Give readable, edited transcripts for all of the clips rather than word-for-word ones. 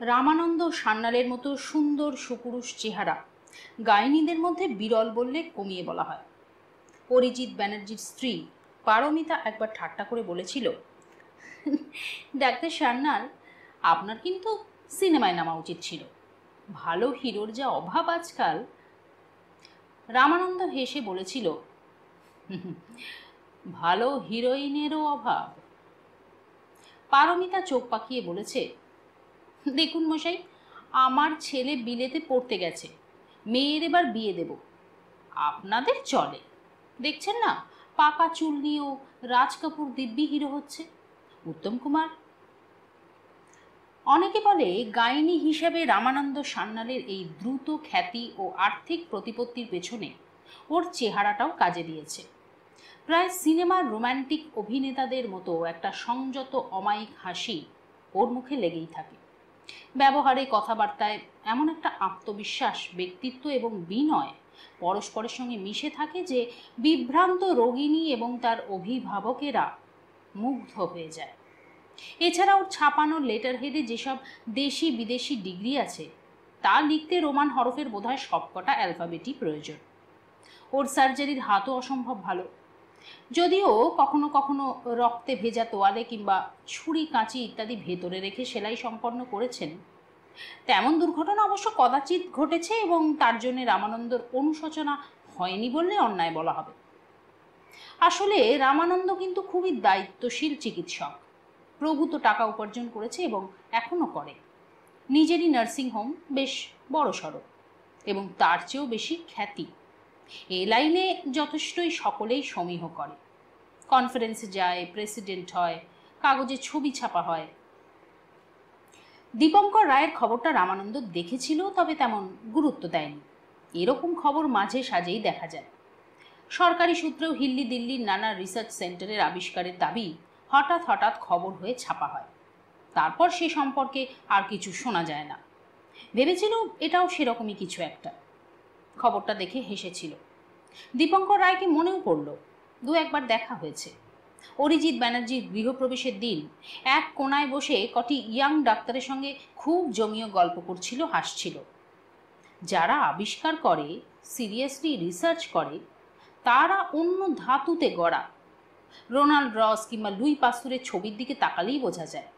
রামানন্দ সান্যালের মতো সুন্দর সুপুরুষ চেহারা গাইনীদের মধ্যে বিরল বললে কমিয়ে বলা হয়। অরিজিৎ ব্যানার্জির স্ত্রী পারমিতা একবার ঠাট্টা করে বলেছিল, ডাক্তার সান্যাল, আপনার কিন্তু সিনেমায় নামা উচিত ছিল, ভালো হিরোর যা অভাব আজকাল। রামানন্দ হেসে বলেছিল, ভালো হিরোইনেরও অভাব। পারমিতা চোখ পাকিয়ে বলেছে, দেখুন মশাই, আমার ছেলে বিলেতে পড়তে গেছে, মেয়ের এবার বিয়ে দেব, আপনাদের চলে, দেখছেন না পাকা চুল নিয়েও রাজ কাপুর দিব্যি হিরো হচ্ছে, উত্তম কুমার। অনেকে বলে গাইনী হিসাবে রামানন্দ সান্যালের এই দ্রুত খ্যাতি ও আর্থিক প্রতিপত্তির পেছনে ওর চেহারাটাও কাজে দিয়েছে। প্রায় সিনেমার রোম্যান্টিক অভিনেতাদের মতো একটা সংযত অমায়িক হাসি ওর মুখে লেগেই থাকে। ব্যবহারে, কথাবার্তায় এমন একটা আত্মবিশ্বাস, ব্যক্তিত্ব এবং বিনয় পরস্পরের সঙ্গে মিশে থাকে যে বিভ্রান্ত রোগিণী এবং তার অভিভাবকেরা মুগ্ধ হয়ে যায়। এছাড়া ওর ছাপানো লেটার হেডে যেসব দেশি বিদেশি ডিগ্রি আছে তা লিখতে রোমান হরফের বোধহয় সবকটা অ্যালফাবেটই প্রয়োজন। ওর সার্জারির হাতও অসম্ভব ভালো, যদিও কখনো কখনো রক্তে ভেজা তোয়ালে কিংবা ছুরি কাঁচি ইত্যাদি ভেতরে রেখে সেলাই সম্পন্ন করেছেন। তেমন দুর্ঘটনা অবশ্য কদাচিৎ ঘটেছে এবং তার জন্য রামানন্দর অনুশোচনা হয়নি বললে অন্যায় বলা হবে। আসলে রামানন্দ কিন্তু খুবই দায়িত্বশীল চিকিৎসক, প্রভূত টাকা উপার্জন করেছে এবং এখনো করে। নিজেরই নার্সিং হোম, বেশ বড় সড়ো, এবং তার চেয়েও বেশি খ্যাতি। এ লাইনে যথেষ্টই সকলেই সমীহ করে, কনফারেন্সে যায়, প্রেসিডেন্ট হয়, কাগজে ছবি ছাপা হয়। দীপঙ্কর রায়ের খবরটা রামানন্দ দেখেছিল, তবে তেমন গুরুত্ব দেয়নি। এরকম খবর মাঝে সাঝেই দেখা যায়। সরকারি সূত্রেও হিল্লি দিল্লির নানা রিসার্চ সেন্টারের আবিষ্কারের দাবি হঠাৎ হঠাৎ খবর হয়ে ছাপা হয়, তারপর সে সম্পর্কে আর কিছু শোনা যায় না। ভেবেছিল এটাও সেরকমই কিছু একটা। খবরটা দেখে হেসেছিল। দীপঙ্কর রায়কে মনেও পড়ল, দু একবার দেখা হয়েছে। অরিজিৎ ব্যানার্জির গৃহপ্রবেশের দিন এক কোনায় বসে কটি ইয়াং ডাক্তারের সঙ্গে খুব জমিয়ে গল্প করছিল, হাসছিল। যারা আবিষ্কার করে, সিরিয়াসলি রিসার্চ করে, তারা অন্য ধাতুতে গড়া। রোনাল্ড রস কিংবা লুই পাস্তুরের ছবির দিকে তাকালেই বোঝা যায়,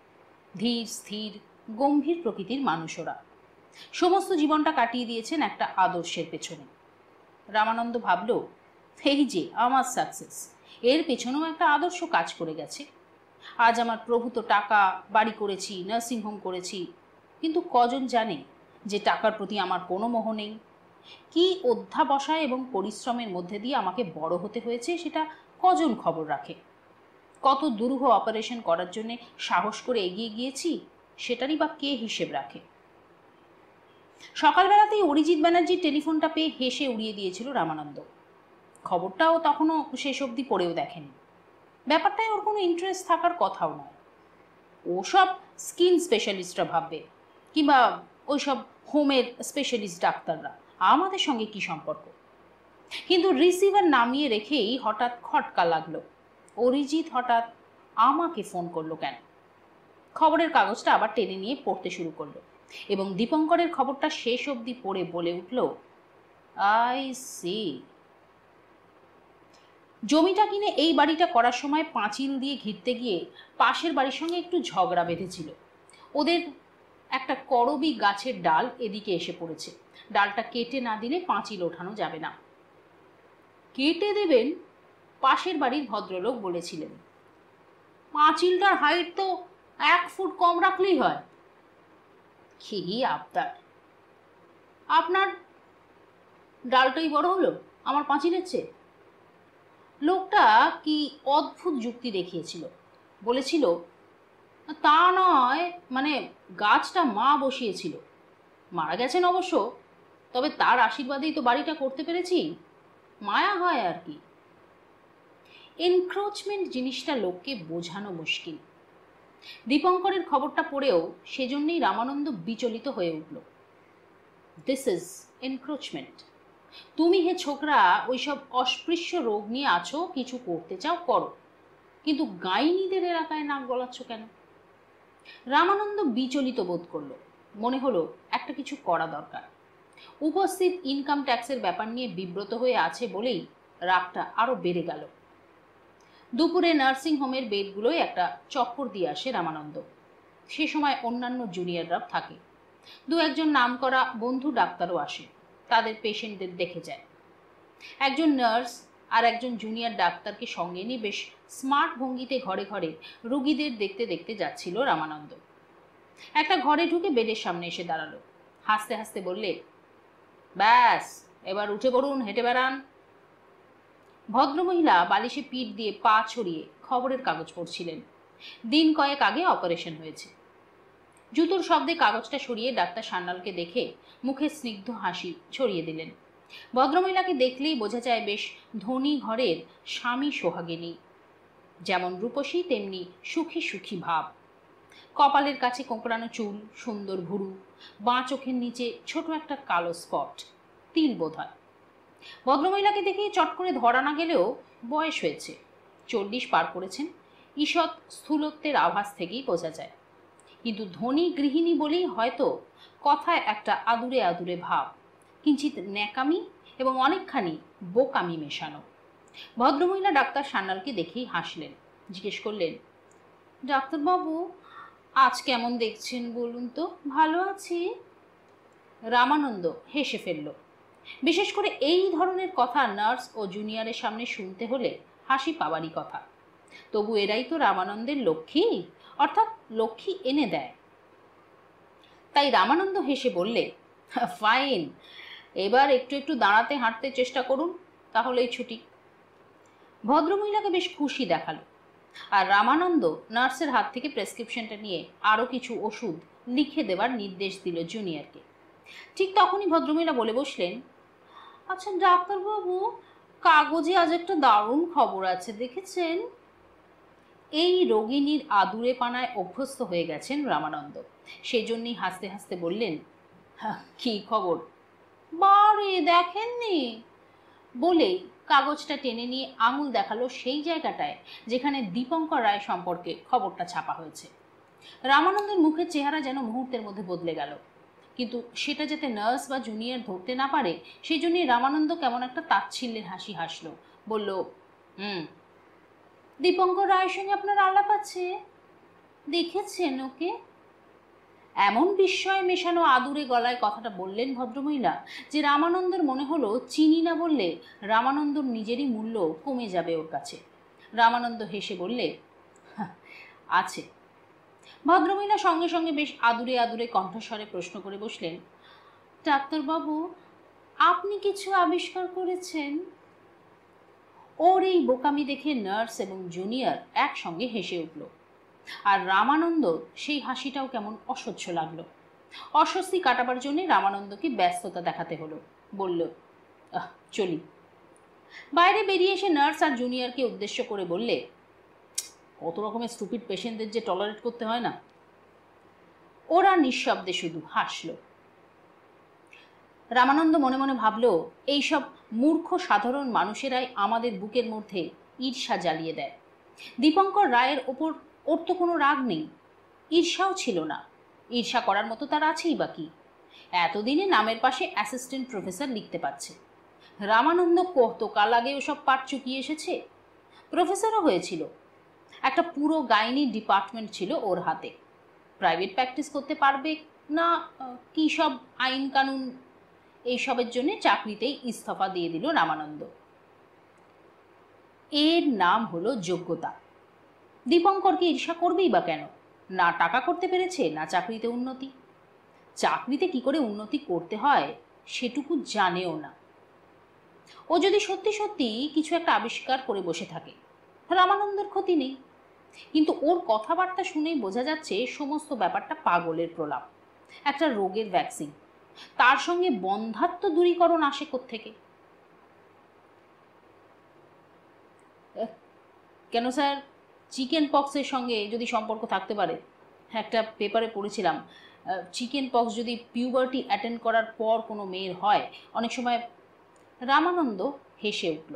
ধীর স্থির গম্ভীর প্রকৃতির মানুষরা সমস্ত জীবনটা কাটিয়ে দিয়েছেন একটা আদর্শের পেছনে। রামানন্দ ভাবল, এই যে আমার সাকসেস, এর পেছনেও একটা আদর্শ কাজ করে গেছে। আজ আমার প্রভূত টাকা, বাড়ি করেছি, নার্সিংহোম করেছি, কিন্তু কজন জানে যে টাকার প্রতি আমার কোনো মোহ নেই? কি অধ্যাবসায় এবং পরিশ্রমের মধ্যে দিয়ে আমাকে বড় হতে হয়েছে সেটা কজন খবর রাখে? কত দুরূহ অপারেশন করার জন্য সাহস করে এগিয়ে গিয়েছি সেটারই বা কে হিসেব রাখে? সকালবেলাতেই অরিজিৎ ব্যানার্জির টেলিফোনটা পেয়ে হেসে উড়িয়ে দিয়েছিল রামানন্দ। খবরটাও তখনও শেষ অবধি পড়েও দেখেনি। ব্যাপারটায় ওর কোনো ইন্টারেস্ট থাকার কথাও নয়। ওসব স্কিন স্পেশালিস্টরা ভাববে, কিংবা ওইসব হোমের স্পেশালিস্ট ডাক্তাররা, আমাদের সঙ্গে কি সম্পর্ক? কিন্তু রিসিভার নামিয়ে রেখেই হঠাৎ খটকা লাগলো, অরিজিৎ হঠাৎ আমাকে ফোন করলো কেন? খবরের কাগজটা আবার টেনে নিয়ে পড়তে শুরু করলো এবং দীপঙ্করের খবরটা শেষ অবধি পড়ে বলে উঠল, আই সি। জমিটা কিনে এই বাড়িটা করার সময় পাঁচিল দিয়ে ঘিরতে গিয়ে পাশের বাড়ির সঙ্গে একটু ঝগড়া বেঁধেছিল। ওদের একটা করবি গাছের ডাল এদিকে এসে পড়েছে, ডালটা কেটে না দিলে পাঁচিল ওঠানো যাবে না। কেটে দেবেন, পাশের বাড়ির ভদ্রলোক বলেছিলেন। পাঁচিলটার হাইট তো 1 ফুট কম রাখলেই হয়। কি আবদার! আপনার ডালটাই বড় হলো আমার পাঁচিলের চেয়ে। লোকটা কি অদ্ভুত যুক্তি দেখিয়েছিল। বলেছিল, তা নয়, মানে গাছটা মা বসিয়েছিল, মারা গেছেন অবশ্য, তবে তার আশীর্বাদেই তো বাড়িটা করতে পেরেছি, মায়া হয় আর কি। এনক্রোচমেন্ট জিনিসটা লোককে বোঝানো মুশকিল। দীপঙ্করের খবরটা পড়েও সেজন্যই রামানন্দ বিচলিত হয়ে উঠল। This is encroachment. তুমি হে ছোকরা ওইসব অস্পৃশ্য রোগ নিয়ে আছো, কিছু করতে চাও করো, কিন্তু গাইনীদের এলাকায় নাক গলাচ্ছ কেন? রামানন্দ বিচলিত বোধ করল। মনে হলো একটা কিছু করা দরকার। উপস্থিত ইনকাম ট্যাক্সের ব্যাপার নিয়ে বিব্রত হয়ে আছে বলেই রাগটা আরো বেড়ে গেল। দুপুরে নার্সিং হোমের বেডগুলোয় একটা চক্কর দিয়ে আসে রামানন্দ। সে সময় অন্যান্য জুনিয়ররা থাকে, দু একজন নামকরা বন্ধু ডাক্তারও আসে, তাদের পেশেন্টদের দেখে যায়। একজন নার্স আর একজন জুনিয়র ডাক্তারকে সঙ্গে নিয়ে বেশ স্মার্ট ভঙ্গিতে ঘরে ঘরে রোগীদের দেখতে দেখতে যাচ্ছিল রামানন্দ। একটা ঘরে ঢুকে বেডের সামনে এসে দাঁড়ালো, হাসতে হাসতে বললে, ব্যাস এবার উঠে পড়ুন, হেঁটে বেড়ান। ভদ্রমহিলা বালিশে পিঠ দিয়ে পা ছড়িয়ে খবরের কাগজ পড়ছিলেন। দিন কয়েক আগে অপারেশন হয়েছে। জুতোর শব্দে কাগজটা সরিয়ে ডাক্তার সান্যালকে দেখে মুখে স্নিগ্ধ হাসি ছড়িয়ে দিলেন। ভদ্রমহিলাকে দেখলেই বোঝা যায় বেশ ধনী ঘরের স্বামী সোহাগিনী, যেমন রূপসী তেমনি সুখী সুখী ভাব। কপালের কাছে কোঁকড়ানো চুল, সুন্দর ভুরু, বাঁ চোখের নিচে ছোট একটা কালো স্পট, তিল বোধ হয়। ভদ্রমহিলাকে দেখে চট করে ধরা না গেলেও বয়স হয়েছে, 40 পার করেছেন, ঈষৎ স্থূলত্বের আভাস থেকেই বোঝা যায়। কিন্তু ধনী গৃহিণী বলেই হয়তো কথায় একটা আদুরে আদুরে ভাব, কিঞ্চিত ন্যাকামি এবং অনেকখানি বোকামি মেশানো। ভদ্রমহিলা ডাক্তার সান্যালকে দেখেই হাসলেন, জিজ্ঞেস করলেন, ডাক্তারবাবু আজ কেমন দেখছেন বলুন তো? ভালো আছি। রামানন্দ হেসে ফেলল। বিশেষ করে এই ধরনের কথা নার্স ও জুনিয়রের সামনে শুনতে হলে হাসি পাওয়ারই কথা। তবু এরাই তো রামানন্দের লক্ষ্মী, অর্থাৎ লক্ষ্মী এনে দেয়। তাই রামানন্দ হেসে বললে, ফাইন, এবার একটু একটু দাঁড়াতে হাঁটতে চেষ্টা করুন, তাহলেই ছুটি। ভদ্রমহিলাকে বেশ খুশি দেখালো, আর রামানন্দ নার্সের হাত থেকে প্রেসক্রিপশনটা নিয়ে আরও কিছু ওষুধ লিখে দেওয়ার নির্দেশ দিল জুনিয়রকে। ঠিক তখনই ভদ্রমহিলা বলে বসলেন, আচ্ছা ডাক্তারবাবু, কাগজে আজ একটা দারুণ খবর আছে, দেখেছেন? এই রোগিণীর আদুরে পানায় অভ্যস্ত হয়ে গেছেন রামানন্দ, সেজন্যই হাসতে হাসতে বললেন, কি খবর? বারে দেখেননি? বলেই কাগজটা টেনে নিয়ে আঙুল দেখালো সেই জায়গাটায় যেখানে দীপঙ্কর রায় সম্পর্কে খবরটা ছাপা হয়েছে। রামানন্দের মুখের চেহারা যেন মুহূর্তের মধ্যে বদলে গেল, কিন্তু সেটা যাতে নার্স বা জুনিয়র ধরতে না পারে সেই জন্যই রামানন্দ কেমন একটা তাচ্ছিল্যের হাসি হাসলো, বলল, দীপঙ্কর রায়ের সঙ্গে আপনার আলাপ আছে? দেখেছেন ওকে? এমন বিস্ময় মেশানো আদুরে গলায় কথাটা বললেন ভদ্রমহিলা যে রামানন্দের মনে হলো চিনি না বললে রামানন্দর নিজেরই মূল্য কমে যাবে ওর কাছে। রামানন্দ হেসে বললে, আছে। ভদ্রমহিলা সঙ্গে সঙ্গে বেশ আদুরে আদুরে কণ্ঠস্বরে প্রশ্ন করে বসলেন, ডাক্তারবাবু আপনি কিছু আবিষ্কার করেছেন? ওর এই বোকামি দেখে নার্স এবং জুনিয়র একসঙ্গে হেসে উঠল, আর রামানন্দ সেই হাসিটাও কেমন অসহ্য লাগলো। অস্বস্তি কাটাবার জন্য রামানন্দকে ব্যস্ততা দেখাতে হলো, বলল, চলি। বাইরে বেরিয়ে এসে নার্স আর জুনিয়রকে উদ্দেশ্য করে বললে, কত রকমের স্টুপিড পেশেন্টদের যে টলারেট করতে হয় না। ওরা নিঃশব্দে শুধু হাসল। রামানন্দ মনে মনে ভাবল, এইসব মূর্খ সাধারণ মানুষেরাই আমাদের বুকের মধ্যে ঈর্ষা জ্বালিয়ে দেয়। দীপঙ্কর রায়ের ওপর ওর তো কোনো রাগ নেই, ঈর্ষাও ছিল না, ঈর্ষা করার মতো তার আছেই বা কি? এতদিনে নামের পাশে অ্যাসিস্ট্যান্ট প্রফেসর লিখতে পারছে। রামানন্দ কত কাল আগে ওসব পাঠ চুকিয়ে এসেছে, প্রফেসরও হয়েছিল। একটা পুরো গাইনি ডিপার্টমেন্ট ছিল ওর হাতে। প্রাইভেট প্র্যাকটিস করতে পারবে না কি সব আইন কানুন, এইসবের জন্য চাকরিতেই ইস্তফা দিয়ে দিল রামানন্দ। এর নাম হলো যোগ্যতা। দীপঙ্করকে ঈর্ষা করবেই বা কেন? না টাকা করতে পেরেছে, না চাকরিতে উন্নতি। চাকরিতে কি করে উন্নতি করতে হয় সেটুকু জানেও না। ও যদি সত্যি সত্যি কিছু একটা আবিষ্কার করে বসে থাকে, রামানন্দের ক্ষতি নেই। কিন্তু ওর কথাবার্তা শুনেই বোঝা যাচ্ছে সমস্ত ব্যাপারটা পাগলের প্রলাপ, একটা রোগের ভ্যাকসিন। তার সঙ্গে বন্ধাত্ম দূরীকরণ আসে কোত্থেকে? কেন স্যার, চিকেন পক্সের সঙ্গে যদি সম্পর্ক থাকতে পারে? একটা পেপারে পড়েছিলাম, চিকেন পক্স যদি পিউবার্টি অ্যাটেন্ড করার পর কোনো মেয়ের হয় অনেক সময়। রামানন্দ হেসে উঠল,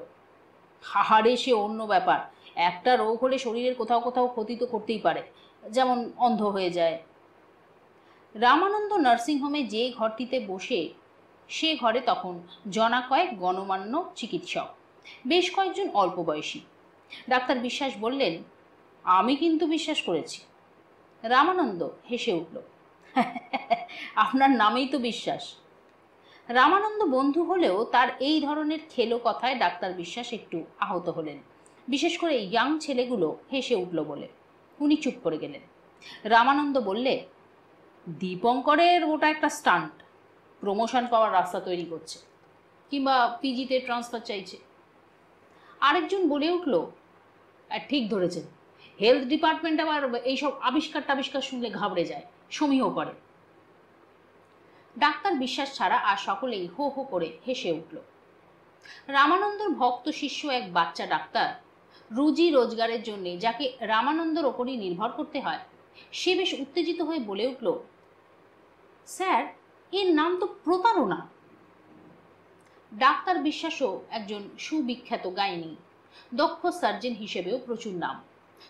হাহারে সে অন্য ব্যাপার। একটা রোগ হলে শরীরের কোথাও কোথাও ক্ষতি তো করতেই পারে, যেমন অন্ধ হয়ে যায়। রামানন্দ নার্সিংহোমে যে ঘরটিতে বসে, সে ঘরে তখন জনা কয়েক গণ্যমান্য চিকিৎসক, বেশ কয়েকজন অল্প বয়সী। ডাক্তার বিশ্বাস বললেন, আমি কিন্তু বিশ্বাস করেছি। রামানন্দ হেসে উঠল, আপনার নামেই তো বিশ্বাস। রামানন্দ বন্ধু হলেও তার এই ধরনের খেলো কথায় ডাক্তার বিশ্বাস একটু আহত হলেন, বিশেষ করে ইয়াং ছেলেগুলো হেসে উঠল বলে। উনি চুপ করে গেলেন। রামানন্দ বললে, দীপঙ্করের ওটা একটা স্টান্ট, প্রমোশন পাওয়ার রাস্তা তৈরি করছে, কিংবা পিজিতে ট্রান্সফার চাইছে। আরেকজন বলে উঠল, ঠিক ধরেছেন, হেলথ ডিপার্টমেন্ট আবার এইসব আবিষ্কার শুনলে ঘাবড়ে যায়, সমীহ করে। ডাক্তার বিশ্বাস ছাড়া আর সকলেই হো হো করে হেসে উঠল। রামানন্দর ভক্ত শিষ্য এক বাচ্চা ডাক্তার, রুজি রোজগারের জন্য যাকে রামানন্দর ওপরই নির্ভর করতে হয়, সে বেশ উত্তেজিত হয়ে বলে উঠল, স্যার, এর নাম তো প্রতারণা। ডাক্তার বিশ্বাসও একজন সুবিখ্যাত গাইনি, দক্ষ সার্জন হিসেবেও প্রচুর নাম,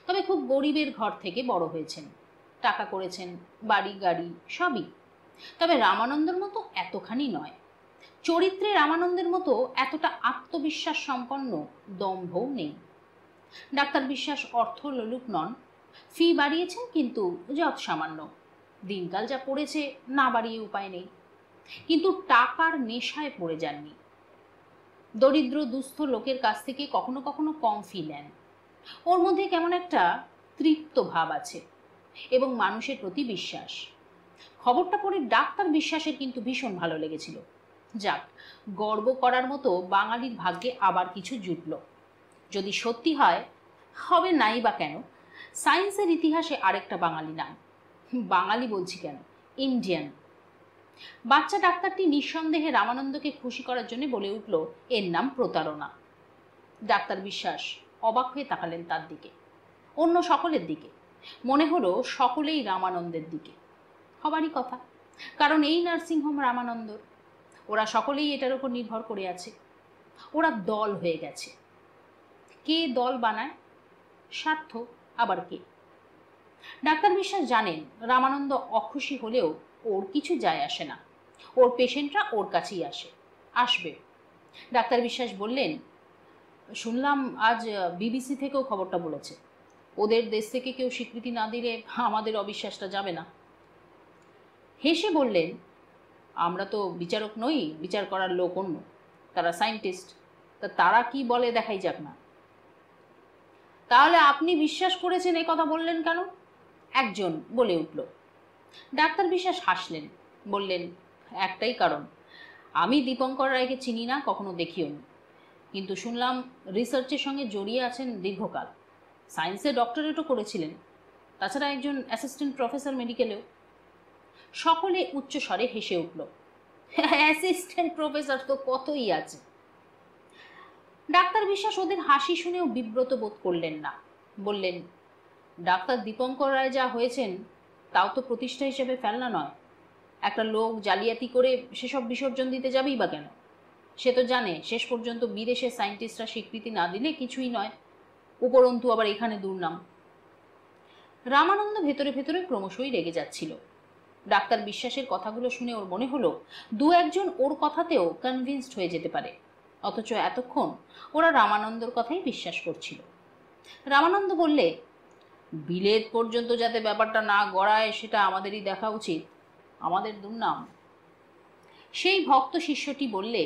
তবে খুব গরিবের ঘর থেকে বড় হয়েছেন, টাকা করেছেন, বাড়ি গাড়ি সবই। তবে রামানন্দের মতো এতখানি নয়, চরিত্রে রামানন্দের মতো এতটা আত্মবিশ্বাস সম্পন্ন দম্ভও নেই। ডাক্তার বিশ্বাস অর্থ লোলুপ নন, ফি বাড়িয়েছেন কিন্তু যৎ সামান্য, দিনকাল যা পড়েছে না বাড়িয়ে উপায় নেই, কিন্তু টাকার নেশায় পড়ে যাননি। দরিদ্র দুস্থ লোকের কাছ থেকে কখনো কখনো কম ফি নেন। ওর মধ্যে কেমন একটা তৃপ্ত ভাব আছে এবং মানুষের প্রতি বিশ্বাস। খবরটা পড়ে ডাক্তার বিশ্বাসের কিন্তু ভীষণ ভালো লেগেছিল। যাক, গর্ব করার মতো বাঙালির ভাগ্যে আবার কিছু জুটল। যদি সত্যি হয়, হবে নাই বা কেন, সায়েন্সের ইতিহাসে আরেকটা বাঙালি নাম। বাঙালি বলছি কেন, ইন্ডিয়ান। বাচ্চা ডাক্তারটি নিঃসন্দেহে রামানন্দকে খুশি করার জন্য বলে উঠল, এর নাম প্রতারণা। ডাক্তার বিশ্বাস অবাক হয়ে তাকালেন তার দিকে, অন্য সকলের দিকে। মনে হলো সকলেই রামানন্দের দিকে। হবারই কথা, কারণ এই নার্সিংহোম রামানন্দর, ওরা সকলেই এটার উপর নির্ভর করে আছে। ওরা দল হয়ে গেছে। কে দল বানায়? স্বার্থ, আবার কে? ডাক্তার বিশ্বাস জানেন রামানন্দ অখুশি হলেও ওর কিছু যায় আসে না, ওর পেশেন্টরা ওর কাছেই আসবে। ডাক্তার বিশ্বাস বললেন, শুনলাম আজ বিবিসি থেকেও খবরটা বলেছে, ওদের দেশ থেকে কেউ স্বীকৃতি না দিলে আমাদের অবিশ্বাসটা যাবে না। হেসে বললেন, আমরা তো বিচারক নই, বিচার করার লোক অন্য, তারা সায়েন্টিস্ট, তা তারা কি বলে দেখাই যাক না। তাহলে আপনি বিশ্বাস করেছেন এ কথা বললেন কেন? একজন বলে উঠল। ডাক্তার বিশ্বাস হাসলেন, বললেন, একটাই কারণ, আমি দীপঙ্কর রায়কে চিনি না, কখনো দেখিও নি, কিন্তু শুনলাম রিসার্চের সঙ্গে জড়িয়ে আছেন দীর্ঘকাল, সায়েন্সে ডক্টরেটও করেছিলেন, তাছাড়া একজন অ্যাসিস্ট্যান্ট প্রফেসর মেডিকেলেও। সকলে উচ্চস্বরে হেসে উঠল। অ্যাসিস্ট্যান্ট প্রফেসর তো কতই আছে। ডাক্তার বিশ্বাস ওদের হাসি শুনেও বিব্রত বোধ করলেন না, বললেন, ডাক্তার দীপঙ্কর রায় যা হয়েছেন তাও তো প্রতিষ্ঠা হিসেবে ফেলনা নয়। একটা লোক জালিয়াতি করে সেসব বিসর্জন দিতে যাবেই বা কেন? সে তো জানে শেষ পর্যন্ত বিদেশের সায়েন্টিস্টরা স্বীকৃতি না দিলে কিছুই নয়, উপরন্তু আবার এখানে দুর্নাম। রামানন্দ ভেতরে ভেতরে ক্রমশই রেগে যাচ্ছিল। ডাক্তার বিশ্বাসের কথাগুলো শুনে ওর মনে হলো দু একজন ওর কথাতেও কনভিন্সড হয়ে যেতে পারে, অথচ এতক্ষণ ওরা রামানন্দর কথাই বিশ্বাস করছিল। রামানন্দ বললে, বিলেত পর্যন্ত যাতে ব্যাপারটা না গড়ায় সেটা আমাদেরই দেখা উচিত, আমাদের দুর্নাম। সেই ভক্ত শিষ্যটি বললে,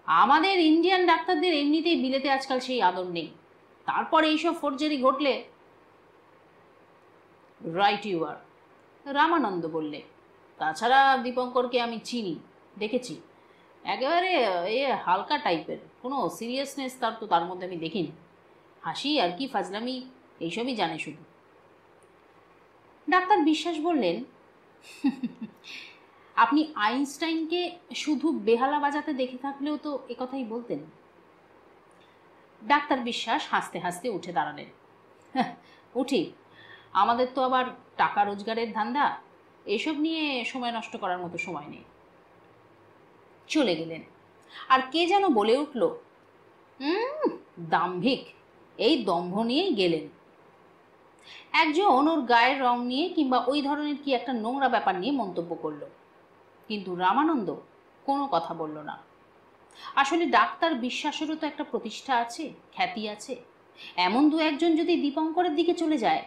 আমাদের ইন্ডিয়ান ডাক্তারদের এমনিতেই বিলেতে আজকাল সেই আদর নেই, তারপরে এইসব ফোর্জারি ঘটলে। রাইট ইউ আর, রামানন্দ বললে, তাছাড়া দীপঙ্করকে আমি চিনি, দেখেছি, একেবারে এ হালকা টাইপের, কোনো সিরিয়াসনেস তার মধ্যে আমি দেখিনি, হাসি আর কি ফাজলামি এইসবই জানে শুধু। ডাক্তার বিশ্বাস বললেন, আপনি আইনস্টাইনকে শুধু বেহালা বাজাতে দেখে থাকলেও তো একথাই বলতেন। ডাক্তার বিশ্বাস হাসতে হাসতে উঠে দাঁড়ালেন। উঠি, আমাদের তো আবার টাকা রোজগারের ধান্দা, এসব নিয়ে সময় নষ্ট করার মতো সময় নেই। চলে গেলেন। আর কে যেন বলে উঠল, দাম্ভিক, এই দম্ভ নিয়েই গেলেন। একজন ওর গায়ের রং নিয়ে কিংবা ওই ধরনের কি একটা নোংরা ব্যাপার নিয়ে মন্তব্য করলো, কিন্তু রামানন্দ কোনো কথা বলল না। আসলে ডাক্তার বিশ্বাসেরও তো একটা প্রতিষ্ঠা আছে, খ্যাতি আছে। এমন দু একজন যদি দীপঙ্করের দিকে চলে যায়,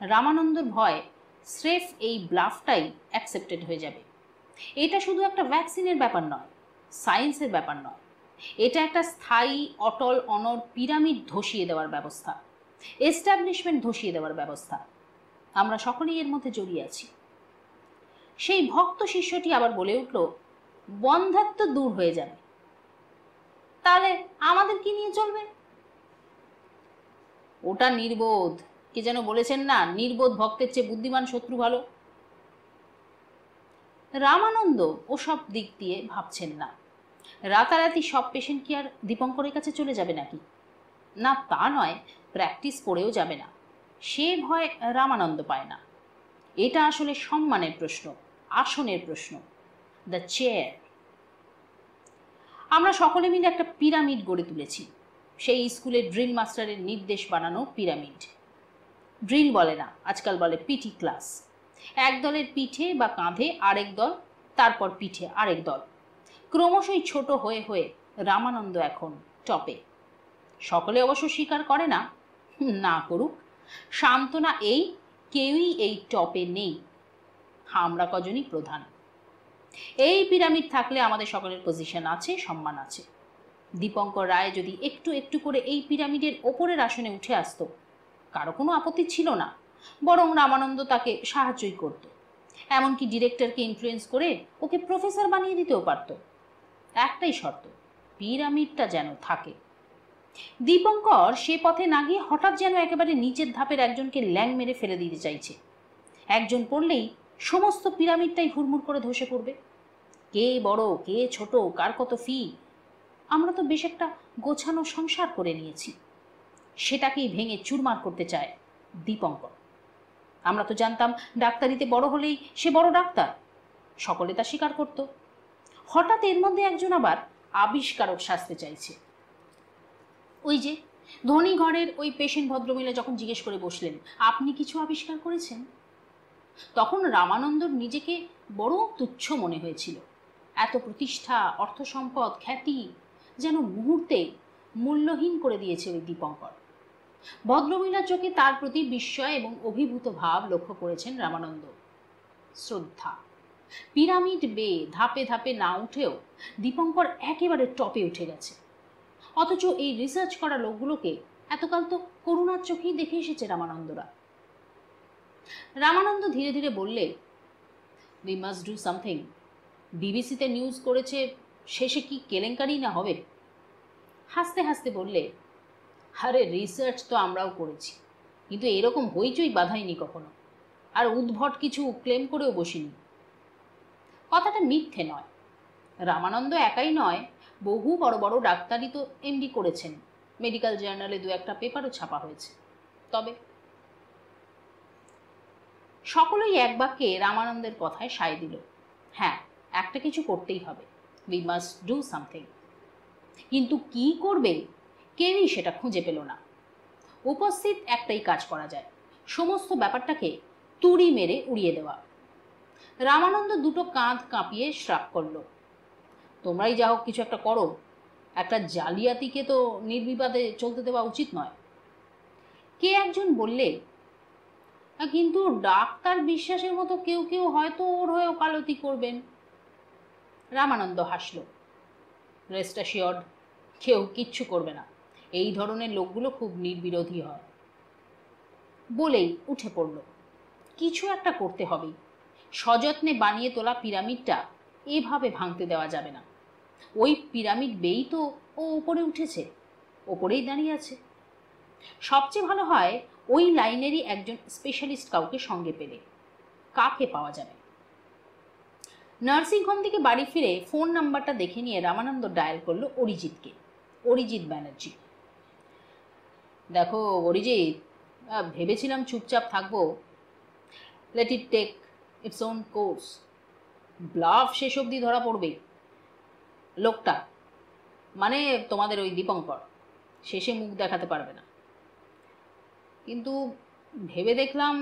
রামানন্দর ভয় স্রেফ এই ব্লাফটাই অ্যাকসেপ্টেড হয়ে যাবে। এটা শুধু একটা ভ্যাকসিনের ব্যাপার নয়, সায়েন্সের ব্যাপার নয়, এটা একটা স্থায়ী অটল অনর পিরামিড ধসিয়ে দেওয়ার ব্যবস্থা, এস্টাবলিশমেন্ট ধসিয়ে দেওয়ার ব্যবস্থা। আমরা সকলেই এর মধ্যে জড়িয়ে আছি। সেই ভক্ত শিষ্যটি আবার বলে উঠল, বন্ধ্যাত্ব দূর হয়ে যাবে, তাহলে আমাদের কি নিয়ে চলবে? ওটা নির্বোধ। কে যেন বলেছেন না, নির্বোধ ভক্তের চেয়ে বুদ্ধিমান শত্রু ভালো। রামানন্দ ওসব দিক দিয়ে ভাবছেন না। রাতারাতি সব পেশেন্ট কি আর দীপঙ্করের কাছে চলে যাবে নাকি? না, তা নয়, প্র্যাকটিস করেও যাবে না, সে ভয় রামানন্দ পায় না। এটা আসলে সম্মানের প্রশ্ন, আসনের প্রশ্ন, দ্য চেয়ার। আমরা সকলে মিলে একটা পিরামিড গড়ে তুলেছি, সেই স্কুলের ড্রিল মাস্টারের নির্দেশ বানানো পিরামিড। ড্রিল বলে না, আজকাল বলে পিটি ক্লাস। এক দলের পিঠে বা কাঁধে আরেক দল, তারপর পিঠে আরেক দল, ক্রমশই ছোট হয়ে হয়ে রামানন্দ এখন টপে। সকলে অবশ্য স্বীকার করে না, না করুক। সান্ত্বনা এই, কেউই এই টপে নেই, আমরা কজনই প্রধান। এই পিরামিড থাকলে আমাদের সকলের পজিশন আছে, সম্মান আছে। দীপঙ্কর রায় যদি একটু একটু করে এই পিরামিডের ওপরের আসনে উঠে আসতো, কারো কোনো আপত্তি ছিল না, বরং রামানন্দ তাকে সাহায্যই করত। এমনকি ডিরেক্টরকে ইনফ্লুয়েন্স করে ওকে প্রফেসর বানিয়ে দিতেও পারত। একটাই শর্ত, পিরামিডটা যেন থাকে। দীপঙ্কর সে পথে না গিয়ে হঠাৎ যেন একেবারে নিচের ধাপের একজনকে ল্যাং মেরে ফেলে দিতে চাইছে। একজন পড়লেই সমস্ত পিরামিডটাই হুড়মুড় করে ধসে পড়বে। কে বড়, কে ছোট, কার কত ফি, আমরা তো বেশ একটা গোছানো সংসার করে নিয়েছি, সেটাকেই ভেঙে চুরমার করতে চায় দীপঙ্কর। আমরা তো জানতাম ডাক্তারিতে বড় হলেই সে বড় ডাক্তার, সকলে তা স্বীকার করত। হঠাৎ এর মধ্যে একজন আবার আবিষ্কারক সাজতে চাইছে। ওই যে ধনী ঘরের ওই পেশেন্ট ভদ্রমহিলা যখন জিজ্ঞেস করে বসলেন, আপনি কিছু আবিষ্কার করেছেন, তখন রামানন্দর নিজেকে বড় তুচ্ছ মনে হয়েছিল। এত প্রতিষ্ঠা, অর্থ সম্পদ, খ্যাতি যেন মুহূর্তে মূল্যহীন করে দিয়েছে ওই দীপঙ্কর। ভদ্রমহিলার চোখে তার প্রতি বিস্ময় এবং অভিভূত ভাব লক্ষ্য করেছেন রামানন্দ। শ্রদ্ধা। পিরামিড বেয়ে ধাপে ধাপে না উঠেও দীপঙ্কর একেবারে টপে উঠে গেছে। অথচ এই রিসার্চ করা লোকগুলোকে এতকাল তো করুণার চোখেই দেখে এসেছে রামানন্দরা। রামানন্দ ধীরে ধীরে বললে, উই মাস্ট ডু সামথিং। বিবিসিতে নিউজ করেছে, শেষে কি কেলেঙ্কারি না হবে। হাসতে হাসতে বললে, আরে রিসার্চ তো আমরাও করেছি, কিন্তু এরকম হইচই বাধাইনি কখনো, আর উদ্ভট কিছু ক্লেম করেও বসিনি। কথাটা মিথ্যে নয়। রামানন্দ একাই নয়, বহু বড় বড় ডাক্তারই তো এমডি করেছেন, মেডিকেল জার্নালে দু একটা পেপারও ছাপা হয়েছে। তবে সকলেই এক বাক্যে রামানন্দের কথায় সায় দিল, হ্যাঁ, একটা কিছু করতেই হবে, উই মাস্ট ডু সামথিং। কিন্তু কি করবে কেউই সেটা খুঁজে পেল না। উপস্থিত একটাই কাজ করা যায়, সমস্ত ব্যাপারটাকে তুড়ি মেরে উড়িয়ে দেওয়া। রামানন্দ দুটো কাঁধ কাঁপিয়ে শ্রাপ করল, তোমরাই যা হোক কিছু একটা করো, একটা জালিয়াতিকে তো নির্বিবাদে চলতে দেওয়া উচিত নয়। কে একজন বললে, কিন্তু ডাক্তার বিশ্বাসের মতো কেউ কেউ হয়তো ওর হয়ে ওকালতি করবেন। রামানন্দ হাসল, রেস্ট অ্যাসিওর্ড, কেউ কিচ্ছু করবে না, এই ধরনের লোকগুলো খুব নির্বিরোধী হয়। বলেই উঠে পড়ল, কিছু একটা করতে হবেই। সযত্নে বানিয়ে তোলা পিরামিডটা এভাবে ভাঙতে দেওয়া যাবে না। ওই পিরামিড বেয়েই তো ও ওপরে উঠেছে, ওপরেই দাঁড়িয়ে আছে। সবচেয়ে ভালো হয় ওই লাইনেরই একজন স্পেশালিস্ট কাউকে সঙ্গে পেলে। কাকে পাওয়া যাবে? নার্সিংহোম থেকে বাড়ি ফিরে ফোন নাম্বারটা দেখে নিয়ে রামানন্দ ডায়াল করলো অরিজিৎকে, অরিজিৎ ব্যানার্জি। দেখো অরিজিৎ, ভেবেছিলাম চুপচাপ থাকবো, let it take its own course. Bluff শেষ অবধি ধরা পড়বে। লোকটা মানে তোমাদের ওই দীপঙ্কর শেষে মুখ দেখাতে পারবে না, কিন্তু ভেবে দেখলাম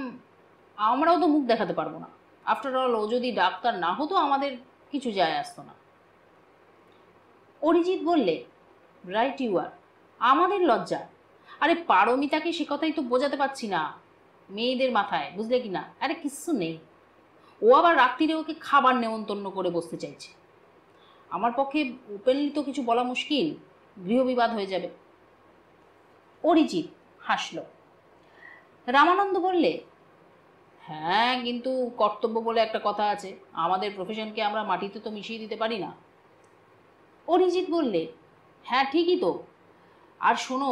আমরাও তো মুখ দেখাতে পারবো না। আফটার অল ও যদি ডাক্তার না হতো আমাদের কিছু যায় আসতো না। অরিজিৎ বললে, রাইট ইউ আর, আমাদের লজ্জা। আরে পারমিতাকে সে কথাই তো বোঝাতে পারছি না, মেয়েদের মাথায়, বুঝলে কি না? আরে কিচ্ছু নেই। ও আবার রাত্রিরে ওকে খাবার নেমন্তন্ন করে বসতে চাইছে। আমার পক্ষে ওপেনলি তো কিছু বলা মুশকিল, গৃহবিবাদ হয়ে যাবে। অরিজিৎ হাসল। রামানন্দ বললে, হ্যাঁ কিন্তু কর্তব্য বলে একটা কথা আছে, আমাদের প্রফেশনকে আমরা মাটিতে তো মিশিয়ে দিতে পারি না। অরিজিৎ বললে, হ্যাঁ ঠিকই তো। আর শোনো,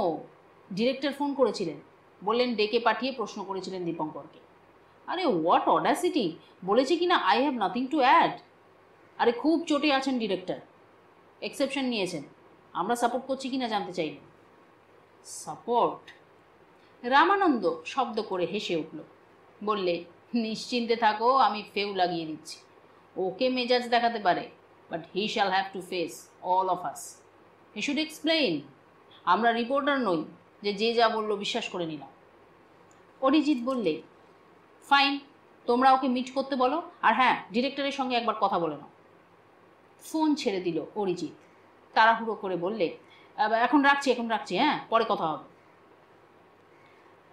ডিরেক্টর ফোন করেছিলেন, বললেন ডেকে পাঠিয়ে প্রশ্ন করেছিলেন দীপঙ্করকে। আরে হোয়াট অডাসিটি! বলেছে কি না, I have nothing to add. আরে খুব চটে আছেন ডিরেক্টর, এক্সেপশন নিয়েছেন। আমরা সাপোর্ট করছি কিনা জানতে চাইলেন। সাপোর্ট? রামানন্দ শব্দ করে হেসে উঠল, বললে, নিশ্চিন্তে থাকো, আমি ফেউ লাগিয়ে দিচ্ছি। ওকে মেজাজ দেখাতে পারে, but he shall have to face all of us. He should explain. আমরা রিপোর্টার নই যে যে যা বললো বিশ্বাস করে নিলাম। অরিজিৎ বললে, ফাইন, তোমরা ওকে মিট করতে বলো, আর হ্যাঁ, ডিরেক্টরের সঙ্গে একবার কথা বলে নাও। ফোন ছেড়ে দিল অরিজিৎ। তাড়াহুড়ো করে বললে, এখন রাখছি, হ্যাঁ, পরে কথা হবে।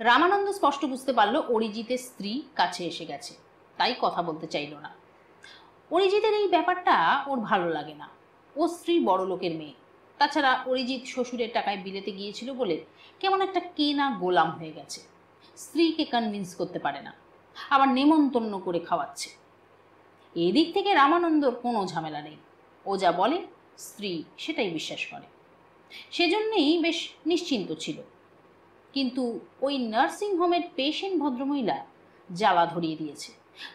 রামানন্দ স্পষ্ট বুঝতে পারল অরিজিতের স্ত্রী কাছে এসে গেছে, তাই কথা বলতে চাইল না। অরিজিতের এই ব্যাপারটা ওর ভালো লাগে না। ও স্ত্রী বড় লোকের মেয়ে, তাছাড়া অরিজিৎ শ্বশুরের টাকায় বিলেতে গিয়েছিল বলে কেমন একটা কেনা গোলাম হয়ে গেছে। স্ত্রীকে কনভিন্স করতে পারে না, আবার নেমন্তন্ন করে খাওয়াচ্ছে। এদিক থেকে রামানন্দর কোনো ঝামেলা নেই, ও যা বলে স্ত্রী সেটাই বিশ্বাস করে, সেজন্যেই বেশ নিশ্চিন্ত ছিল। কিন্তু ওই নার্সিং হোমের পেশেন্ট ভদ্রমহিলা জ্বালা ধরিয়ে দিয়েছে।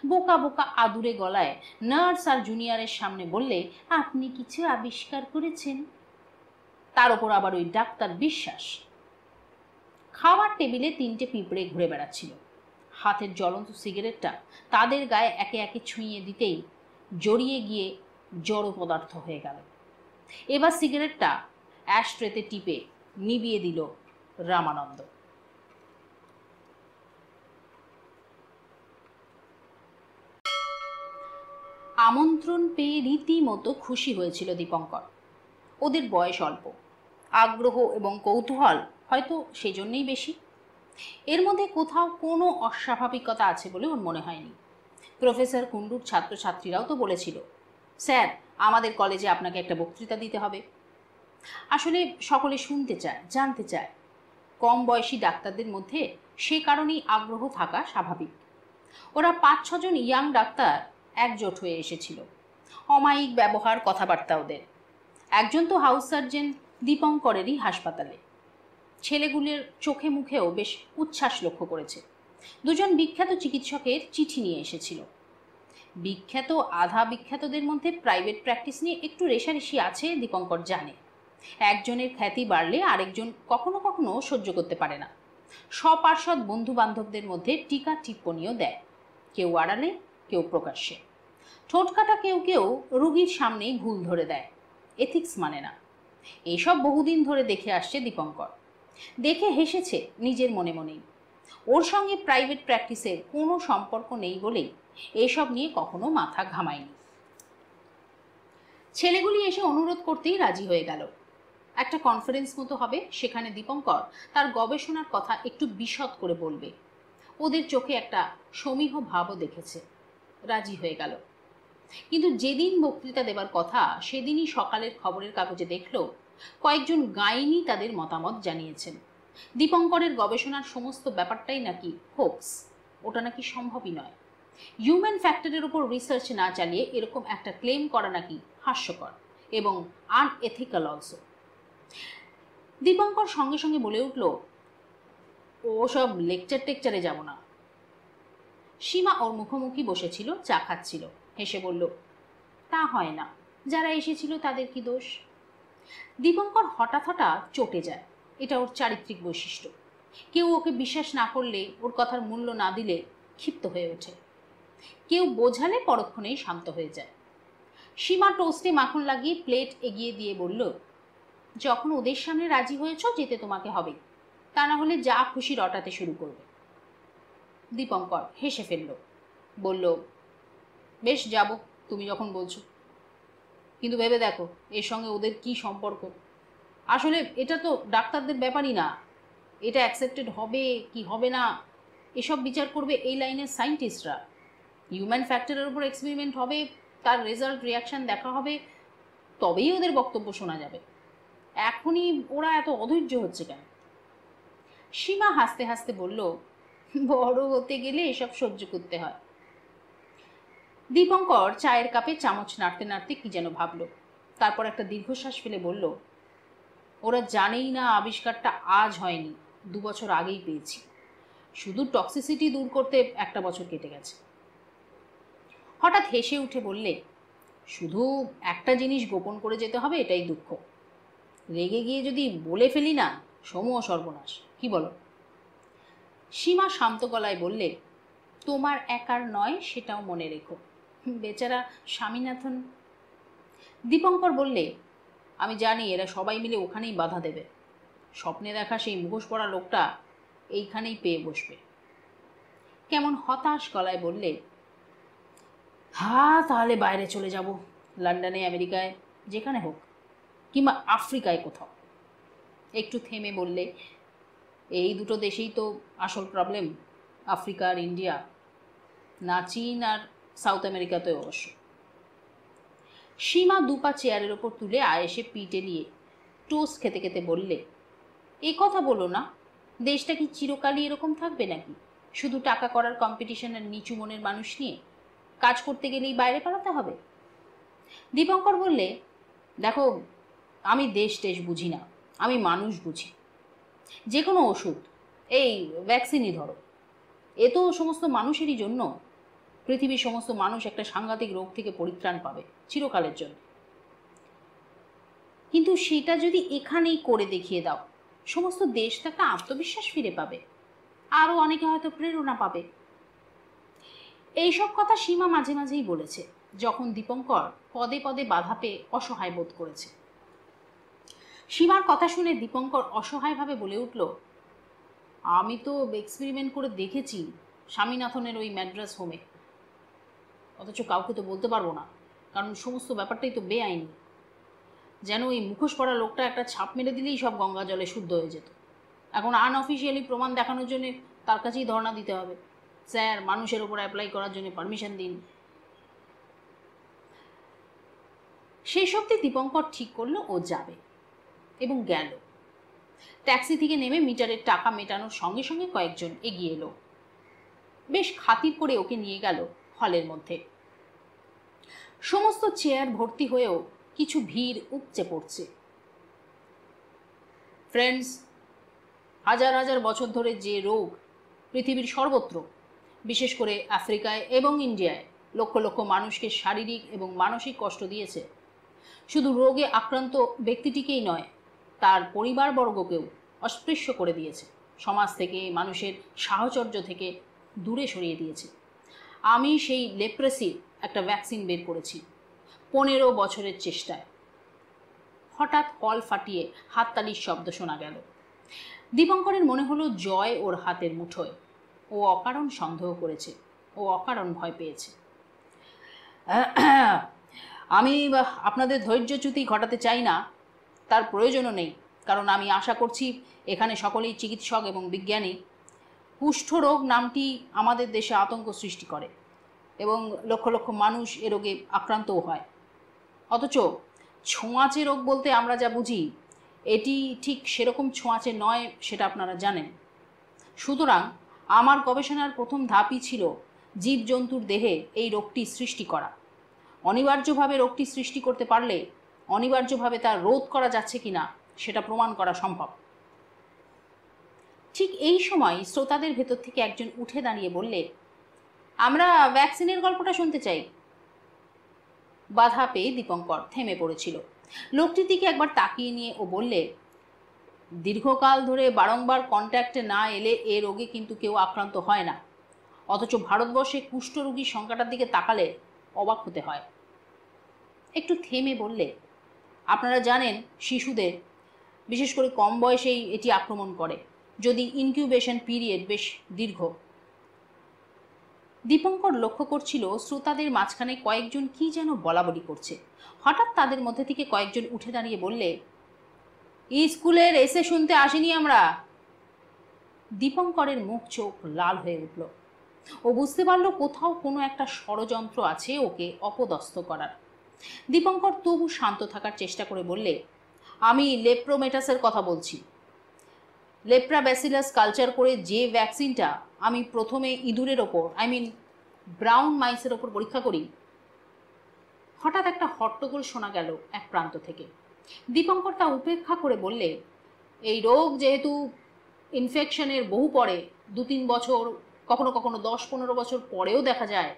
বোকা বোকা আদুরে গলায় নার্স আর জুনিয়রের সামনে বললে, আপনি কিছু আবিষ্কার করেছেন। তার ওপর আবার ওই ডাক্তার বিশ্বাস। খাবার টেবিলে 3টে পিঁপড়ে ঘুরে বেড়াচ্ছিল। হাতের জ্বলন্ত সিগারেটটা তাদের গায়ে একে একে ছুঁয়ে দিতেই জড়িয়ে গিয়ে জড় পদার্থ হয়ে গেল। এবার সিগারেটটা অ্যাশট্রেতে টিপে নিভিয়ে দিল রামানন্দ। আমন্ত্রণ পেয়ে রীতিমতো খুশি হয়েছিল দীপঙ্কর। ওদের বয়স অল্প, আগ্রহ এবং কৌতূহল হয়তো সেজন্যই বেশি। এর মধ্যে কোথাও কোনো অস্বাভাবিকতা আছে বলে ওর মনে হয়নি। প্রফেসর কুণ্ডুর ছাত্রছাত্রীরাও তো বলেছিল, স্যার আমাদের কলেজে আপনাকে একটা বক্তৃতা দিতে হবে। আসলে সকলে শুনতে চায়, জানতে চায়। কম বয়সী ডাক্তারদের মধ্যে সে কারণেই আগ্রহ থাকা স্বাভাবিক। ওরা 5-6 জন ইয়াং ডাক্তার একজোট হয়ে এসেছিল। অমায়িক ব্যবহার, কথাবার্তা ওদের। একজন তো হাউস সার্জন দীপঙ্করেরই হাসপাতালে। ছেলেগুলির চোখে মুখেও বেশ উচ্ছ্বাস লক্ষ্য করেছে। 2 জন বিখ্যাত চিকিৎসকের চিঠি নিয়ে এসেছিল। বিখ্যাত আধা বিখ্যাতদের মধ্যে প্রাইভেট প্র্যাকটিস নিয়ে একটু রেষারেষি আছে দীপঙ্কর জানে। একজনের খ্যাতি বাড়লে আরেকজন কখনো কখনো সহ্য করতে পারে না। সপার্ষদ বন্ধু বান্ধবদের মধ্যে টিকা টিপ্পণীও দেয়, কেউ আড়ালে কেউ প্রকাশ্যে। ঠোঁটকাটা কেউ কেউ রুগীর সামনেই ভুল ধরে দেয়, এথিক্স মানে না। এসব বহুদিন ধরে দেখে আসছে দীপঙ্কর। দেখে হেসেছে নিজের মনে মনেই। ওর সঙ্গে প্রাইভেট প্র্যাকটিসের কোনো সম্পর্ক নেই বলেই এসব নিয়ে কখনো মাথা ঘামায়নি। ছেলেগুলি এসে অনুরোধ করতেই রাজি হয়ে গেল। একটা কনফারেন্স মতো হবে, সেখানে দীপঙ্কর তার গবেষণার কথা একটু বিশদ করে বলবে। ওদের চোখে একটা সমীহ ভাবও দেখেছে, রাজি হয়ে গেল। কিন্তু যেদিন বক্তৃতা দেবার কথা সেদিনই সকালের খবরের কাগজে দেখল কয়েকজন গাইনি তাদের মতামত জানিয়েছেন। দীপঙ্করের গবেষণার সমস্ত ব্যাপারটাই নাকি হোক্স, ওটা নাকি সম্ভবই নয়। হিউম্যান ফ্যাক্টরের উপর রিসার্চ না চালিয়ে এরকম একটা ক্লেম করা নাকি হাস্যকর এবং আনএথিক্যাল অলসো। দীপঙ্কর সঙ্গে সঙ্গে বলে উঠল, ও সব লেকচার টেকচারে যাব না। সীমা ওর মুখোমুখি বসেছিল, চা খাচ্ছিল, হেসে বলল, তা হয় না, যারা এসেছিল তাদের কি দোষ? দীপঙ্কর হঠাৎ চটে যায়, এটা ওর চারিত্রিক বৈশিষ্ট্য। কেউ ওকে বিশ্বাস না করলে, ওর কথার মূল্য না দিলে ক্ষিপ্ত হয়ে ওঠে। কেউ বোঝালে পরক্ষণেই শান্ত হয়ে যায়। সীমা টোস্টে মাখন লাগিয়ে প্লেট এগিয়ে দিয়ে বলল, যখন ওদের সামনে রাজি হয়েছ যেতে তোমাকে হবে, তা না হলে যা খুশি রটাতে শুরু করবে। দীপঙ্কর হেসে ফেলল, বলল, বেশ যাব, তুমি যখন বলছো। কিন্তু ভেবে দেখো এর সঙ্গে ওদের কি সম্পর্ক। আসলে এটা তো ডাক্তারদের ব্যাপারই না। এটা অ্যাকসেপ্টেড হবে কি হবে না এসব বিচার করবে এই লাইনের সায়েন্টিস্টরা। হিউম্যান ফ্যাক্টরের উপর এক্সপেরিমেন্ট হবে, তার রেজাল্ট রিয়াকশান দেখা হবে, তবেই ওদের বক্তব্য শোনা যাবে। এখনই ওরা এত অধৈর্য হচ্ছে কেন? সীমা হাসতে হাসতে বলল, বড় হতে গেলে এসব সহ্য করতে হয়। দীপঙ্কর চায়ের কাপে চামচ নাড়তে নাড়তে কি যেন ভাবল, তারপর একটা দীর্ঘশ্বাস ফেলে বলল, ওরা জানেই না আবিষ্কারটা আজ হয়নি, 2 বছর আগেই পেয়েছি। শুধু টক্সিসিটি দূর করতে 1 বছর কেটে গেছে। হঠাৎ হেসে উঠে বললে, শুধু একটা জিনিস গোপন করে যেতে হবে, এটাই দুঃখ। রেগে গিয়ে যদি বলে ফেলি না, সমূহ সর্বনাশ। কি বলো? সীমা শান্ত গলায় বললে, তোমার একার নয়, সেটাও মনে রেখো। বেচারা স্বামীনাথন। দীপঙ্কর বললে, আমি জানি এরা সবাই মিলে ওখানেই বাধা দেবে। স্বপ্নে দেখা সেই মুখোশ পরা লোকটা এইখানেই পেয়ে বসবে। কেমন হতাশ গলায় বললে, তাহলে বাইরে চলে যাব, লন্ডনে, আমেরিকায়, যেখানে হোক, কিংবা আফ্রিকায় কোথাও। একটু থেমে বললে, এই দুটো দেশেই তো আসল প্রবলেম, আফ্রিকা আর ইন্ডিয়া, না চীন আর সাউথ আমেরিকাতে অবশ্য। সীমা দুপা চেয়ারের ওপর তুলে আয়েসে পিঠে নিয়ে টোস্ট খেতে খেতে বললে, এ কথা বলো না, দেশটা কি চিরকালই এরকম থাকবে নাকি? শুধু টাকা করার কম্পিটিশনের নিচু মনের মানুষ নিয়ে কাজ করতে গেলেই বাইরে পালাতে হবে? দীপঙ্কর বললে, দেখো, আমি দেশ টেশ বুঝি না, আমি মানুষ বুঝি। যে কোনো ওষুধ, এই ভ্যাকসিনই ধরো, এ তো সমস্ত মানুষেরই জন্য। পৃথিবীর সমস্ত মানুষ একটা সাংঘাতিক রোগ থেকে পরিত্রাণ পাবে চিরকালের জন্য। কিন্তু সেটা যদি এখানেই করে দেখিয়ে দাও, সমস্ত দেশ তো একটা আত্মবিশ্বাস ফিরে পাবে, আরও অনেকে হয়তো প্রেরণা পাবে। এইসব কথা সীমা মাঝে মাঝেই বলেছে, যখন দীপঙ্কর পদে পদে বাধা পেয়ে অসহায় বোধ করেছে। সীমার কথা শুনে দীপঙ্কর অসহায়ভাবে বলে উঠল, আমি তো এক্সপেরিমেন্ট করে দেখেছি স্বামীনাথনের ওই ম্যাড্রাস হোমে, অথচ কাউকে তো বলতে পারবো না, কারণ সমস্ত ব্যাপারটাই তো বেআইনি। যেন ওই মুখোশ পরা লোকটা একটা ছাপ মেরে দিলেই সব গঙ্গা জলে শুদ্ধ হয়ে যেত। এখন আনঅফিসিয়ালি প্রমাণ দেখানোর জন্য তার কাছেই ধর্ণা দিতে হবে, স্যার মানুষের ওপর অ্যাপ্লাই করার জন্য পারমিশন দিন। সেই সত্যি দীপঙ্কর ঠিক করলো ও যাবে, এবং গেল। ট্যাক্সি থেকে নেমে মিটারের টাকা মেটানোর সঙ্গে সঙ্গে কয়েকজন এগিয়ে এলো। বেশ খাতির করে ওকে নিয়ে গেল হলের মধ্যে। সমস্ত চেয়ার ভর্তি হয়েও কিছু ভিড় উপচে পড়ছে। ফ্রেন্ডস, হাজার হাজার বছর ধরে যে রোগ পৃথিবীর সর্বত্র, বিশেষ করে আফ্রিকায় এবং ইন্ডিয়ায় লক্ষ লক্ষ মানুষকে শারীরিক এবং মানসিক কষ্ট দিয়েছে, শুধু রোগে আক্রান্ত ব্যক্তিটিকেই নয়, তার পরিবারবর্গকেও অস্পৃশ্য করে দিয়েছে, সমাজ থেকে, মানুষের সাহচর্য থেকে দূরে সরিয়ে দিয়েছে। আমি সেই লেপ্রেসির একটা ভ্যাকসিন বের করেছি 15 বছরের চেষ্টায়। হঠাৎ হল ফাটিয়ে হাততালির শব্দ শোনা গেল। দীপঙ্করের মনে হলো জয় ওর হাতের মুঠোয়। ও অকারণ সন্দেহ করেছে, ও অকারণ ভয় পেয়েছে। আমি আপনাদের ধৈর্যচ্যুতি ঘটাতে চাই না, তার প্রয়োজনও নেই, কারণ আমি আশা করছি এখানে সকলেই চিকিৎসক এবং বিজ্ঞানী। কুষ্ঠরোগ নামটি আমাদের দেশে আতঙ্ক সৃষ্টি করে এবং লক্ষ লক্ষ মানুষ এ রোগে আক্রান্তও হয়। অথচ ছোঁয়াচে রোগ বলতে আমরা যা বুঝি, এটি ঠিক সেরকম ছোঁয়াচে নয়, সেটা আপনারা জানেন। সুতরাং আমার গবেষণার প্রথম ধাপই ছিল জীবজন্তুর দেহে এই রোগটি সৃষ্টি করা। অনিবার্যভাবে রোগটি সৃষ্টি করতে পারলে অনিবার্যভাবে তার রোধ করা যাচ্ছে কিনা সেটা প্রমাণ করা সম্ভব। ঠিক এই সময় শ্রোতাদের ভেতর থেকে একজন উঠে দাঁড়িয়ে বললে, আমরা ভ্যাকসিনের গল্পটা শুনতে চাই। বাধা পেয়ে দীপঙ্কর থেমে পড়েছিল। লোকটির দিকে একবার তাকিয়ে নিয়ে ও বললে, দীর্ঘকাল ধরে বারংবার কন্ট্যাক্টে না এলে এ রোগে কিন্তু কেউ আক্রান্ত হয় না, অথচ ভারতবর্ষে কুষ্ঠরোগীর সংখ্যাটার দিকে তাকালে অবাক হতে হয়। একটু থেমে বললে, আপনারা জানেন শিশুদের, বিশেষ করে কম বয়সেই এটি আক্রমণ করে, যদি ইনকিউবেশন পিরিয়ড বেশ দীর্ঘ। দীপঙ্কর লক্ষ্য করছিল শ্রোতাদের মাঝখানে কয়েকজন কি যেন বলাবলি করছে। হঠাৎ তাদের মধ্যে থেকে কয়েকজন উঠে দাঁড়িয়ে বললে, স্কুলের এসে শুনতে আসিনি আমরা। দীপঙ্করের মুখ চোখ লাল হয়ে উঠল। ও বুঝতে পারল কোথাও কোনো একটা ষড়যন্ত্র আছে ওকে অপদস্থ করার। দীপঙ্কর তবু শান্ত থাকার চেষ্টা করে বললে, আমি লেপ্রোমেটাসের কথা বলছি। লেপ্রা ব্যাসিলাস কালচার করে যে ভ্যাকসিনটা আমি প্রথমে ইঁদুরের ওপর, ব্রাউন মাইসের ওপর পরীক্ষা করি। হঠাৎ একটা হট্টগোল শোনা গেল এক প্রান্ত থেকে। দীপঙ্কর তা উপেক্ষা করে বললে, এই রোগ যেহেতু ইনফেকশনের বহু পরে, 2-3 বছর, কখনো কখনো 10-15 বছর পরেও দেখা যায়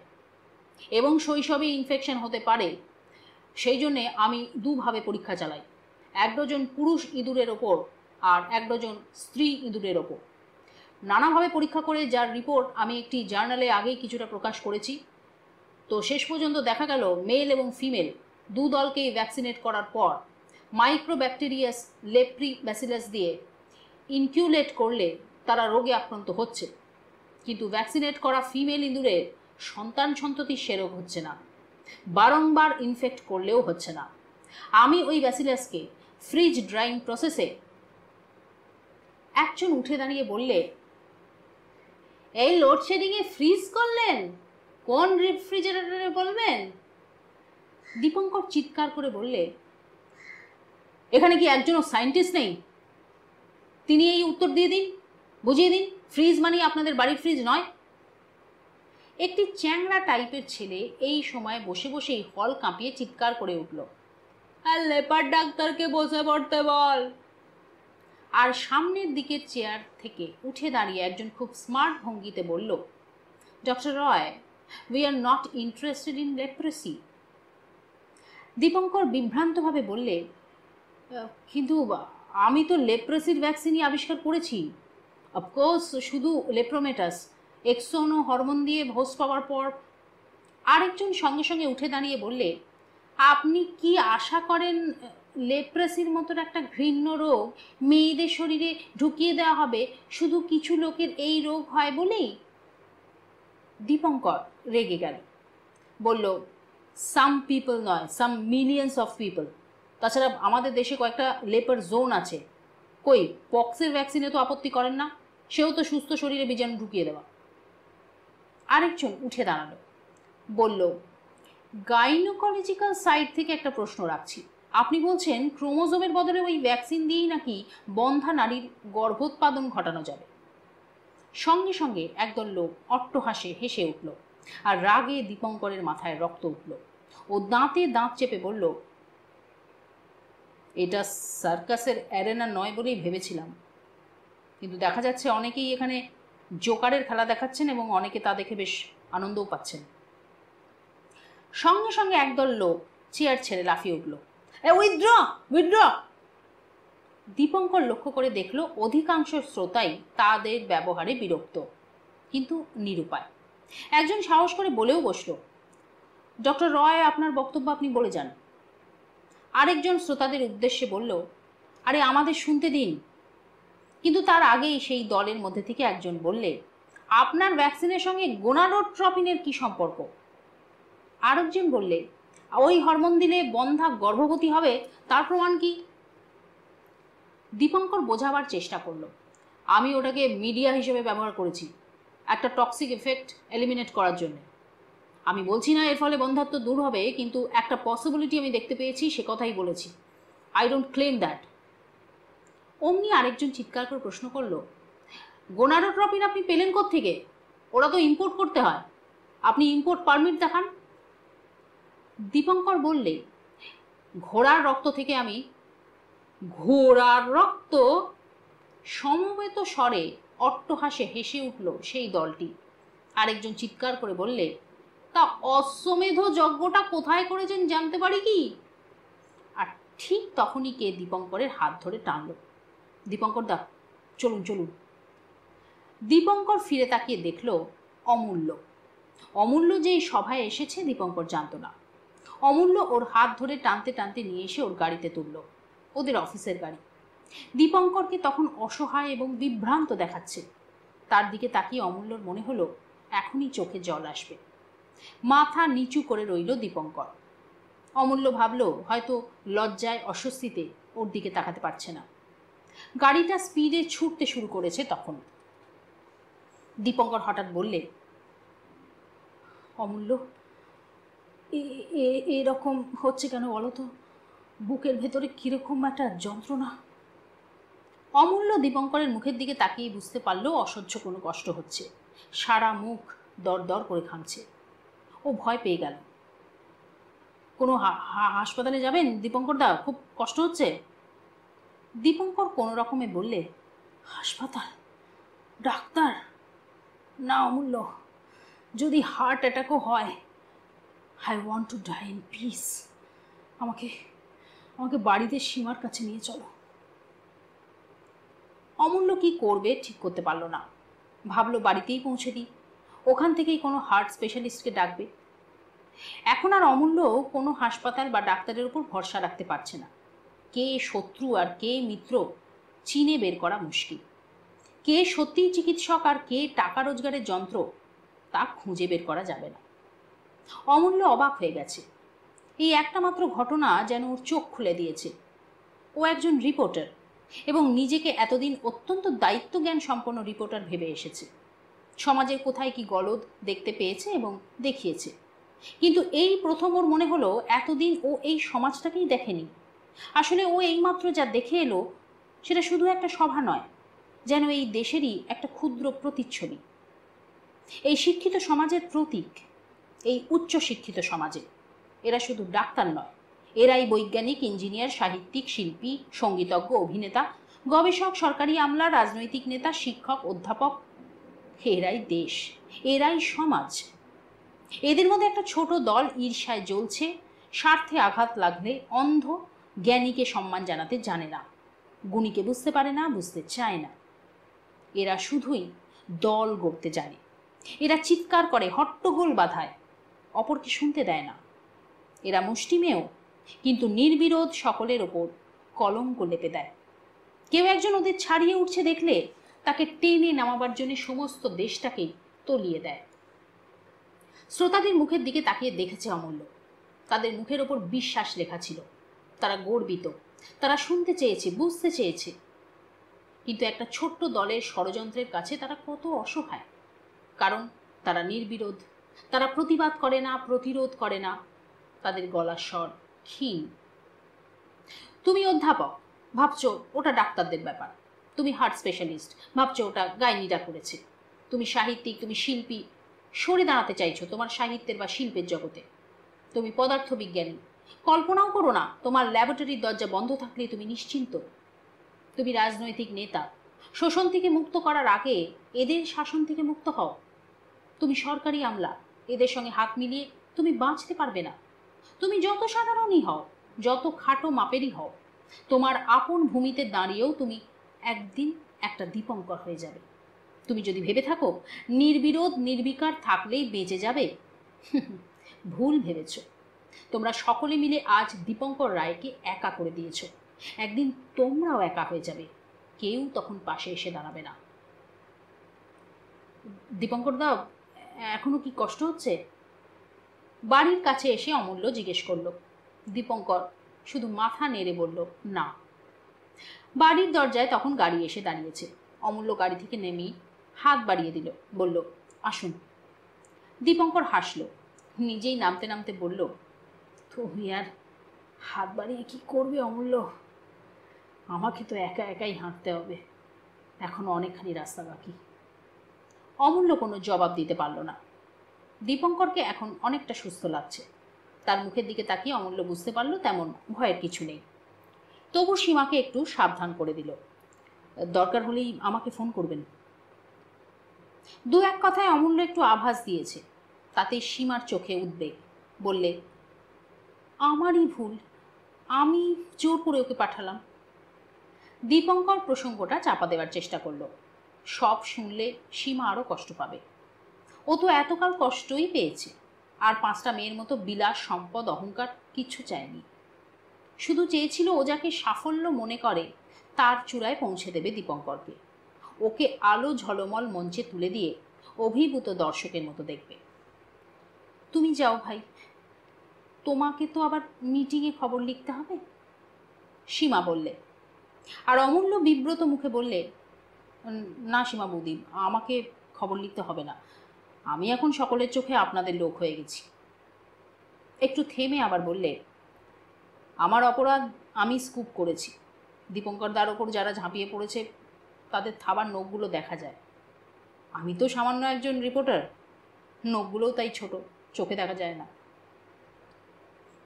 এবং শৈশবে ইনফেকশন হতে পারে, সেই জন্যে আমি দুভাবে পরীক্ষা চালাই, 1 ডজন পুরুষ ইঁদুরের ওপর আর 1 ডজন স্ত্রী ইঁদুরের ওপর। নানাভাবে পরীক্ষা করে যার রিপোর্ট আমি একটি জার্নালে আগেই কিছুটা প্রকাশ করেছি। তো শেষ পর্যন্ত দেখা গেল মেল এবং ফিমেল দু দলকেই ভ্যাকসিনেট করার পর মাইক্রোব্যাকটেরিয়াস লেপ্রি ব্যাসিলাস দিয়ে ইনকিউলেট করলে তারা রোগে আক্রান্ত হচ্ছে, কিন্তু ভ্যাকসিনেট করা ফিমেল ইঁদুরের সন্তান সন্ততি সে রোগ হচ্ছে না, বারংবার ইনফেক্ট করলেও হচ্ছে না। আমি ওই ব্যাসিলাসকে ফ্রিজ ড্রাইং প্রসেসে। একজন উঠে দাঁড়িয়ে বললে, এই লোডশেডিংয়ে ফ্রিজ করলেন? কোন রেফ্রিজারেটরে বলবেন? দীপঙ্কর চিৎকার করে বললে, এখানে কি একজনও সায়েন্টিস্ট নেই? তিনি এই উত্তর দিয়ে দিন, বুঝিয়ে দিন, ফ্রিজ মানে আপনাদের বাড়ির ফ্রিজ নয়। একটি চ্যাংড়া টাইপের ছেলে এই সময় বসে বসেই হল কাঁপিয়ে চিৎকার করে উঠল, আর লেপার ডাক্তারকে বসে পড়তে বল। আর সামনের দিকের চেয়ার থেকে উঠে দাঁড়িয়ে একজন খুব স্মার্ট ভঙ্গিতে বলল, doctor Roy, we are not interested in leprosy. Dipankar বিভ্রান্তভাবে বললে, কিন্তু আমি তো লেপ্রেসির ভ্যাকসিনই আবিষ্কার করেছি। অফকোর্স শুধু লেপ্রোমেটাস, এক্সন ও হরমোন দিয়ে ভোজ পাওয়ার পর। আরেকজন সঙ্গে সঙ্গে উঠে দাঁড়িয়ে বললে, আপনি কি আশা করেন লেপ্রেসির মতন একটা ঘৃণ্য রোগ মেয়েদের শরীরে ঢুকিয়ে দেওয়া হবে শুধু কিছু লোকের এই রোগ হয় বলেই? দীপঙ্কর রেগে গেল, বলল, সাম পিপল নয়, সাম মিলিয়ন্স অফ পিপল। তাছাড়া আমাদের দেশে কয়েকটা লেপার জোন আছে। কই, পক্সের ভ্যাকসিনে তো আপত্তি করেন না, সেও তো সুস্থ শরীরে বীজাণু ঢুকিয়ে দেওয়া। আরেকজন উঠে দাঁড়ালো, বলল, গাইনোকোলজিক্যাল সাইড থেকে একটা প্রশ্ন রাখছি। আপনি বলছেন ক্রোমোজোমের বদলে ওই ভ্যাকসিন দিয়েই নাকি বন্ধা নারীর গর্ভোৎপাদন ঘটানো যাবে? সঙ্গে সঙ্গে একদল লোক অট্টহাসে হেসে উঠল, আর রাগে দীপঙ্করের মাথায় রক্ত উঠল। ও দাঁতে দাঁত চেপে বলল, এটা সার্কাসের অ্যারেনা নয় বলেই ভেবেছিলাম, কিন্তু দেখা যাচ্ছে অনেকেই এখানে জোকারের খেলা দেখাচ্ছেন এবং অনেকে তা দেখে বেশ আনন্দও পাচ্ছেন। সঙ্গে সঙ্গে একদল লোক চেয়ার ছেড়ে লাফিয়ে উঠল, উইথড্র উইথড্র। দীপঙ্কর লক্ষ্য করে দেখল অধিকাংশ শ্রোতাই তাদের ব্যবহারে বিরক্ত, কিন্তু নিরুপায়। একজন সাহস করে বলেও বসল, ডক্টর রয়, আপনার বক্তব্য আপনি বলে যান। আরেকজন শ্রোতাদের উদ্দেশ্যে বলল, আরে আমাদের শুনতে দিন। কিন্তু তার আগেই সেই দলের মধ্যে থেকে একজন বললে, আপনার ভ্যাকসিনের সঙ্গে গোনাডোট্রপিনের কি সম্পর্ক? আরেকজন বললে, ওই হরমোন দিলে বন্ধা গর্ভবতী হবে, তার প্রমাণ কি? দীপঙ্কর বোঝাবার চেষ্টা করলো, আমি ওটাকে মিডিয়া হিসেবে ব্যবহার করেছি, একটা টক্সিক এফেক্ট এলিমিনেট করার জন্য। আমি বলছি না এর ফলে বন্ধাত্ব দূর হবে, কিন্তু একটা পসিবিলিটি আমি দেখতে পেয়েছি, সে কথাই বলেছি। I don't claim that. অমনি আরেকজন চিৎকার করে প্রশ্ন করলো, গোনাডোট্রপিন আপনি পেলেন কোত্থেকে? ওরা তো ইম্পোর্ট করতে হয়, আপনি ইম্পোর্ট পারমিট দেখান। দীপঙ্কর বললে, ঘোড়ার রক্ত থেকে আমি। ঘোড়ার রক্ত? সমবেত স্বরে অট্টহাসে হেসে উঠল সেই দলটি। আরেকজন চিৎকার করে বললে, তা অশ্বমেধ যজ্ঞটা কোথায় করেছেন জানতে পারি কি? আর ঠিক তখনই কে দীপঙ্করের হাত ধরে টানল, দীপঙ্কর দা, চলুন চলুন। দীপঙ্কর ফিরে তাকিয়ে দেখল অমূল্য। অমূল্য যেই সভায় এসেছে দীপঙ্কর জানত না। অমূল্য ওর হাত ধরে টানতে টানতে নিয়ে এসে ওর গাড়িতে তুলল, ওদের অফিসের গাড়ি। দীপঙ্করকে তখন অসহায় এবং বিভ্রান্ত দেখাচ্ছে। তার দিকে তাকিয়ে অমূল্যর মনে হলো এখনই চোখে জল আসবে। মাথা নিচু করে রইল দীপঙ্কর। অমূল্য ভাবল হয়তো লজ্জায় অস্বস্তিতে ওর দিকে তাকাতে পারছে না। গাড়িটা স্পিডে ছুটতে শুরু করেছে তখন। দীপঙ্কর হঠাৎ বললে, অমূল্য, এরকম হচ্ছে কেন বলো তো? বুকের ভেতরে কিরকম একটা যন্ত্রণা। অমূল্য দীপঙ্করের মুখের দিকে তাকিয়ে বুঝতে পারল অসহ্য কোনো কষ্ট হচ্ছে। সারা মুখ দরদর করে ঘামছে। ও ভয় পেয়ে গেল। কোনো হাসপাতালে যাবেন দীপঙ্কর দা? খুব কষ্ট হচ্ছে। দীপঙ্কর কোনো রকমে বললে, হাসপাতাল? ডাক্তার? না অমূল্য, যদি হার্ট অ্যাটাকও হয়, I want to die in peace. আমাকে বাড়িতে সীমার কাছে নিয়ে চলো। অমূল্য কি করবে ঠিক করতে পারল না। ভাবলো বাড়িতেই পৌঁছে দিই, ওখান থেকেই কোনো হার্ট স্পেশালিস্টকে ডাকবে। এখন আর অমূল্য কোনো হাসপাতাল বা ডাক্তারের উপর ভরসা রাখতে পারছে না। কে শত্রু আর কে মিত্র চিনে বের করা মুশকিল। কে সত্যিই চিকিৎসক আর কে টাকা রোজগারের যন্ত্র তা খুঁজে বের করা যাবে না। অমূল্য অবাক হয়ে গেছে। এই একটা মাত্র ঘটনা যেন ওর চোখ খুলে দিয়েছে। ও একজন রিপোর্টার এবং নিজেকে এতদিন অত্যন্ত দায়িত্বজ্ঞান সম্পন্ন রিপোর্টার ভেবে এসেছে। সমাজের কোথায় কি গলদ দেখতে পেয়েছে এবং দেখিয়েছে, কিন্তু এই প্রথম ওর মনে হলো এতদিন ও এই সমাজটাকেই দেখেনি। আসলে ও এইমাত্র যা দেখে এলো সেটা শুধু একটা সভা নয়, যেন এই দেশেরই একটা ক্ষুদ্র প্রতিচ্ছবি। এই শিক্ষিত সমাজের প্রতীক, এই উচ্চ শিক্ষিত সমাজে এরা শুধু ডাক্তার নয়, এরাই বৈজ্ঞানিক, ইঞ্জিনিয়ার, সাহিত্যিক, শিল্পী, সঙ্গীতজ্ঞ, অভিনেতা, গবেষক, সরকারি আমলা, রাজনৈতিক নেতা, শিক্ষক, অধ্যাপক। এরাই দেশ, এরাই সমাজ। এদের মধ্যে একটা ছোট দল ঈর্ষায় জ্বলছে, স্বার্থে আঘাত লাগলে অন্ধ, জ্ঞানীকে সম্মান জানাতে জানে না, গুণীকে বুঝতে পারে না, বুঝতে চায় না। এরা শুধুই দল গড়তে জানে। এরা চিৎকার করে, হট্টগোল বাধায়, অপরকে শুনতে দেয় না। এরা মুষ্টিমেয়, কিন্তু নির্বিরোধ সকলের ওপর কলঙ্ক লেপে দেয়। কেউ একজন ওদের ছাড়িয়ে উঠছে দেখলে তাকে টেনে নামাবার জন্য সমস্ত দেশটাকেই তলিয়ে দেয়। শ্রোতাদের মুখের দিকে তাকিয়ে দেখেছে অমূল্য। তাদের মুখের ওপর বিশ্বাস লেখা ছিল। তারা গর্বিত, তারা শুনতে চেয়েছে, বুঝতে চেয়েছে। কিন্তু একটা ছোট্ট দলের ষড়যন্ত্রের কাছে তারা কত অসহায়। কারণ তারা নির্বিরোধ, তারা প্রতিবাদ করে না, প্রতিরোধ করে না, তাদের গলার স্বর ক্ষীণ। তুমি অধ্যাপক, ভাবছো ওটা ডাক্তারদের ব্যাপার। তুমি হার্ট স্পেশালিস্ট, ভাবছো ওটা গাইনিরা করেছে। তুমি সাহিত্যিক, তুমি শিল্পী, সরে দাঁড়াতে চাইছো তোমার সাহিত্যের বা শিল্পের জগতে। তুমি পদার্থবিজ্ঞানী, কল্পনাও করো না তোমার ল্যাবরেটরির দরজা বন্ধ থাকলে তুমি নিশ্চিন্ত। তুমি রাজনৈতিক নেতা, শোষণ থেকে মুক্ত করার আগে এদের শাসন থেকে মুক্ত হও। তুমি সরকারি আমলা, এদের সঙ্গে হাত মিলিয়ে তুমি বাঁচতে পারবে না। তুমি যত সাধারণই হও, যত খাটো মাপেরই হও, তোমার আপন ভূমিতে দাঁড়িয়েও তুমি একদিন একটা দীপঙ্কর হয়ে যাবে। তুমি যদি ভেবে থাকো নির্বিরোধ নির্বিকার থাকলেই বেঁচে যাবে, ভুল ভেবেছ। তোমরা সকলে মিলে আজ দীপঙ্কর রায়কে একা করে দিয়েছ। একদিন তোমরাও একা হয়ে যাবে, কেউ তখন পাশে এসে দাঁড়াবে না। দীপঙ্কর দা, এখনো কি কষ্ট হচ্ছে? বাড়ির কাছে এসে অমূল্য জিজ্ঞেস করল। দীপঙ্কর শুধু মাথা নেড়ে বলল, না। বাড়ির দরজায় তখন গাড়ি এসে দাঁড়িয়েছে। অমূল্য গাড়ি থেকে নেমেই হাত বাড়িয়ে দিল, বলল, আসুন। দীপঙ্কর হাসল, নিজেই নামতে নামতে বলল, তুমি আর হাত বাড়িয়ে কি করবে অমূল্য? আমাকে তো একা একাই হাঁটতে হবে, এখনো অনেকখানি রাস্তা বাকি। অমূল্য কোনো জবাব দিতে পারল না। দীপঙ্করকে এখন অনেকটা সুস্থ লাগছে। তার মুখের দিকে তাকিয়ে অমূল্য বুঝতে পারল তেমন ভয়ের কিছু নেই। তবু সীমাকে একটু সাবধান করে দিল, দরকার হলেই আমাকে ফোন করবেন। দু এক কথায় অমূল্য একটু আভাস দিয়েছে, তাতে সীমার চোখে উদ্বেগ। বললে, আমারই ভুল, আমি জোর করে ওকে পাঠালাম। দীপঙ্কর প্রসঙ্গটা চাপা দেওয়ার চেষ্টা করলো। সব শুনলে সীমা আরও কষ্ট পাবে। ও তো এতকাল কষ্টই পেয়েছে, আর 5টা মেয়ের মতো বিলাস, সম্পদ, অহংকার কিচ্ছু চায়নি। শুধু চেয়েছিল ও যাকে সাফল্য মনে করে তার চূড়ায় পৌঁছে দেবে দীপঙ্করকে। ওকে আলো ঝলমল মঞ্চে তুলে দিয়ে অভিভূত দর্শকের মতো দেখবে। তুমি যাও ভাই, তোমাকে তো আবার মিটিংয়ে খবর লিখতে হবে, সীমা বললে। আর অমূল্য বিব্রত মুখে বললে, না সীমা বৌদি, আমাকে খবর লিখতে হবে না, আমি এখন সকলের চোখে আপনাদের লোক হয়ে গেছি। একটু থেমে আবার বললে, আমার অপরাধ, আমি স্কুপ করেছি। দীপঙ্কর দার ওপর যারা ঝাঁপিয়ে পড়েছে তাদের থাবার নখগুলো দেখা যায়। আমি তো সামান্য একজন রিপোর্টার, নখগুলোও তাই ছোট, চোখে দেখা যায় না।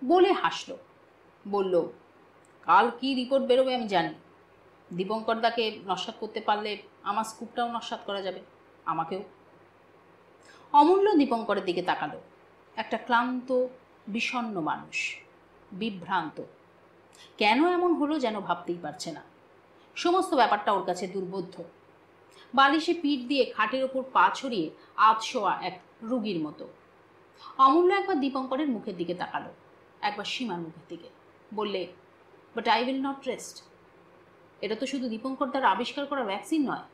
বলে হাসল, বলল, কাল কি রিপোর্ট বেরোবে আমি জানি। দীপঙ্কর দাকে নস্যাৎ করতে পারলে আমার স্কুপটাও নস্যাৎ করা যাবে, আমাকেও। অমূল্য দীপঙ্করের দিকে তাকালো। একটা ক্লান্ত বিষণ্ণ মানুষ, বিভ্রান্ত। কেন এমন হলো যেন ভাবতেই পারছে না। সমস্ত ব্যাপারটা ওর কাছে দুর্বোধ্য। বালিশে পিঠ দিয়ে খাটের ওপর পা ছড়িয়ে আধশোয়া এক রুগীর মতো। অমূল্য একবার দীপঙ্করের মুখের দিকে তাকালো, একবার সীমার মুখের দিকে। বললে, but I will not rest. এটা তো শুধু দীপঙ্কর দ্বারা আবিষ্কার করা ভ্যাকসিন নয়,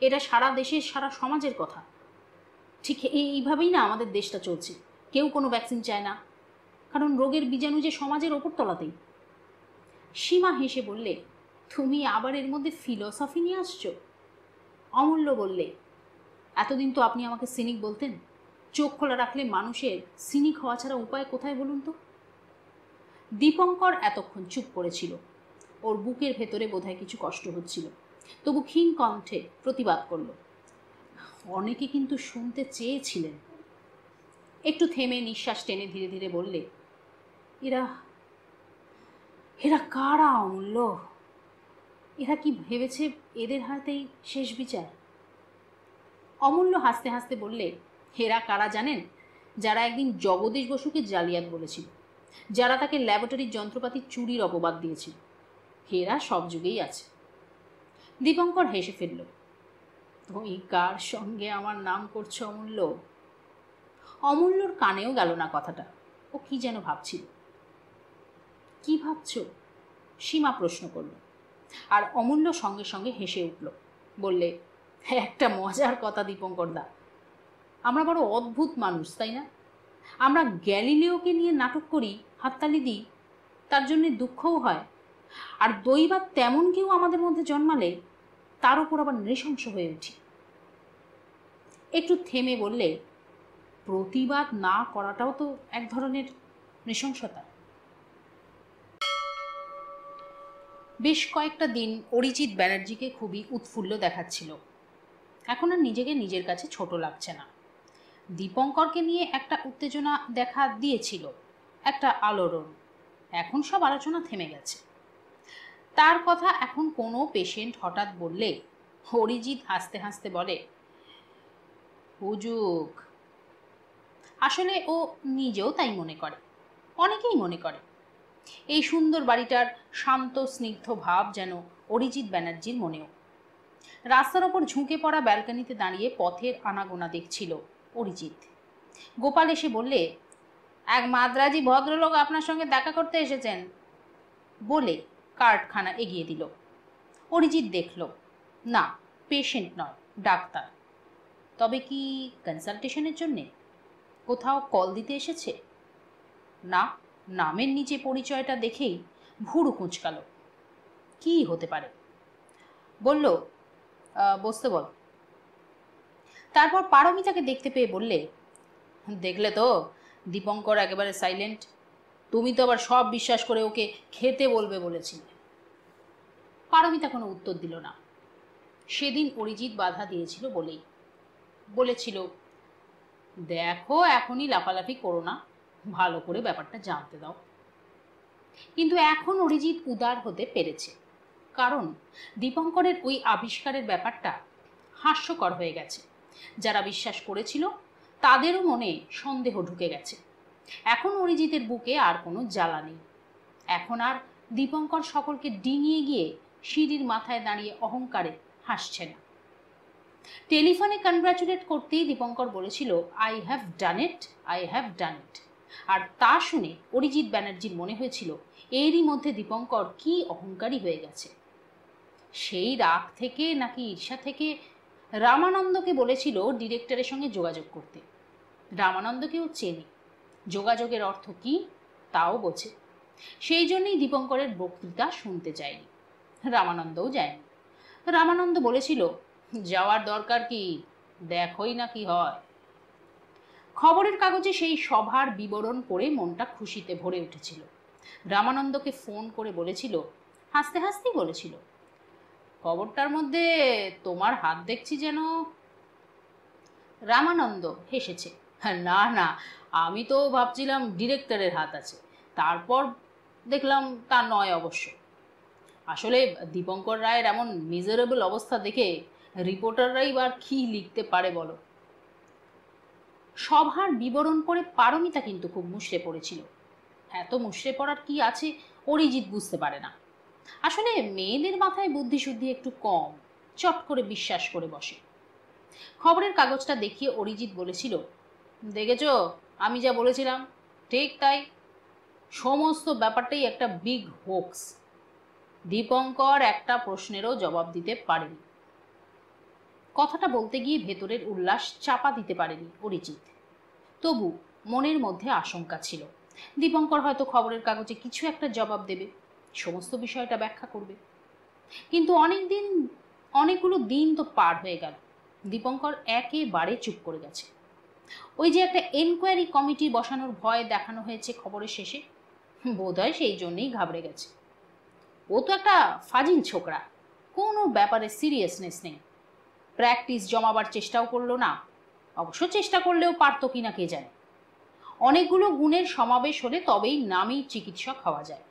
এটা সারা দেশের, সারা সমাজের কথা। ঠিক এইভাবেই না আমাদের দেশটা চলছে। কেউ কোনো ভ্যাকসিন চায় না, কারণ রোগের বীজাণু যে সমাজের ওপর তলাতেই। সীমা হেসে বললে, তুমি আবার এর মধ্যে ফিলসফি নিয়ে আসছো? অমূল্য বললে, এতদিন তো আপনি আমাকে সিনিক বলতেন। চোখ খোলা রাখলে মানুষের সিনিক হওয়া ছাড়া উপায় কোথায় বলুন তো? দীপঙ্কর এতক্ষণ চুপ করেছিল। ওর বুকের ভেতরে বোধহয় কিছু কষ্ট হচ্ছিল, তবু ক্ষীণ কণ্ঠে প্রতিবাদ করল, অনেকে কিন্তু শুনতে চেয়েছিলেন। একটু থেমে নিঃশ্বাস টেনে ধীরে ধীরে বললে, এরা এরা কারা অমূল্য? এরা কি ভেবেছে এদের হাতেই শেষ বিচার? অমূল্য হাসতে হাসতে বললে, এরা কারা জানেন? যারা একদিন জগদীশ বসুকে জালিয়াত বলেছিল, যারা তাকে ল্যাবরেটরির যন্ত্রপাতি চুরির অপবাদ দিয়েছিল, এরা সব যুগেই আছে। দীপঙ্কর হেসে ফেলল, তুমি কার সঙ্গে আমার নাম করছো অমূল্য? অমূল্যর কানেও গেল না কথাটা। ও কি যেন ভাবছিল। কি ভাবছ? সীমা প্রশ্ন করল। আর অমূল্য সঙ্গে সঙ্গে হেসে উঠল, বললে, একটা মজার কথা দীপঙ্কর দা, আমরা বড় অদ্ভুত মানুষ, তাই না? আমরা গ্যালিলিওকে নিয়ে নাটক করি, হাততালি দিই, তার জন্যে দুঃখও হয়। আর দৈবাত তেমন কেউ আমাদের মধ্যে জন্মালে তার উপর আবার নৃশংস হয়ে উঠি। একটু থেমে বললে, প্রতিবাদ না করাটাও তো এক ধরনের নৃশংসতা। বেশ কয়েকটা দিন অরিজিৎ ব্যানার্জিকে খুবই উৎফুল্ল দেখাচ্ছিল। এখন আর নিজেকে নিজের কাছে ছোট লাগছে না। দীপঙ্করকে নিয়ে একটা উত্তেজনা দেখা দিয়েছিল, একটা আলোড়ন। এখন সব আলোচনা থেমে গেছে। তার কথা এখন কোনো পেশেন্ট হঠাৎ বললে অরিজিৎ হাসতে হাসতে বলে, হুজুক। আসলে ও নিজেও তাই মনে করে, অনেকেই মনে করে। এই সুন্দর বাড়িটার শান্ত স্নিগ্ধ ভাব যেন অরিজিৎ ব্যানার্জির মনেও। রাস্তার ওপর ঝুঁকে পড়া ব্যালকনিতে দাঁড়িয়ে পথের আনাগোনা দেখছিল অরিজিৎ। গোপাল এসে বললে, এক মাদ্রাজি ভদ্রলোক আপনার সঙ্গে দেখা করতে এসেছেন, বলে কার্ডখানা এগিয়ে দিল। অরিজিৎ দেখল, না, পেশেন্ট নয়, ডাক্তার। তবে কি কনসালটেশনের জন্যে? কোথাও কল দিতে এসেছে? না, নামের নিচে পরিচয়টা দেখেই ভুরু কুঁচকালো। কি হতে পারে? বলল, বসতে বল। তারপর পারমিতাকে দেখতে পেয়ে বললে, দেখলে তো, দীপঙ্কর একেবারে সাইলেন্ট। তুমি তো আবার সব বিশ্বাস করে ওকে খেতে বলবে বলেছিলে। পারমিতা কোনো উত্তর দিল না। সেদিন অরিজিৎ বাধা দিয়েছিল বলেই। বলেছিল, দেখো এখনই লাফালাফি করো না, ভালো করে ব্যাপারটা জানতে দাও। কিন্তু এখন অরিজিৎ উদার হতে পেরেছে, কারণ দীপঙ্করের ওই আবিষ্কারের ব্যাপারটা হাস্যকর হয়ে গেছে। যারা বিশ্বাস করেছিল তাদেরও মনে সন্দেহ ঢুকে গেছে। এখন অরিজিতের বুকে আর কোনো জ্বালা নেই। এখন আর দীপঙ্কর সকলকে ডিঙিয়ে গিয়ে সিঁড়ির মাথায় দাঁড়িয়ে অহংকারে হাসছে না। টেলিফোনে কনগ্রাচুলেট করতেই দীপঙ্কর বলেছিল, I have done it, I have done it. আর তা শুনে অরিজিৎ ব্যানার্জির মনে হয়েছিল এরই মধ্যে দীপঙ্কর কি অহংকারী হয়ে গেছে। সেই রাগ থেকে নাকি ঈর্ষা থেকে রামানন্দকে বলেছিল ডিরেক্টরের সঙ্গে যোগাযোগ করতে। রামানন্দকেও চেনে, যোগাযোগের অর্থ কি তাও বোঝে। সেই জন্যই দীপঙ্করের বক্তৃতা শুনতে চায়নি, রামানন্দও যায়নি। রামানন্দ বলেছিল, যাওয়ার দরকার কি, দেখোই না কি হয়। খবরের কাগজে সেই সভার বিবরণ পড়ে মনটা খুশিতে ভরে উঠেছিল। রামানন্দকে ফোন করে বলেছিল, হাসতে হাসতেই বলেছিল, খবরটার মধ্যে তোমার হাত দেখছি যেন। রামানন্দ হেসেছে, না না, আমি তো ভাবছিলাম ডিরেক্টরের হাত আছে, তারপর দেখলাম তা নয় অবশ্য। আসলে দীপঙ্কর রায়ের এমন মিজারেবল অবস্থা দেখে রিপোর্টাররাই বা কি লিখতে পারে বলো। সভার বিবরণ পড়ে পারমিতা কিন্তু খুব মুষড়ে পড়েছিল। এত মুষড়ে পড়ার কি আছে অরিজিৎ বুঝতে পারে না। আসলে মেয়েদের মাথায় বুদ্ধি শুদ্ধি একটু কম, চট করে বিশ্বাস করে বসে। খবরের কাগজটা দেখিয়ে অরিজিৎ বলেছিল, দেখেছো আমি যা বলেছিলাম ঠিক তাই, সমস্ত ব্যাপারটাই একটা বিগ হোক্স। দীপঙ্কর একটা প্রশ্নেরও জবাব দিতে পারেনি। কথাটা বলতে গিয়ে ভেতরের উল্লাস চাপা দিতে পারেনি অরিজিৎ। তবু মনের মধ্যে আশঙ্কা ছিল, দীপঙ্কর হয়তো খবরের কাগজে কিছু একটা জবাব দেবে, সমস্ত বিষয়টা ব্যাখ্যা করবে। কিন্তু অনেকগুলো দিন তো পার হয়ে গেল, দীপঙ্কর একেবারে চুপ করে গেছে। ওই যে একটা এনকোয়ারি কমিটি বসানোর ভয় দেখানো হয়েছে খবরের শেষে, বোধহয় সেই জন্যই ঘাবড়ে গেছে। ও তো একটা ফাজিল ছোকরা, কোনো ব্যাপারে সিরিয়াসনেস নেই। প্র্যাকটিস জমাবার চেষ্টাও করলো না, অবশ্য চেষ্টা করলেও পারত কিনা কে জানে। অনেকগুলো গুণের সমাবেশ হলে তবেই নামী চিকিৎসক হওয়া যায়।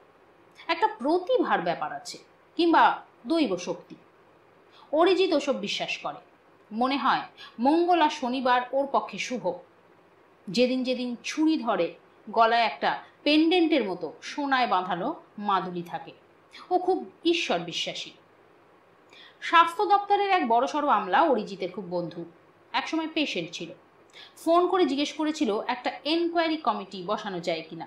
একটা প্রতিভার ব্যাপার আছে, কিংবা দৈব শক্তি। অরিজিৎ ওসব বিশ্বাস করে। মনে হয় মঙ্গল আর শনিবার ওর পক্ষে শুভ। যেদিন যেদিন ছুরি ধরে গলায় একটা পেন্ডেন্টের মতো সোনায় বাঁধানো মাদুলি থাকে, ও খুব ঈশ্বর বিশ্বাসী। স্বাস্থ্য দপ্তরের এক বড়সড় আমলা অরিজিতের খুব বন্ধু, একসময় পেশেন্ট ছিল। ফোন করে জিজ্ঞেস করেছিল একটা এনকোয়ারি কমিটি বসানো যায় কিনা।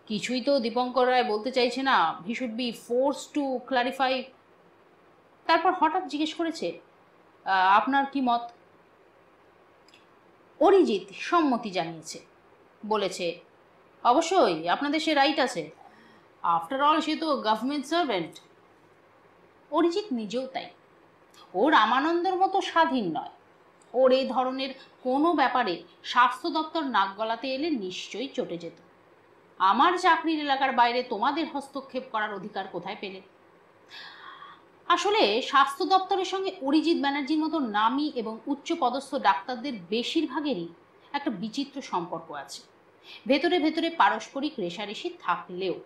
কিছুই তো দীপঙ্কর রায় বলতে চাইছে না, he should be force to clarify. তারপর হঠাৎ জিজ্ঞেস করেছে, আপনার কি মত? অরিজিৎ সম্মতি জানিয়েছে, বলেছে, অবশ্যই আপনাদের সে রাইট আছে, আফটার অল সে তো গভর্নমেন্ট সার্ভেন্ট। অরিজিৎ নিজেও তাই। ও রামানন্দর মতো স্বাধীন নয়। ওর এই ধরনের কোনো ব্যাপারে স্বাস্থ্য দপ্তর নাক গলাতে এলে নিশ্চয়ই চটে যেত। আমার চাকরির এলাকার বাইরে তোমাদের হস্তক্ষেপ করার অধিকার কোথায় পেলে? আসলে স্বাস্থ্য দপ্তরের সঙ্গে অরিজিৎ ব্যানার্জির মতো নামী এবং উচ্চপদস্থ ডাক্তারদের বেশিরভাগেরই একটা বিচিত্র সম্পর্ক আছে, ভেতরে ভেতরে পারস্পরিক রেষারেষি থাকলেও।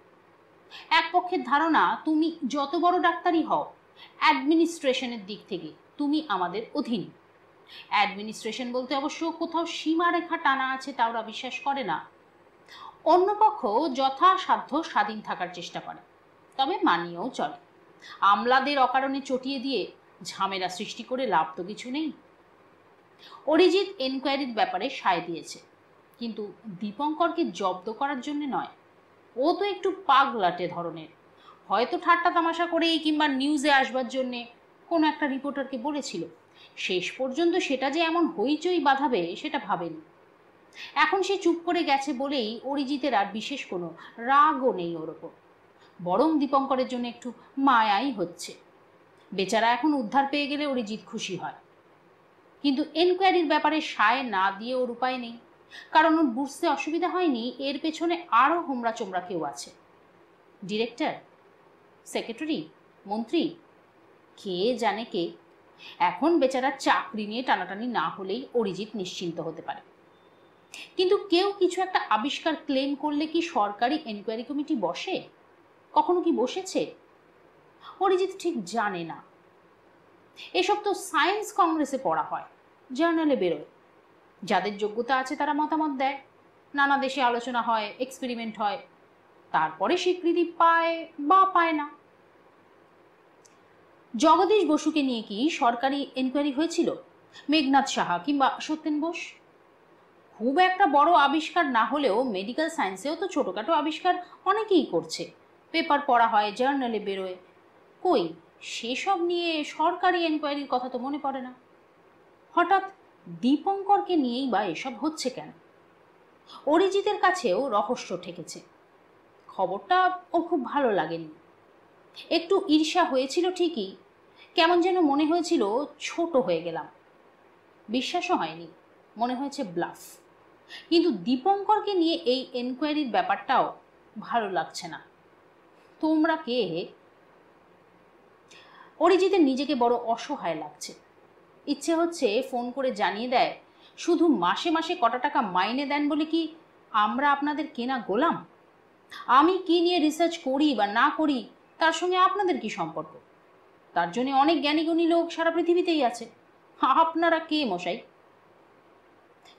এক পক্ষের ধারণা, তুমি যত বড় ডাক্তারই হও, অ্যাডমিনিস্ট্রেশনের দিক থেকে তুমি আমাদের অধীন। অ্যাডমিনিস্ট্রেশন বলতে অবশ্য কোথাও সীমারেখা টানা আছে তা ওরা বিশ্বাস করে না। অন্য পক্ষ যথাসাধ্য স্বাধীন থাকার চেষ্টা করে, তবে মানিয়েও চলে। আমলাদের অকারণে চটিয়ে দিয়ে ঝামেলা সৃষ্টি করে লাভ তো কিছু নেই। অরিজিৎ এনকোয়ারির ব্যাপারে সায় দিয়েছে, কিন্তু দীপঙ্করকে জব্দ করার জন্য নয়। ও তো একটু পাগলাটে ধরনের, হয়তো ঠাট্টা তামাশা করেই কিংবা নিউজে আসবার জন্যে কোনো একটা রিপোর্টারকে বলেছিল। শেষ পর্যন্ত সেটা যে এমন হইচই বাঁধাবে সেটা ভাবেনি। এখন সে চুপ করে গেছে বলেই অরিজিতের আর বিশেষ কোনো রাগও নেই ওর ওপর, বরং দীপঙ্করের জন্য একটু মায়াই হচ্ছে। বেচারা এখন উদ্ধার পেয়ে গেলে অরিজিৎ খুশি হয়, কিন্তু এনকোয়ারির ব্যাপারে সায় না দিয়ে ওর উপায় নেই। কারণ ওর বুঝতে অসুবিধা হয়নি এর পেছনে আরও হোমরা চোমরা কেউ আছে। ডিরেক্টর, সেক্রেটারি, মন্ত্রী, কে জানে কে। এখন বেচারা চাকরি নিয়ে টানাটানি না হলেই অরিজিৎ নিশ্চিন্ত হতে পারে। কিন্তু কেউ কিছু একটা আবিষ্কার ক্লেম করলে কি সরকারি এনকোয়ারি কমিটি বসে? কখনো কি বসেছে? অরিজিৎ ঠিক জানে না। এসব তো সায়েন্স কংগ্রেসে পড়া হয়, জার্নালে বেরোয়। যাদের যোগ্যতা আছে তারা মতামত দেয়, নানা দেশে আলোচনা হয়, এক্সপেরিমেন্ট হয়, তারপরে স্বীকৃতি পায় বা পায় না। জগদীশ বসুকে নিয়ে কি সরকারি এনকোয়ারি হয়েছিল? মেঘনাথ সাহা কিংবা সত্যেন বোস? খুব একটা বড় আবিষ্কার না হলেও মেডিকেল সায়েন্সেও তো ছোটোখাটো আবিষ্কার অনেকেই করছে, পেপার পড়া হয়, জার্নালে বেরোয়। কই সেসব নিয়ে সরকারি এনকোয়ারির কথা তো মনে পড়ে না। হঠাৎ দীপঙ্করকে নিয়েই বা এসব হচ্ছে কেন? অরিজিতের কাছেও রহস্য ঠেকেছে। খবরটা ওর খুব ভালো লাগেনি। একটু ঈর্ষা হয়েছিল ঠিকই, কেমন যেন মনে হয়েছিল ছোট হয়ে গেলাম। বিশ্বাসও হয়নি, মনে হয়েছে ব্লাফ। কিন্তু দীপঙ্করকে নিয়ে এই এনকোয়ারির ব্যাপারটাও ভালো লাগছে না। তোমরা কে হে? অরিজিতের নিজেকে বড় অসহায় লাগছে। ইচ্ছে হচ্ছে ফোন করে জানিয়ে দেয়, শুধু মাসে মাসে কটা টাকা মাইনে দেন বলে কি আমরা আপনাদের কেনা গোলাম? আমি কি নিয়ে রিসার্চ করি বা না করি তার সঙ্গে আপনাদের কি সম্পর্ক? তার জন্য অনেক জ্ঞানীগুণী লোক সারা পৃথিবীতেই আছে, আপনারা কে মশাই?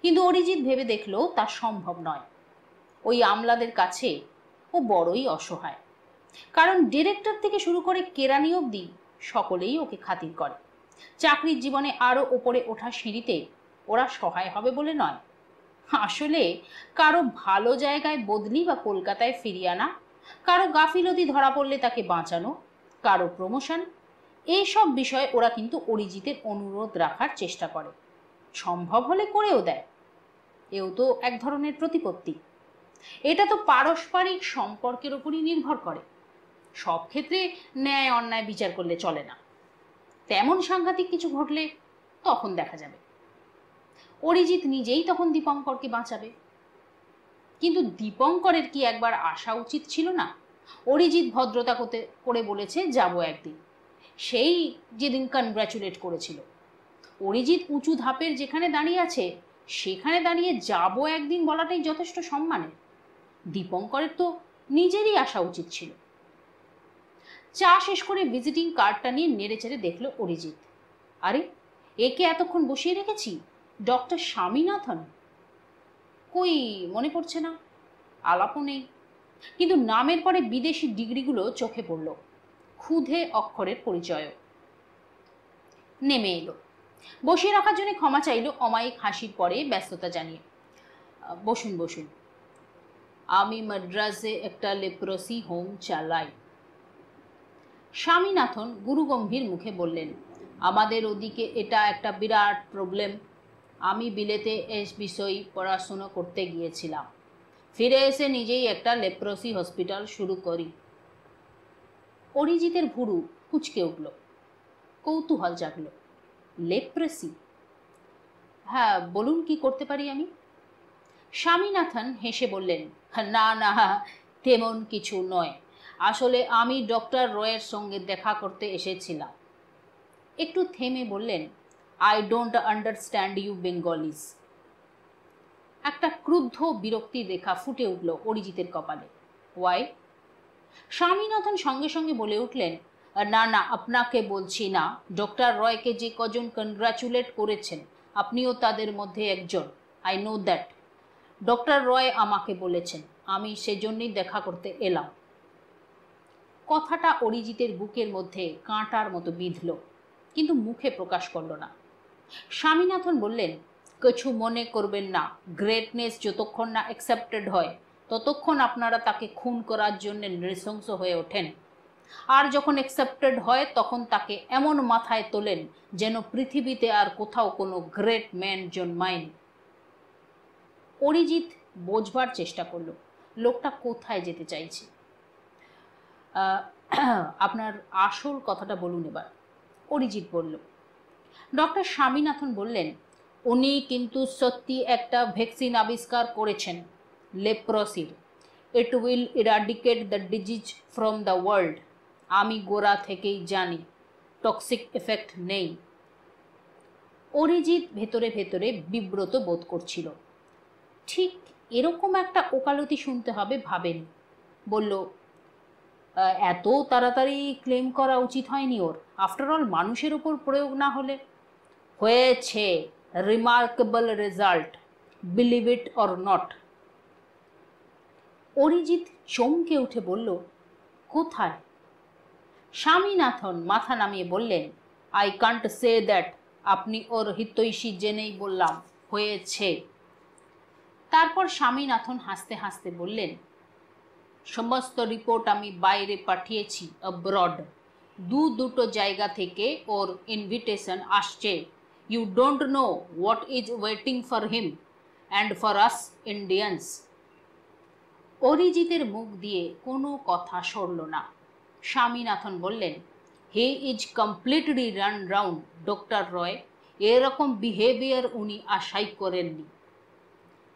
কিন্তু অরিজিৎ ভেবে দেখলো তা সম্ভব নয়। ওই আমলাদের কাছে ও বড়ই অসহায়। কারণ ডিরেক্টর থেকে শুরু করে কেরানি অবধি সকলেই ওকে খাতির করে। চাকরির জীবনে আরো ওপরে ওঠা সিঁড়িতে ওরা সহায় হবে বলে নয়, আসলে কারো ভালো জায়গায় বদলি বা কলকাতায় ফিরিয়ে আনা, কারো গাফিলতি ধরা পড়লে তাকে বাঁচানো, কারো প্রমোশন, এইসব বিষয়ে ওরা কিন্তু অরিজিতের অনুরোধ রাখার চেষ্টা করে। সম্ভব হলে করেও দেয়। এও তো এক ধরনের প্রতিপত্তি। এটা তো পারস্পরিক সম্পর্কের উপরই নির্ভর করে। সব ক্ষেত্রে ন্যায় অন্যায় বিচার করলে চলে না। তেমন সাংঘাতিক কিছু ঘটলে তখন দেখা যাবে। অরিজিৎ নিজেই তখন দীপঙ্করকে বাঁচাবে। কিন্তু দীপঙ্করের কি একবার আসা উচিত ছিল না? অরিজিৎ ভদ্রতা করে বলেছে যাব একদিন, সেই যেদিন কনগ্রাচুলেট করেছিল। অরিজিৎ উঁচু ধাপের যেখানে দাঁড়িয়ে আছে সেখানে দাঁড়িয়ে যাব একদিন বলাটাই যথেষ্ট সম্মানের। দীপঙ্করের তো নিজেরই আসা উচিত ছিল। চা শেষ করে ভিজিটিং কার্ডটা নিয়ে নেড়েচেড়ে দেখলো অরিজিৎ। আরে, একে এতক্ষণ বসিয়ে রেখেছি, ডক্টর স্বামীনাথন। কই মনে পড়ছে না, আলাপও নেই। কিন্তু নামের পরে বিদেশি ডিগ্রিগুলো চোখে পড়ল, ক্ষুধে অক্ষরের পরিচয়ও। নেমে এলো, বসিয়ে রাখার জন্য ক্ষমা চাইল অমায়িক হাসির পরে ব্যস্ততা জানিয়ে। বসুন বসুন, আমি মাদ্রাসে একটা লেপ্রসি হোম চালাই। স্বামীনাথন গুরুগম্ভীর মুখে বললেন, আমাদের ওদিকে এটা একটা বিরাট প্রবলেম। আমি বিলেতে এই বিষয়ে পড়াশুনো করতে গিয়েছিলাম, ফিরে এসে নিজেই একটা লেপ্রসি হসপিটাল শুরু করি। অরিজিতের ভুরু কুঁচকে উঠল, কৌতূহল জাগল। লেপ্রসি? হ্যাঁ বলুন, কি করতে পারি আমি? স্বামীনাথন হেসে বললেন, না না, তেমন কিছু নয়। আসলে আমি ডক্টর রয়ের সঙ্গে দেখা করতে এসেছিলাম। একটু থেমে বললেন, I don't understand you Bengalis. একটা ক্রুদ্ধ বিরক্তির রেখা ফুটে উঠল অরিজিতের কপালে। ওয়াই? স্বামীনাথন সঙ্গে সঙ্গে বলে উঠলেন, না না, আপনাকে বলছি না। ডক্টর রয়কে যে কজন কনগ্রাচুলেট করেছেন আপনিও তাদের মধ্যে একজন। I know that. ডক্টর রয় আমাকে বলেছেন, আমি সেজন্যই দেখা করতে এলাম। কথাটা অরিজিতের বুকের মধ্যে কাঁটার মতো বিঁধল, কিন্তু মুখে প্রকাশ করল না। স্বামীনাথন বললেন, কিছু মনে করবেন না। গ্রেটনেস যতক্ষণ না অ্যাকসেপ্টেড হয় ততক্ষণ আপনারা তাকে খুন করার জন্য নৃশংস হয়ে ওঠেন, আর যখন অ্যাকসেপ্টেড হয় তখন তাকে এমন মাথায় তোলেন যেন পৃথিবীতে আর কোথাও কোনো গ্রেট ম্যান জন্মায়নি। অরিজিৎ বোঝবার চেষ্টা করলো লোকটা কোথায় যেতে চাইছে। আপনার আসল কথাটা বলুন এবার, অরিজিৎ বলল। ডক্টর স্বামীনাথন বললেন, উনি কিন্তু সত্যি একটা ভ্যাকসিন আবিষ্কার করেছেন লেপ্রসির। It will eradicate the disease from the world. আমি গোড়া থেকেই জানি টক্সিক এফেক্ট নেই। অরিজিৎ ভেতরে ভেতরে বিব্রত বোধ করছিল। ঠিক এরকম একটা ওকালতি শুনতে হবে ভাবেনি। বলল, এত তাড়াতাড়ি ক্লেম করা উচিত হয়নি ওর। আফটার অল মানুষের ওপর প্রয়োগ না হলে। হয়েছে, remarkable result, believe it or not. Arijit চমকে উঠে বলল, কোথায়? স্বামীনাথন মাথা নামিয়ে বললেন, আই কান্ট সে দ্যাট। আপনি ওর হিতৈষী জেনেই বললাম, হয়েছে। তারপর স্বামীনাথন হাসতে হাসতে বললেন, সমস্ত রিপোর্ট আমি বাইরে পাঠিয়েছি, অ্যাব্রড। দুটো জায়গা থেকে ওর ইনভিটেশন আসছে। You don't know what is waiting for him and for us Indians. অরিজিতের মুখ দিয়ে কোনো কথা সরল না। স্বামীনাথন বললেন, he is completely run round doctor Roy, এরকম বিহেভিয়ার উনি আশাই করেননি।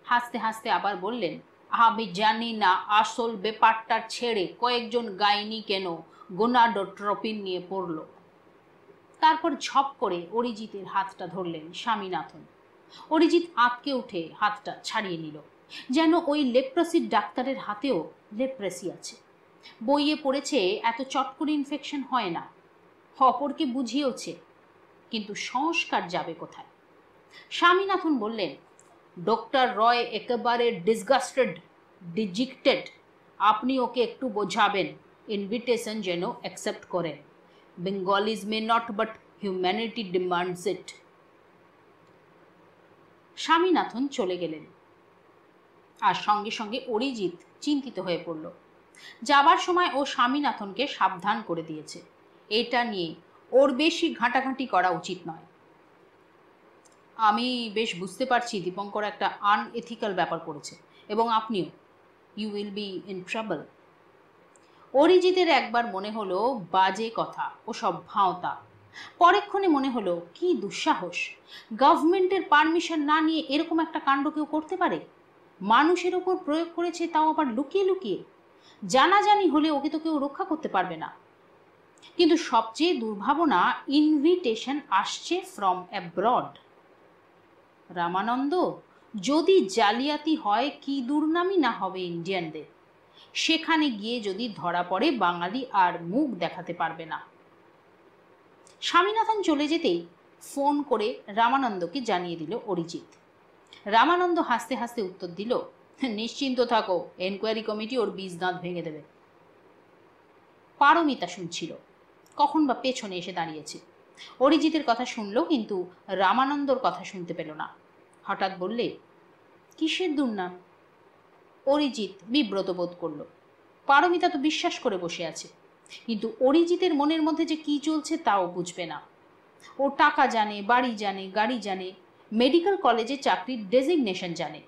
হাসতে হাসতে আবার বললেন, আমি জানি না আসল ব্যাপারটা ছেড়ে কয়েকজন গাইনি কেন গোনাডোট্রপিন নিয়ে পড়ল। তারপর ঝপ করে অরিজিতের হাতটা ধরলেন স্বামীনাথন। অরিজিৎ আঁতকে উঠে হাতটা ছাড়িয়ে নিল, যেন ওই লেপ্রসির ডাক্তারের হাতেও লেপ্রেসি আছে। বইয়ে পড়েছে এত চট করে ইনফেকশন হয় না, অপরকে বুঝিয়েওছে, কিন্তু সংস্কার যাবে কোথায়? স্বামীনাথন বললেন, ডক্টর রয় একেবারে ডিসগাস্টেড, ডিজিক্টেড। আপনি ওকে একটু বোঝাবেন, ইনভিটেশন যেন অ্যাকসেপ্ট করেন। Bengalis may not, but humanity demands it. Swaminathan চলে গেলেন, আর সঙ্গে সঙ্গে অরিজিৎ চিন্তিত হয়ে পড়ল। যাবার সময় ও স্বামীনাথনকে সাবধান করে দিয়েছে, এটা নিয়ে ওর বেশি ঘাঁটাঘাঁটি করা উচিত নয়। আমি বেশ বুঝতে পারছি দীপঙ্কর একটা আনএথিক্যাল ব্যাপার করেছে, এবং আপনিও। You will be in trouble. অরিজিতের একবার মনে হলো বাজে কথা, ও সব ভাঁওতা। পরেক্ষণে মনে হলো কি দুঃসাহস, গভর্নমেন্টের পারমিশন না নিয়ে এরকম একটা কাণ্ড কেউ করতে পারে? মানুষের ওপর প্রয়োগ করেছে, তাও আবার লুকিয়ে লুকিয়ে। জানাজানি হলে ওকে তো কেউ রক্ষা করতে পারবে না। কিন্তু সবচেয়ে দুর্ভাবনা, ইনভিটেশন আসছে ফ্রম অ্যাব্রড। রামানন্দ, যদি জালিয়াতি হয়, কি দুর্নামই না হবে ইন্ডিয়ানদের। সেখানে গিয়ে যদি ধরা পড়ে, বাঙালি আর মুখ দেখাতে পারবে না। স্বামীনাথন চলে যেতেই ফোন করে রামানন্দকে জানিয়ে দিল অরিজিৎ। রামানন্দ হাসতে হাসতে উত্তর দিল, নিশ্চিন্ত থাকো, এনকোয়ারি কমিটি ওর বীজ দাঁত ভেঙে দেবে। পারমিতা শুনছিল, কখন বা পেছনে এসে দাঁড়িয়েছে। অরিজিতের কথা শুনল, কিন্তু রামানন্দর কথা শুনতে পেল না। হঠাৎ বললে, কিসের দুর্নাম? অরিজিৎ বিব্রত বোধ করল। পারমিতা তো বিশ্বাস করে বসে আছে, কিন্তু অরিজিতের মনের মধ্যে যে কি চলছে তাও বুঝবে না। ও টাকা জানে, বাড়ি জানে, গাড়ি জানে, মেডিকেল কলেজে চাকরির ডেজিগনেশন জানে,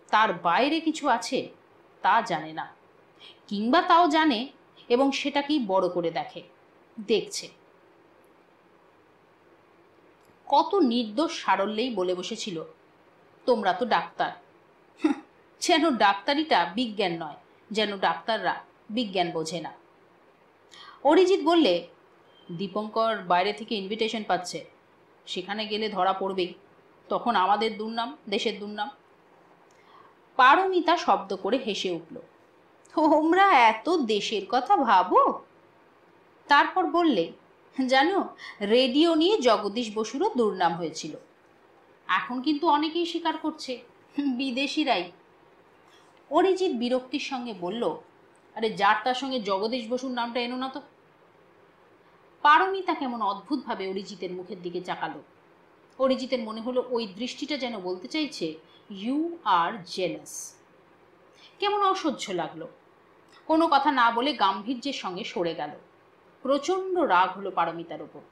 তার বাইরে কিছু আছে তা জানে না, কিংবা তাও জানে এবং সেটাকেই বড় করে দেখছে। কত নির্দোষ সারল্যেই বলে বসেছিল, তোমরা তো ডাক্তার। যেন ডাক্তারিটা বিজ্ঞান নয়, যেন ডাক্তাররা বিজ্ঞান বোঝে না। অরিজিৎ বললে, দীপঙ্কর বাইরে থেকে ইনভিটেশন পাচ্ছে, সেখানে গেলে ধরা পড়বেই, তখন আমাদের দুর্নাম, দেশের দুর্নাম। পারমিতা শব্দ করে হেসে উঠল, তোমরা এত দেশের কথা ভাবো? তারপর বললে, জানো, রেডিও নিয়ে জগদীশ বসুরও দুর্নাম হয়েছিল, এখন কিন্তু অনেকেই স্বীকার করছে, বিদেশিরাই। অরিজিৎ বিরক্তির সঙ্গে বলল, আরে যার তার সঙ্গে জগদীশ বসুর নামটা এনো না তো। পারমিতা কেমন অদ্ভুতভাবে অরিজিতের মুখের দিকে চাকালো। অরিজিতের মনে হলো ওই দৃষ্টিটা যেন বলতে চাইছে, ইউ আর জেলাস। কেমন অসহ্য লাগলো। কোনো কথা না বলে গাম্ভীর্যের সঙ্গে সরে গেল। প্রচণ্ড রাগ হলো পারমিতার ওপর।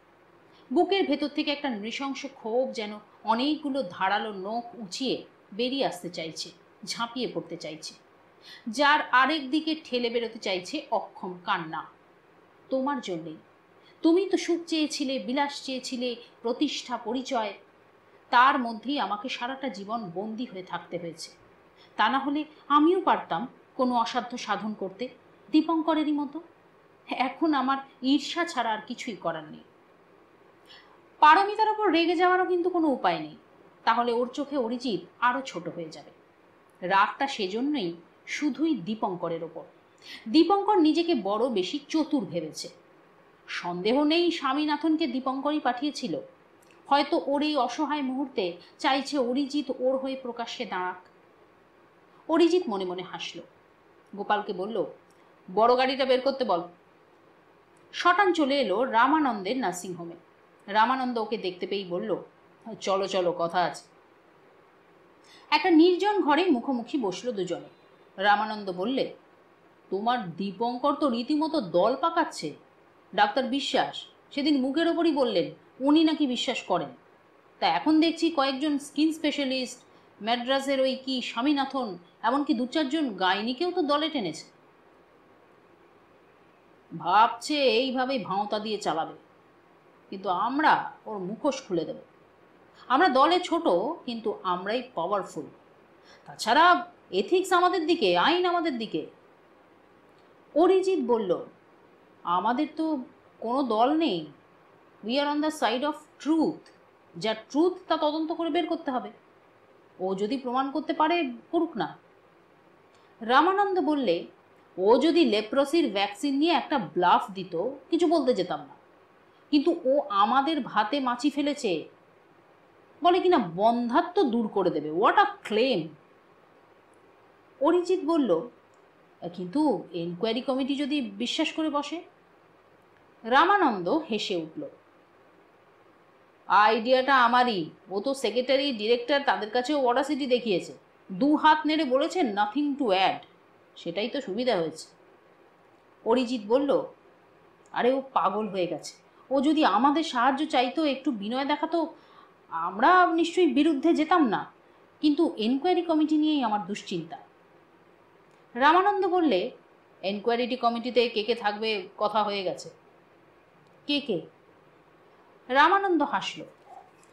বুকের ভেতর থেকে একটা নৃশংস ক্ষোভ যেন অনেকগুলো ধারালো নখ উঁচিয়ে বেরিয়ে আসতে চাইছে, ঝাঁপিয়ে পড়তে চাইছে, যার আরেক দিকে ঠেলে বেরোতে চাইছে অক্ষম কান্না। তোমার জন্যেই, তুমি তো সুখ চেয়েছিলে, বিলাস চেয়েছিলে, প্রতিষ্ঠা, পরিচয়, তার মধ্যেই আমাকে সারাটা জীবন বন্দী হয়ে থাকতে হয়েছে। তা না হলে আমিও পারতাম কোনো অসাধ্য সাধন করতে, দীপঙ্করেরই মতো। এখন আমার ঈর্ষা ছাড়া আর কিছুই করার নেই। পারমিতার ওপর রেগে যাওয়ারও কিন্তু কোনো উপায় নেই, তাহলে ওর চোখে অরিজিৎ আরও ছোট হয়ে যাবে। রাগটা সেজন্যই শুধুই দীপঙ্করের ওপর। দীপঙ্কর নিজেকে বড় বেশি চতুর ভেবেছে। সন্দেহ নেই স্বামীনাথনকে দীপঙ্করই পাঠিয়েছিল। হয়তো ওর এই অসহায় মুহূর্তে চাইছে অরিজিৎ ওর হয়ে প্রকাশ্যে দাঁড়াক। অরিজিৎ মনে মনে হাসল। গোপালকে বলল, বড় গাড়িটা বের করতে বল। শটান চলে এলো রামানন্দের নার্সিংহোমে। রামানন্দ ওকে দেখতে পেয়েই বলল, চলো চলো, কথা আছে। একটা নির্জন ঘরে মুখোমুখি বসলো দুজনে। রামানন্দ বললে, তোমার দীপঙ্কর তো রীতিমতো দল পাকাচ্ছে। ডাক্তার বিশ্বাস সেদিন মুখের ওপরই বললেন উনি নাকি বিশ্বাস করেন। তা এখন দেখছি কয়েকজন স্কিন স্পেশালিস্ট, ম্যাড্রাসের ওই কি স্বামীনাথন, এমনকি 2-4 জন গাইনিকেও তো দলে টেনেছে। ভাবছে এইভাবেই ভাঁওতা দিয়ে চালাবে, কিন্তু আমরা ওর মুখোশ খুলে দেব। আমরা দলে ছোট, কিন্তু আমরাই পাওয়ারফুল। তাছাড়া এথিক্স আমাদের দিকে, আইন আমাদের দিকে। অরিজিৎ বলল, আমাদের তো কোনো দল নেই, we are on the side of truth. যা ট্রুথ তা তদন্ত করে বের করতে হবে। ও যদি প্রমাণ করতে পারে করুক না। রামানন্দ বললে, ও যদি লেপ্রসির ভ্যাকসিন নিয়ে একটা ব্লাফ দিত কিছু বলতে যেতাম না, কিন্তু ও আমাদের ভাতে মাছি ফেলেছে, বলে কিনা বন্ধ্যাত্ব দূর করে দেবে। What a claim. অরিজিৎ বলল, কিন্তু এনকোয়ারি কমিটি যদি বিশ্বাস করে বসে? রামানন্দ হেসে উঠল, আইডিয়াটা আমারই। ও তো সেক্রেটারি, ডিরেক্টর, তাদের কাছেও অডাসিটি দেখিয়েছে, 2 হাত নেড়ে বলেছেন নাথিং টু অ্যাড। সেটাই তো সুবিধা হয়েছে। অরিজিৎ বলল, আরে ও পাগল হয়ে গেছে। ও যদি আমাদের সাহায্য চাইতো, একটু বিনয় দেখাতো, আমরা নিশ্চয়ই বিরুদ্ধে যেতাম না, কিন্তু এনকোয়ারি কমিটি নিয়েই আমার দুশ্চিন্তা। রামানন্দ বললে, এনকোয়ারি কমিটিতে কে কে থাকবে কথা হয়ে গেছে। কে কে? রামানন্দ হাসল,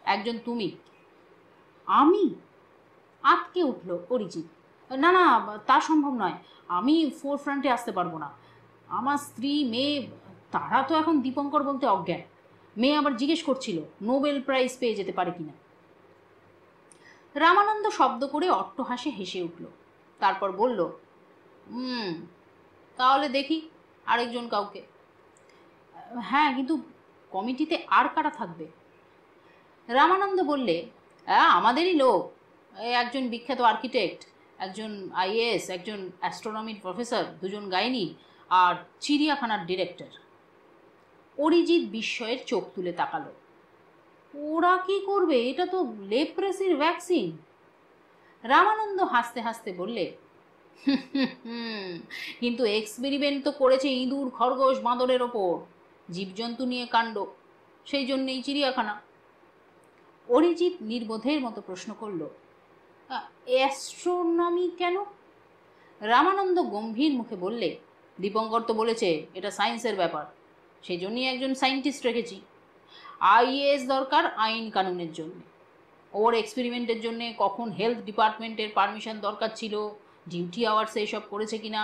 একজন তুমি। আমি? আটকে উঠল অরিজিৎ, না না, তা সম্ভব নয়। আমি ফোর ফ্রন্টে আসতে পারবো না। আমার স্ত্রী, মেয়ে, তারা তো এখন দীপঙ্কর বলতে অজ্ঞান। মেয়ে আবার জিজ্ঞেস করছিল নোবেল প্রাইজ পেয়ে যেতে পারে কিনা। রামানন্দ শব্দ করে অট্টহাসে হেসে উঠল, তারপর বলল, তাহলে দেখি আরেকজন কাউকে। হ্যাঁ, কিন্তু কমিটিতে আর কারা থাকবে? রামানন্দ বললে, আমাদেরই লোক। একজন বিখ্যাত আর্কিটেক্ট, একজন আইএএস, একজন অ্যাস্ট্রোনমির প্রফেসর, 2 জন গাইনি, আর চিড়িয়াখানার ডিরেক্টর। অরিজিৎ বিস্ময়ের চোখ তুলে তাকালো, ওরা কি করবে? এটা তো লেপ্রেসির ভ্যাকসিন। রামানন্দ হাসতে হাসতে বললে, কিন্তু এক্সপেরিমেন্ট তো করেছে ইঁদুর, খরগোশ, বাঁদরের ওপর, জীবজন্তু নিয়ে কাণ্ড, সেই জন্যেই চিড়িয়াখানা। অরিজিৎ নির্বোধের মতো প্রশ্ন করল, অ্যাস্ট্রোনমি কেন? রামানন্দ গম্ভীর মুখে বললে, দীপঙ্কর তো বলেছে এটা সায়েন্সের ব্যাপার, সেই জন্যই একজন সায়েন্টিস্ট রেখেছি। আইএএস দরকার আইন কানুনের জন্য, ওর এক্সপেরিমেন্টের জন্যে কখন হেলথ ডিপার্টমেন্টের পারমিশন দরকার ছিল, ডিউটি আওয়ার্সে এসব করেছে কিনা।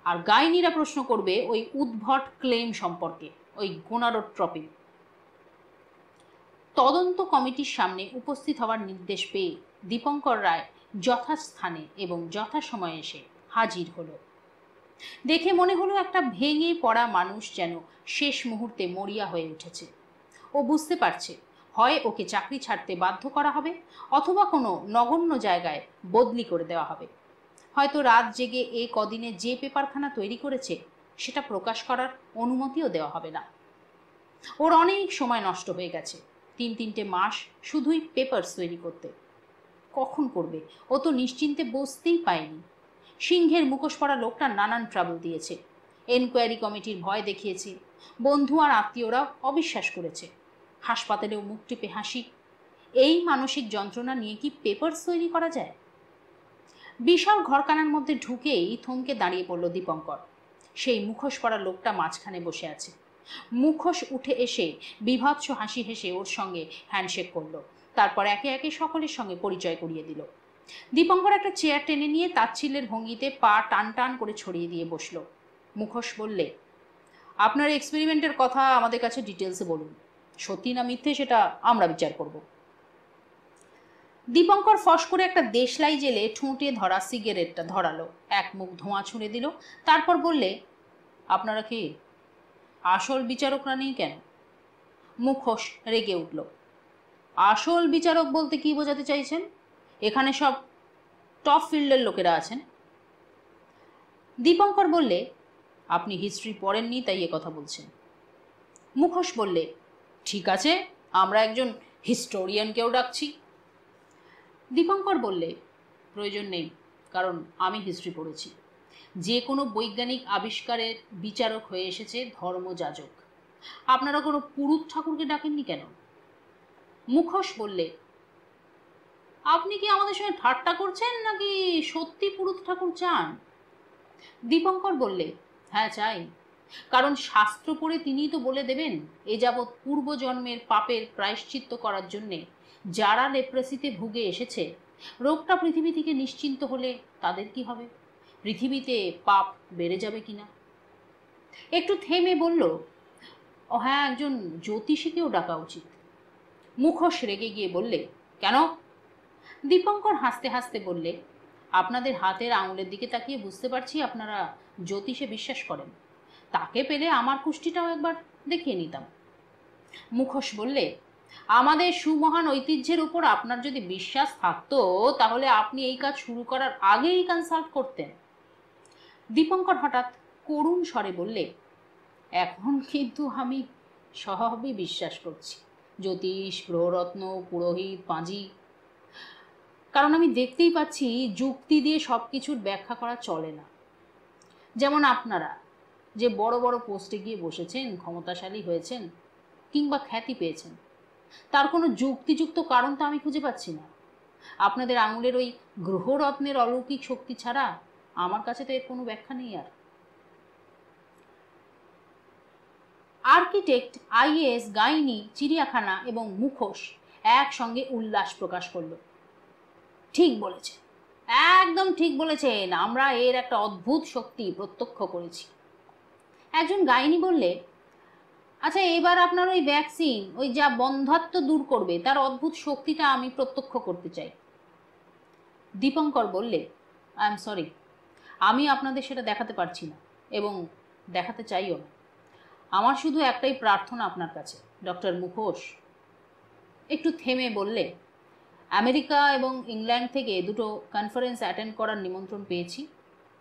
আর গাইনিরা প্রশ্ন করবে ওই উদ্ভট ক্লেম সম্পর্কে, ওই গোনাডোট্রপিন। তদন্ত কমিটির সামনে উপস্থিত হওয়ার নির্দেশ পেয়ে দীপঙ্কর রায় যথাস্থানে এবং যথাসময়ে এসে হাজির হলো। দেখে মনে হলো একটা ভেঙে পড়া মানুষ যেন শেষ মুহূর্তে মরিয়া হয়ে উঠেছে। ও বুঝতে পারছে, হয় ওকে চাকরি ছাড়তে বাধ্য করা হবে, অথবা কোনো নগণ্য জায়গায় বদলি করে দেওয়া হবে। হয়তো রাত জেগে এ কদিনে যে পেপারখানা তৈরি করেছে সেটা প্রকাশ করার অনুমতিও দেওয়া হবে না। ওর অনেক সময় নষ্ট হয়ে গেছে, 3 মাস শুধুই পেপারস তৈরি করতে। কখন করবে? ও তো নিশ্চিন্তে বসতেই পায়নি। সিংহের মুখোশ পরা লোকটা নানান ট্রাবল দিয়েছে, এনকোয়ারি কমিটির ভয় দেখিয়েছে, বন্ধু আর আত্মীয়রা অবিশ্বাস করেছে, হাসপাতালেও মুখ টিপে হাসি। এই মানসিক যন্ত্রণা নিয়ে কি পেপারস তৈরি করা যায়? বিশাল ঘরখানার মধ্যে ঢুকেই থমকে দাঁড়িয়ে পড়ল দীপঙ্কর। সেই মুখোশ পরা লোকটা মাঝখানে বসে আছে। মুখোশ উঠে এসে বিভৎস হাসি হেসে ওর সঙ্গে হ্যান্ডশেক করল, তারপর একে একে সকলের সঙ্গে পরিচয় করিয়ে দিল। দীপঙ্কর একটা চেয়ার টেনে নিয়ে তাচ্ছিল্যের ভঙ্গিতে পা টান টান করে ছড়িয়ে দিয়ে বসল। মুখোশ বললে, আপনার এক্সপেরিমেন্টের কথা আমাদের কাছে ডিটেলসে বলুন, সত্যি না মিথ্যে সেটা আমরা বিচার করব। দীপঙ্কর ফস করে একটা দেশলাই জেলে ঠুঁটে ধরা সিগারেটটা ধরালো, এক মুখ ধোঁয়া ছুঁড়ে দিল, তারপর বললে, আপনারা কি আসল বিচারকরা নেই কেন? মুখোশ রেগে উঠল, আসল বিচারক বলতে কি বোঝাতে চাইছেন? এখানে সব টপ ফিল্ডের লোকেরা আছেন। দীপঙ্কর বললে, আপনি হিস্ট্রি পড়েননি তাই এ কথা বলছেন। মুখোশ বললে, ঠিক আছে, আমরা একজন হিস্টোরিয়ানকেও ডাকছি। দীপঙ্কর বললে, প্রয়োজন নেই, কারণ আমি হিস্ট্রি পড়েছি। যে কোনো বৈজ্ঞানিক আবিষ্কারের বিচারক হয়ে এসেছে ধর্মযাজক। আপনারা কোনো পুরুত ঠাকুরকে ডাকেননি কেন? মুখোশ বললে, আপনি কি আমাদের সঙ্গে ঠাট্টা করছেন নাকি সত্যি পুরুত ঠাকুর চান? দীপঙ্কর বললে, হ্যাঁ চাই, কারণ শাস্ত্র পড়ে তিনিই তো বলে দেবেন এ যাবৎ পূর্বজন্মের পাপের প্রায়শ্চিত্ত করার জন্যে যারা লেপ্রেসিতে ভুগে এসেছে, রোগটা পৃথিবী থেকে নিশ্চিন্ত হলে তাদের কি হবে? পৃথিবীতে পাপ বেড়ে যাবে কিনা? একটু থেমে বলল, ও হ্যাঁ, একজন জ্যোতিষীকেও ডাকা উচিত। মুখোশ রেগে গিয়ে বললে, কেন? দীপঙ্কর হাসতে হাসতে বললে, আপনাদের হাতের আঙুলের দিকে তাকিয়ে বুঝতে পারছি আপনারা জ্যোতিষে বিশ্বাস করেন। তাকে পেলে আমার কুষ্টিটাও একবার দেখিয়ে নিতাম। মুখোশ বললে, আমাদের সুমহান ঐতিহ্যের উপর আপনার যদি বিশ্বাস থাকতো তাহলে আপনি এই কাজ শুরু করার আগেই কনসাল্ট করতেন। দীপঙ্কর হঠাৎ করুণ স্বরে বললে, এখন কিন্তু আমি স্বভাবই বিশ্বাস করছি জ্যোতিষ, গ্রহরত্ন, পুরোহিত, পাঁজি। কারণ আমি দেখতেই পাচ্ছি যুক্তি দিয়ে সব কিছুর ব্যাখ্যা করা চলে না। যেমন আপনারা যে বড় বড় পোস্টে গিয়ে বসেছেন, ক্ষমতাশালী হয়েছেন কিংবা খ্যাতি পেয়েছেন, তার কোনো যুক্তিযুক্ত কারণ তো আমি খুঁজে পাচ্ছি না। আপনাদের আঙুলের ওই গ্রহরত্নের অলৌকিক শক্তি ছাড়া আমার কাছে তো এর কোনো ব্যাখ্যা নেই। আর আর্কিটেক্ট, আইএএস, গাইনি, চিড়িয়াখানা এবং মুখোশ একসঙ্গে উল্লাস প্রকাশ করল। ঠিক বলেছে, একদম ঠিক বলেছেন, আমরা এর একটা অদ্ভুত শক্তি প্রত্যক্ষ করেছি। একজন গাইনি বললে, আচ্ছা এবার আপনার ওই ভ্যাকসিন, ওই যা বন্ধ্যাত্ব দূর করবে, তার অদ্ভুত শক্তিটা আমি প্রত্যক্ষ করতে চাই। দীপঙ্কর বললে, আই এম সরি, আমি আপনাদের সেটা দেখাতে পারছি না এবং দেখাতে চাইও না। আমার শুধু একটাই প্রার্থনা আপনার কাছে ডক্টর মুখোশ। একটু থেমে বললে, আমেরিকা এবং ইংল্যান্ড থেকে দুটো কনফারেন্স অ্যাটেন্ড করার নিমন্ত্রণ পেয়েছি,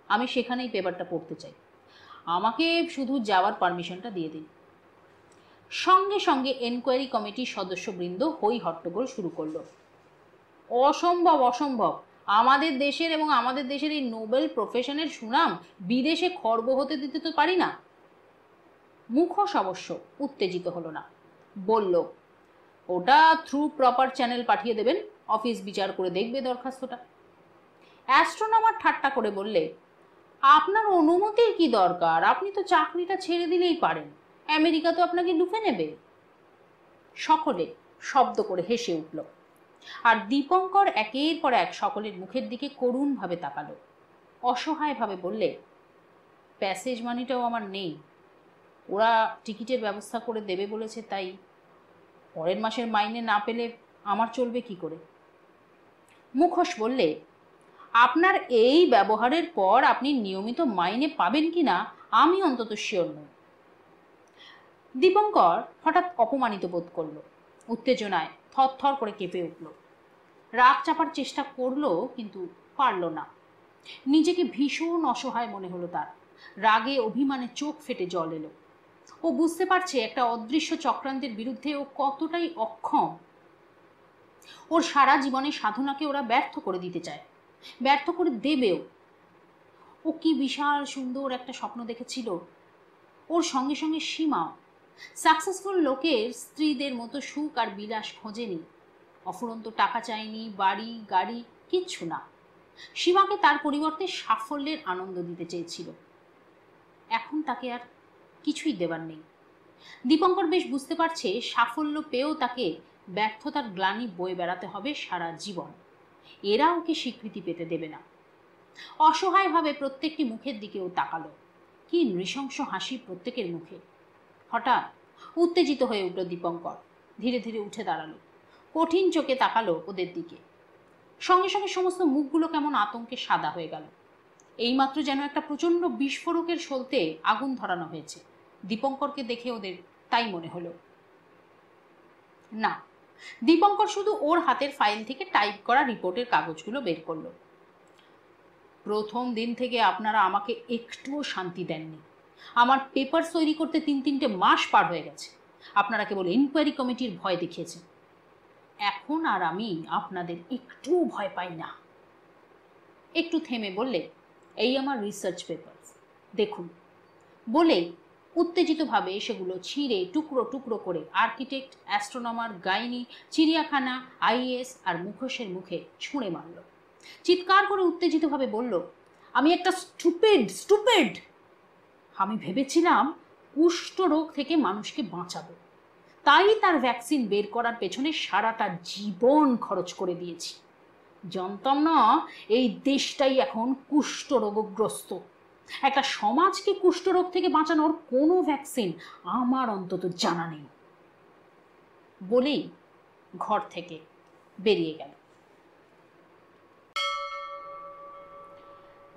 আমি সেখানেই পেপারটা পড়তে চাই। আমাকে শুধু যাওয়ার পারমিশনটা দিয়ে দিন। সঙ্গে সঙ্গে এনকোয়ারি কমিটির সদস্যবৃন্দ হই হট্টগোল শুরু করলো। অসম্ভব, অসম্ভব, আমাদের দেশের এবং আমাদের দেশের এই নোবেল প্রফেশনের সুনাম বিদেশে খর্ব হতে দিতে তো পারি না। মুখোশ অবশ্য উত্তেজিত হলো না, বলল, ওটা থ্রু প্রপার চ্যানেল পাঠিয়ে দেবেন, অফিস বিচার করে দেখবে দরখাস্তটা। অ্যাস্ট্রোনমার ঠাট্টা করে বললে, আপনার অনুমতির কি দরকার? আপনি তো চাকরিটা ছেড়ে দিলেই পারেন, আমেরিকা তো আপনাকে লুফে নেবে। সকলে শব্দ করে হেসে উঠল, আর দীপঙ্কর একের পর এক সকলের মুখের দিকে করুণভাবে তাকালো। অসহায়ভাবে বললে, প্যাসেজ মানিটাও আমার নেই, ওরা টিকিটের ব্যবস্থা করে দেবে বলেছে, তাই পরের মাসের মাইনে না পেলে আমার চলবে কি করে? মুখোশ বললে, আপনার এই ব্যবহারের পর আপনি নিয়মিত মাইনে পাবেন কিনা আমি অন্তত শিওর নই। দীপঙ্কর হঠাৎ অপমানিত বোধ করলো, উত্তেজনায় থরথর করে কেঁপে উঠল। রাগ চাপার চেষ্টা করলো কিন্তু পারল না। নিজেকে ভীষণ অসহায় মনে হলো তার। রাগে অভিমানে চোখ ফেটে জল এলো। ও বুঝতে পারছে একটা অদৃশ্য চক্রান্তের বিরুদ্ধে ও কতটাই অক্ষম। ওর সারা জীবনের সাধনাকে ওরা ব্যর্থ করে দিতে চায়, ব্যর্থ করে দেবেও। ও কি বিশাল সুন্দর একটা স্বপ্ন দেখেছিল, ওর সঙ্গে সঙ্গে সীমাও। সাকসেসফুল লোকের স্ত্রীদের মতো সুখ আর বিলাস খোঁজেনি, অফুরন্ত টাকা চায়নি, বাড়ি গাড়ি কিচ্ছু না। সীমাকে তার পরিবর্তে সাফল্যের আনন্দ দিতে চেয়েছিল। এখন তাকে আর কিছুই দেবার নেই। দীপঙ্কর বেশ বুঝতে পারছে সাফল্য পেয়েও তাকে ব্যর্থতার গ্লানি বয়ে বেড়াতে হবে সারা জীবন। এরা ওকে স্বীকৃতি পেতে দেবে না। অসহায়ভাবে প্রত্যেকটি মুখের দিকে ও তাকালো। কি নৃশংস হাসি প্রত্যেকের মুখে। হঠাৎ উত্তেজিত হয়ে উঠল দীপঙ্কর, ধীরে ধীরে উঠে দাঁড়ালো, কঠিন চোখে তাকালো ওদের দিকে। সঙ্গে সঙ্গে সমস্ত মুখগুলো কেমন আতঙ্কে সাদা হয়ে গেল। এইমাত্র যেন একটা প্রচণ্ড বিস্ফোরকের সলতে আগুন ধরানো হয়েছে। দীপঙ্করকে দেখে ওদের তাই মনে হলো। না, দীপঙ্কর শুধু ওর হাতের ফাইল থেকে টাইপ করা রিপোর্টের কাগজগুলো বের করলো। প্রথম দিন থেকে আপনারা আমাকে একটুও শান্তি দেননি। আমার পেপার তৈরি করতে 3-3টে মাস পার হয়ে গেছে। আপনারা কেবল ইনকোয়ারি কমিটির ভয় দেখিয়েছেন। এখন আর আমি আপনাদের একটুও ভয় পাই না। একটু থেমে বললে, এই আমার রিসার্চ পেপার, দেখুন বলেই উত্তেজিতভাবে সেগুলো ছিঁড়ে টুকরো টুকরো করে আর্কিটেক্ট, অ্যাস্ট্রোনমার, গাইনি, চিড়িয়াখানা, আইএএস আর মুখোশের মুখে ছুঁড়ে মারল। চিৎকার করে উত্তেজিতভাবে বলল, আমি একটা স্টুপিড। আমি ভেবেছিলাম কুষ্ঠ রোগ থেকে মানুষকে বাঁচাবো, তাই তার ভ্যাকসিন বের করার পেছনে সারাটা জীবন খরচ করে দিয়েছি। জানতাম না এই দেশটাই এখন কুষ্ঠ রোগগ্রস্ত। একটা সমাজকে কুষ্ঠরোগ থেকে বাঁচানোর কোনো ভ্যাকসিন আমার অন্তত জানা নেই। বলেই ঘর থেকে বেরিয়ে গেল।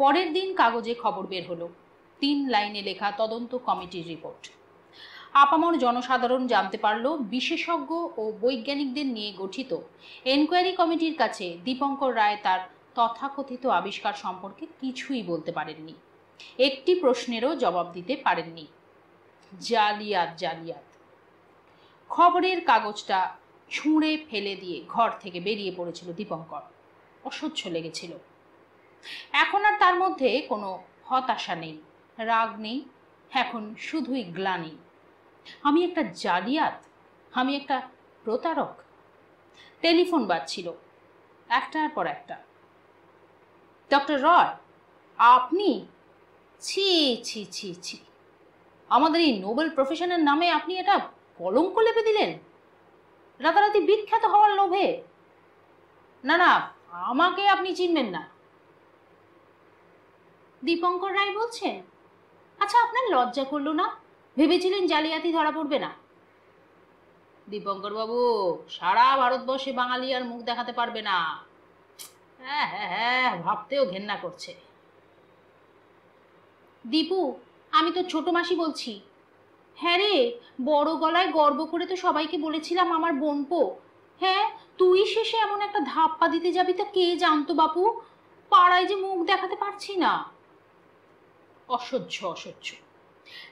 পরের দিন কাগজে খবর বের হলো, 3 লাইনে লেখা তদন্ত কমিটির রিপোর্ট। আপামর জনসাধারণ জানতে পারল বিশেষজ্ঞ ও বৈজ্ঞানিকদের নিয়ে গঠিত এনকোয়ারি কমিটির কাছে দীপঙ্কর রায় তার তথাকথিত আবিষ্কার সম্পর্কে কিছুই বলতে পারেননি, একটি প্রশ্নেরও জবাব দিতে পারেননি। জালিয়াত। খবরের কাগজটা ছুঁড়ে ফেলে দিয়ে ঘর থেকে বেরিয়ে পড়েছিল দীপঙ্কর। অসহ্য লেগেছিল। এখন আর তার মধ্যে কোনো হতাশা নেই, রাগ নেই, এখন শুধুই গ্লানি। আমি একটা জালিয়াত, আমি একটা প্রতারক। টেলিফোন বাজছিল একটার পর একটা। ডক্টর রয়, আপনি? ছি ছি ছি ছি, আমাদের এই নোবেল প্রফেশনের নামে আপনি এটা কলঙ্ক লেপে দিলেন রাতারাতি বিখ্যাত হওয়ার লোভে। না, আমাকে আপনি চিনবেন না। দীপঙ্কর রায় বলছেন, আচ্ছা আপনার লজ্জা করলো না? ভেবেছিলেন জালিয়াতি ধরা পড়বে না? দীপঙ্কর বাবু, সারা ভারতবর্ষে বাঙালি আর মুখ দেখাতে পারবে না। হ্যাঁ, ভাবতেও ঘেন্না করছে। দীপু, আমি তো ছোট মাসি বলছি। হ্যাঁ রে, বড় গলায় গর্ব করে তো সবাইকে বলেছিলাম আমার বোনপো। হ্যাঁ, তুই শেষে এমন একটা ধাপ্পা দিতে যাবি তা কে জানতো বাপু? পাড়ায় যে মুখ দেখাতে পারছি না। অসহ্য।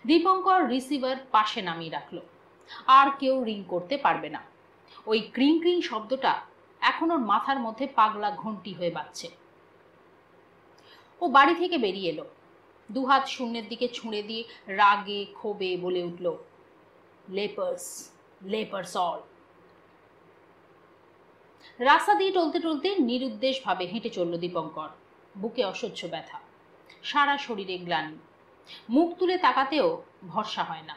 দীপঙ্কর রিসিভার পাশে নামিয়ে রাখলো। আর কেউ রিং করতে পারবে না। ওই ক্রিং ক্রিং শব্দটা এখন ওর মাথার মধ্যে পাগলা ঘন্টি হয়ে বাজছে। ও বাড়ি থেকে বেরিয়ে এলো, দুহাত শূন্যের দিকে ছুঁড়ে দিয়ে রাগে ক্ষোভে বলে উঠল, লেপার্স অল। রাস্তা দিয়ে টলতে নিরুদ্দেশভাবে হেঁটে চলল দীপঙ্কর। বুকে অসহ্য ব্যথা, সারা শরীরে গ্লানি, মুখ তুলে তাকাতেও ভরসা হয় না।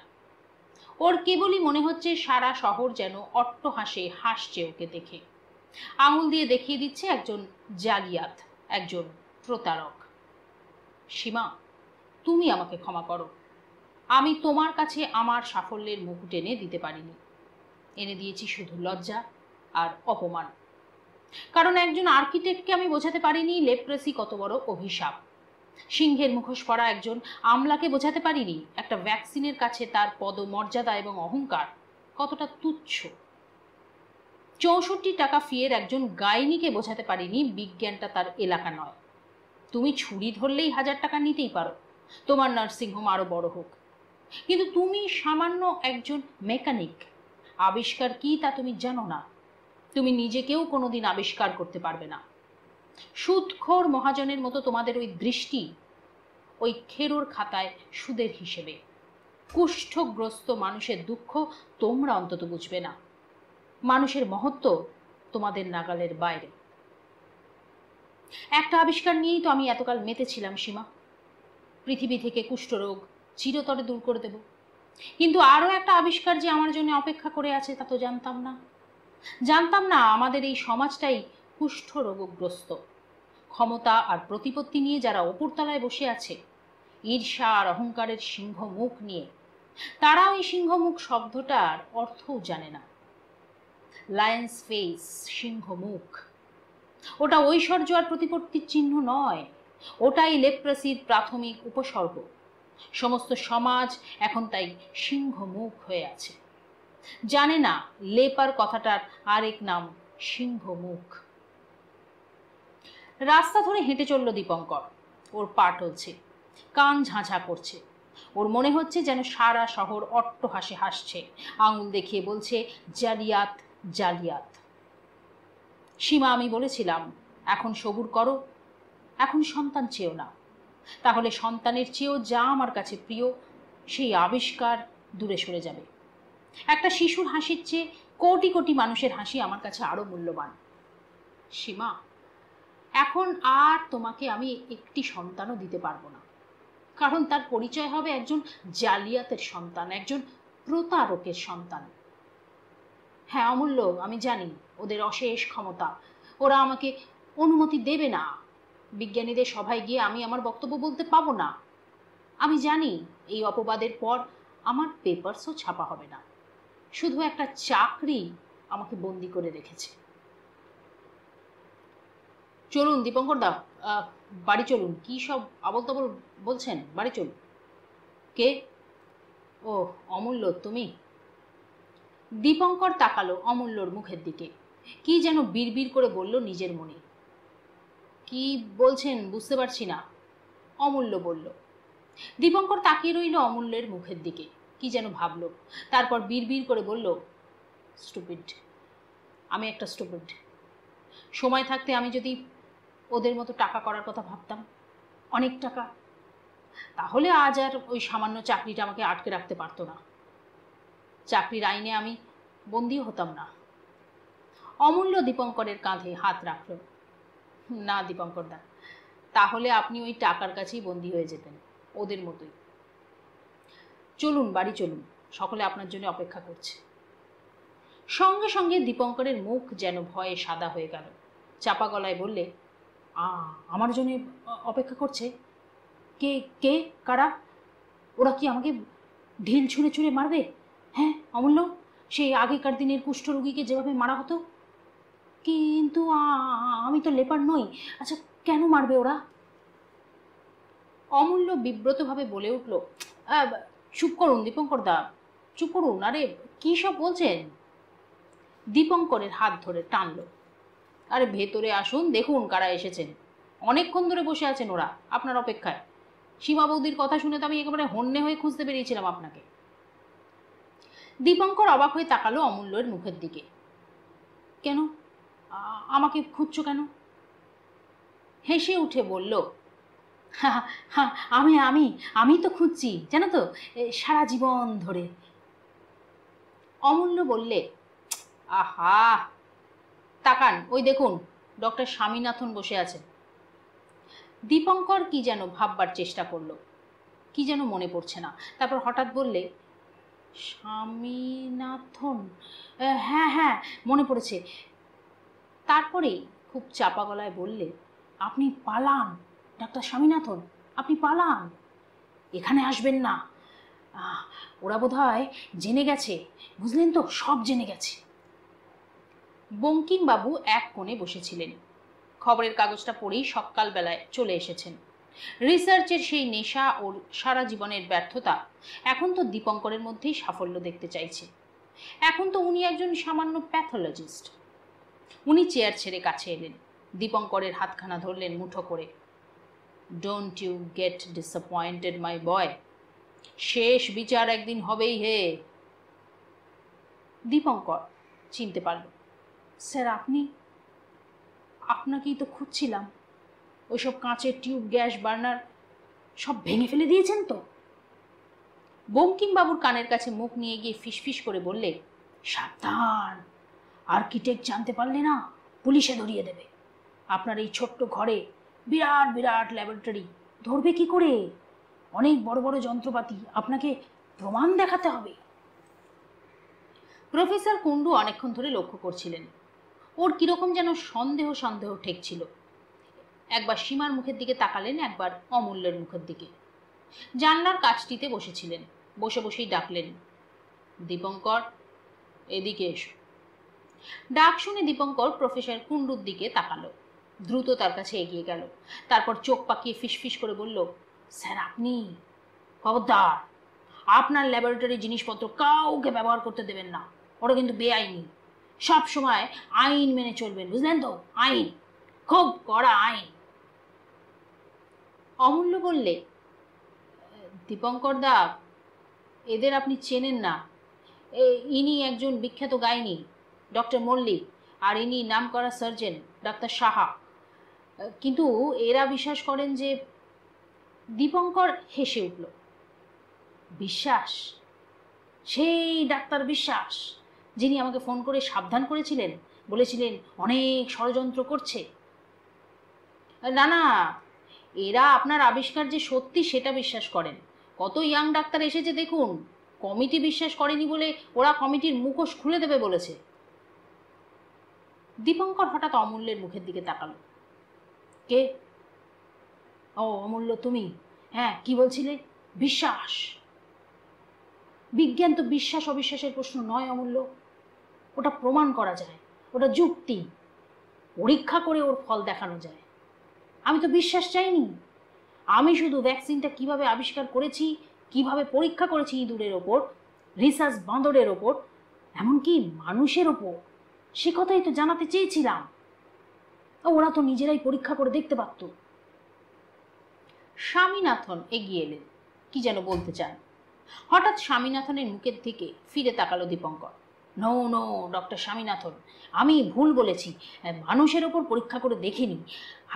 ওর কেবলই মনে হচ্ছে সারা শহর যেন অট্টহাসে হাসছে ওকে দেখে, আঙুল দিয়ে দেখিয়ে দিচ্ছে একজন জালিয়াত, একজন প্রতারক। সীমা, তুমি আমাকে ক্ষমা করো। আমি তোমার কাছে আমার সাফল্যের মুকুট এনে দিতে পারিনি, এনে দিয়েছি শুধু লজ্জা আর অপমান। কারণ একজন আর্কিটেক্টকে আমি বোঝাতে পারিনি লেপ্রেসি কত বড় অভিশাপ। সিংহের মুখোশ পরা একজন আমলাকে বোঝাতে পারিনি একটা ভ্যাকসিনের কাছে তার পদমর্যাদা এবং অহংকার কতটা তুচ্ছ। 64 টাকা ফিয়ের একজন গাইনিকে বোঝাতে পারিনি বিজ্ঞানটা তার এলাকা নয়। তুমি ছুরি ধরলেই 1000 টাকা নিতেই পারো, তোমার নার্সিংহোম আরো বড় হোক, কিন্তু তুমি সামান্য একজন মেকানিক। আবিষ্কার কি তা তুমি জানো না। তুমি নিজেকেও কোনোদিন আবিষ্কার করতে পারবে না। সুদখোর মহাজনের মতো তোমাদের ওই দৃষ্টি ওই খেরোর খাতায় সুদের হিসেবে। কুষ্ঠগ্রস্ত মানুষের দুঃখ তোমরা অন্তত বুঝবে না। মানুষের মহত্ব তোমাদের নাগালের বাইরে। একটা আবিষ্কার নিয়েই তো আমি এতকাল মেতেছিলাম সীমা, পৃথিবী থেকে কুষ্ঠরোগ চিরতরে দূর করে দেব। কিন্তু আরও একটা আবিষ্কার যে আমার জন্য অপেক্ষা করে আছে তা তো জানতাম না আমাদের এই সমাজটাই কুষ্ঠরোগগ্রস্ত। ক্ষমতা আর প্রতিপত্তি নিয়ে যারা ওপরতলায় বসে আছে, ঈর্ষা আর অহংকারের সিংহ মুখ নিয়ে, তারা ওই সিংহমুখ শব্দটার অর্থও জানে না। লায়ন্স ফেস, সিংহ মুখ, ওটা ঐশ্বর্য আর প্রতিপত্তির চিহ্ন নয়, ওটাই লেপ্রেসির প্রাথমিক উপসর্গ। সমস্ত সমাজ এখন তাই সিংহ মুখ হয়ে আছে, জানে না লেপার কথাটার আরেক নাম সিংহ মুখ। রাস্তা ধরে হেঁটে চলল দীপঙ্কর। ওর পা টলছে, কান ঝাঁঝা করছে। ওর মনে হচ্ছে যেন সারা শহর অট্টহাসে হাসছে, আঙুল দেখিয়ে বলছে, জালিয়াত। সীমা, আমি বলেছিলাম এখন সবুর করো, এখন সন্তান চেয়েও না। তাহলে সন্তানের চেয়েও যা আমার কাছে প্রিয় সেই আবিষ্কার দূরে সরে যাবে। একটা শিশুর হাসির চেয়ে কোটি কোটি মানুষের হাসি আমার কাছে আরো মূল্যবান। সীমা, এখন আর তোমাকে আমি একটি সন্তানও দিতে পারবো না, কারণ তার পরিচয় হবে একজন জালিয়াতের সন্তান, একজন প্রতারকের সন্তান। হ্যাঁ অমূল্য, আমি জানি ওদের অশেষ ক্ষমতা, ওরা আমাকে অনুমতি দেবে না, বিজ্ঞানীদের সভায় গিয়ে আমি আমার বক্তব্য বলতে পাবো না। আমি জানি এই অপবাদের পর আমার পেপারসও ছাপা হবে না, শুধু একটা চাকরি আমাকে বন্দি করে রেখেছে। চলুন দীপঙ্কর দা, বাড়ি চলুন। কি সব আবল তাবল বলছেন? বাড়ি চলুন। কে? ও অমূল্য, তুমি? দীপঙ্কর তাকালো অমূল্যর মুখের দিকে, কি যেন বিড়বিড় করে বলল নিজের মনে। কি বলছেন বুঝতে পারছি না, অমূল্য বলল। দীপঙ্কর তাকিয়ে রইল অমূল্যের মুখের দিকে, কি যেন ভাবল, তারপর বিড়বিড় করে বলল, স্টুপিড, আমি একটা স্টুপিড। সময় থাকতে আমি যদি ওদের মতো টাকা করার কথা ভাবতাম, অনেক টাকা, তাহলে আজ আর ওই সামান্য চাকরিটা আমাকে আটকে রাখতে পারতো না, চাকরির আইনে আমি বন্দিও হতাম না। অমূল্য দীপঙ্করের কাঁধে হাত রাখল। না দীপঙ্কর দা, তাহলে আপনি ওই টাকার কাছেই বন্দি হয়ে যেতেন, ওদের মতোই। চলুন বাড়ি চলুন, সকলে আপনার জন্য অপেক্ষা করছে। সঙ্গে সঙ্গে দীপঙ্করের মুখ যেন ভয়ে সাদা হয়ে গেল। চাপা গলায় বললে, আমার জন্য অপেক্ষা করছে? কে কে কারা? ওরা কি আমাকে ঢিল ছুঁড়ে ছুঁড়ে মারবে? হ্যাঁ অমূল্য, সেই আগেকার দিনের কুষ্ঠরোগীকে যেভাবে মারা হতো? কিন্তু আমি তো লেপার নই। আচ্ছা, কেন মারবে ওরা? অমূল্য বিব্রতভাবে বলে উঠল, চুপ করুন দীপঙ্কর দা, চুপ করুন। আরে কী সব বলছেন? দীপঙ্করের হাত ধরে টানল। আরে ভেতরে আসুন, দেখুন কারা এসেছেন। অনেকক্ষণ ধরে বসে আছেন ওরা আপনার অপেক্ষায়। সীমা বৌদির কথা শুনে তো আমি একেবারে হন্যে হয়ে খুঁজতে বেরিয়েছিলাম আপনাকে। দীপঙ্কর অবাক হয়ে তাকালো অমূল্যের মুখের দিকে। কেন আমাকে খুঁজছো কেন? হেসে উঠে বলল, আমি আমি আমি তো খুঁজছি জানো তো, সারা জীবন ধরে। অমূল্য বললে, আহা, তাকান, ওই দেখুন ডক্টর স্বামীনাথন বসে আছেন। দীপঙ্কর কি যেন ভাববার চেষ্টা করলো, কি যেন মনে পড়ছে না, তারপর হঠাৎ বললে, স্বামীনাথন, হ্যাঁ হ্যাঁ মনে পড়েছে। তারপরেই খুব চাপা গলায় বললে, আপনি পালান ডাক্তার স্বামীনাথন, আপনি পালান, এখানে আসবেন না। ওরা বোধহয় জেনে গেছে, বুঝলেন তো, সব জেনে গেছে। বঙ্কিমবাবু এক কোণে বসেছিলেন, খবরের কাগজটা পড়েই সকালবেলায় চলে এসেছেন। রিসার্চের সেই নেশা ও সারা জীবনের ব্যর্থতা এখন তো দীপঙ্করের মধ্যেই সাফল্য দেখতে চাইছে। এখন তো উনি একজন সামান্য প্যাথোলজিস্ট। উনি চেয়ার ছেড়ে কাছে এলেন, দীপঙ্করের হাতখানা ধরলেন মুঠো করে। ডোন্ট ইউ গেট ডিসঅ্যাপয়েন্টেড মাই বয়, শেষ বিচার একদিন হবেই হে। দীপঙ্কর চিনতে পারল, স্যার আপনি? আপনাকেই তো খুঁজছিলাম। ওইসব কাঁচের টিউব, গ্যাস বার্নার সব ভেঙে ফেলে দিয়েছেন তো? বঙ্কিমবাবুর কানের কাছে মুখ নিয়ে গিয়ে ফিসফিস করে বললে, সাবধান, আর্কিটেক্ট জানতে পারলে না পুলিশে ধরিয়ে দেবে। আপনার এই ছোট্ট ঘরে বিরাট বিরাট ল্যাবরেটরি, ধরবে কি করে? অনেক বড় বড় যন্ত্রপাতি, আপনাকে প্রমাণ দেখাতে হবে। প্রফেসর কুণ্ডু অনেকক্ষণ ধরে লক্ষ্য করছিলেন। ওর কিরকম যেন সন্দেহ সন্দেহ ঠেকছিল। একবার সীমার মুখের দিকে তাকালেন, একবার অমূল্যের মুখের দিকে। জানলার কাছটিতে বসেছিলেন, বসে বসেই ডাকলেন, দীপঙ্কর, এদিকে এসো। ডাক শুনে দীপঙ্কর প্রফেসর কুণ্ডুর দিকে তাকালো, দ্রুত তার কাছে এগিয়ে গেল, তারপর চোখ পাকিয়ে ফিসফিস করে বলল, স্যার আপনি? খবরদার, আপনার ল্যাবরেটরি জিনিসপত্র কাউকে ব্যবহার করতে দেবেন না, ওটা কিন্তু বেআইনি। সব সময় আইন মেনে চলবেন, বুঝলেন তো? আইন, খুব কড়া আইন। অমূল্য বললে, দীপঙ্কর দা, এদের আপনি চেনেন না। ইনি একজন বিখ্যাত গাইনি, ডক্টর মল্লিক, আর ইনি নামকরা সার্জন ডাক্তার সাহা। কিন্তু এরা বিশ্বাস করেন যে দীপঙ্কর হেসে উঠল। বিশ্বাস? সেই ডাক্তার বিশ্বাস, যিনি আমাকে ফোন করে সাবধান করেছিলেন, বলেছিলেন অনেক ষড়যন্ত্র করছে? না না, এরা আপনার আবিষ্কার যে সত্যি সেটা বিশ্বাস করেন। কত ইয়াং ডাক্তার এসেছে দেখুন, কমিটি বিশ্বাস করেনি বলে ওরা কমিটির মুখোশ খুলে দেবে বলেছে। দীপঙ্কর হঠাৎ অমূল্যের মুখের দিকে তাকালো। কে? ও অমূল্য, তুমি? হ্যাঁ, কি বলছিলে? বিশ্বাস? বিজ্ঞান তো বিশ্বাস অবিশ্বাসের প্রশ্ন নয় অমূল্য, ওটা প্রমাণ করা যায়, ওটা যুক্তি, পরীক্ষা করে ওর ফল দেখানো যায়। আমি তো বিশ্বাস চাইনি, আমি শুধু ভ্যাকসিনটা কিভাবে আবিষ্কার করেছি, কিভাবে পরীক্ষা করেছি ইঁদুরের ওপর, রিসার্চ বাঁদরের ওপর, এমনকি মানুষের ওপর, সে কথাই তো জানাতে চেয়েছিলাম। ওরা তো নিজেরাই পরীক্ষা করে দেখতে পারত। স্বামীনাথন এগিয়ে এলেন, কি যেন বলতে চান। হঠাৎ স্বামীনাথনের মুখের দিকে ফিরে তাকালো Dipankar. No no doctor Swaminathan, আমি ভুল বলেছি, মানুষের ওপর পরীক্ষা করে দেখিনি,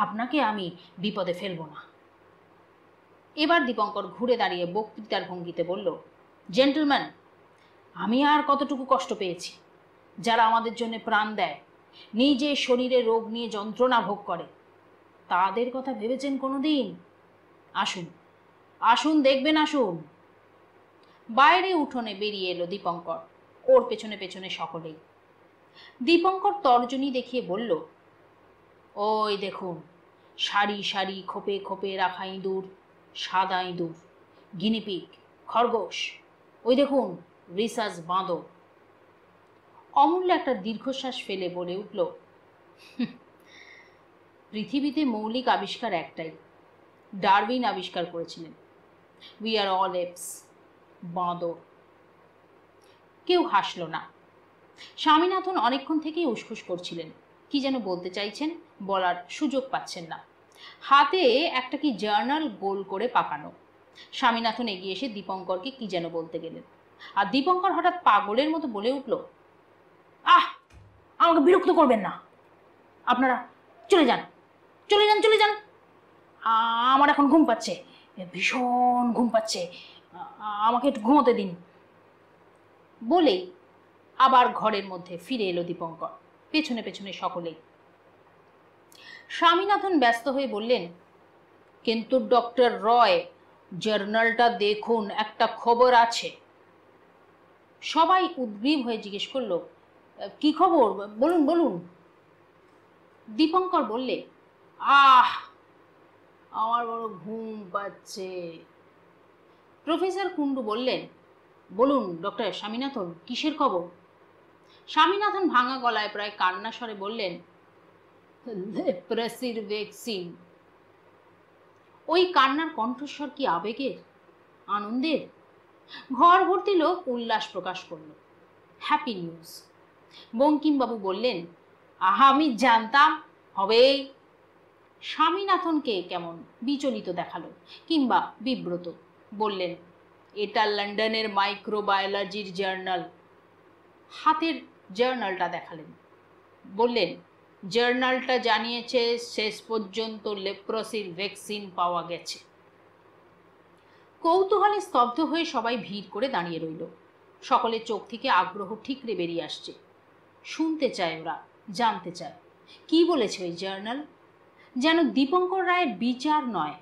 আপনাকে আমি বিপদে ফেলব না। এবার দীপঙ্কর ঘুরে দাঁড়িয়ে বক্তৃতার ভঙ্গিতে বলল, জেন্টলম্যান, আমি আর কতটুকু কষ্ট পেয়েছি। যারা আমাদের জন্য প্রাণ দেয়, নিজে শরীরে রোগ নিয়ে যন্ত্রণা ভোগ করে, তাদের কথা ভেবেছেন কোনো দিন? আসুন আসুন, দেখবেন, আসুন। বাইরে উঠোনে বেরিয়ে এলো দীপঙ্কর, ওর পেছনে পেছনে সকলেই। দীপঙ্কর তর্জনী দেখিয়ে বলল, ওই দেখুন, সারি সারি খোপে খোপে রাখা ইঁদুর, সাদা ইঁদুর, গিনিপিগ, খরগোশ, ওই দেখুন রিসার্চ বাঁদর। অমূল্য একটা দীর্ঘশ্বাস ফেলে বলে উঠল, পৃথিবীতে মৌলিক আবিষ্কার একটাই, ডারউইন আবিষ্কার করেছিলেন, উই আর অল এপস, বাঁদর। কেউ হাসল না। স্বামীনাথন অনেকক্ষণ থেকেই উসখুস করছিলেন, কি যেন বলতে চাইছেন, বলার সুযোগ পাচ্ছেন না। হাতে একটা কি জার্নাল গোল করে পাকানো। স্বামীনাথন এগিয়ে এসে দীপঙ্করকে কি যেন বলতে গেলেন, আর দীপঙ্কর হঠাৎ পাগলের মতো বলে উঠল, আহ, আমাকে বিরক্ত করবেন না, আপনারা চলে যান, চলে যান, চলে যান, আমার এখন ঘুম পাচ্ছে, ভীষণ ঘুম পাচ্ছে, আমাকে একটু ঘুমোতে দিন। বলেই আবার ঘরের মধ্যে ফিরে এলো দীপঙ্কর, পেছনে পেছনে সকলেই। স্বামীনাথন ব্যস্ত হয়ে বললেন, কিন্তু ডক্টর রয়, জার্নালটা দেখুন, একটা খবর আছে। সবাই উদ্গ্রীব হয়ে জিজ্ঞেস করলো, কি খবর, বলুন বলুন। দীপঙ্কর বললে, আহ, আমার বড় ঘুম পাচ্ছে। প্রফেসর কুণ্ডু বললেন, বলুন ডক্টর স্বামীনাথন, কিসের খবর? স্বামীনাথন ভাঙা গলায় প্রায় কান্না স্বরে বললেন, লেপ্রসির ভ্যাকসিন। ওই কান্নার কণ্ঠস্বর কি আবেগের, আনন্দের? ঘর ভর্তি লোক উল্লাস প্রকাশ করল। Happy news. বঙ্কিমবাবু বললেন, আমি জানতাম হবেই। স্বামীনাথনকে কেমন বিচলিত দেখালো, কিংবা বিব্রত। বললেন, এটা লন্ডনের মাইক্রোবায়োলজির জার্নাল। হাতের জার্নালটা দেখালেন, বললেন, জার্নালটা জানিয়েছে শেষ পর্যন্ত লেপ্রসির ভ্যাকসিন পাওয়া গেছে। কৌতূহলে স্তব্ধ হয়ে সবাই ভিড় করে দাঁড়িয়ে রইল। সকলের চোখ থেকে আগ্রহ ঠিকরে বেরিয়ে আসছে। শুনতে চায় ওরা, জানতে চায় কি বলেছে ওই জার্নাল। যেন দীপঙ্কর রায়ের বিচার নয়,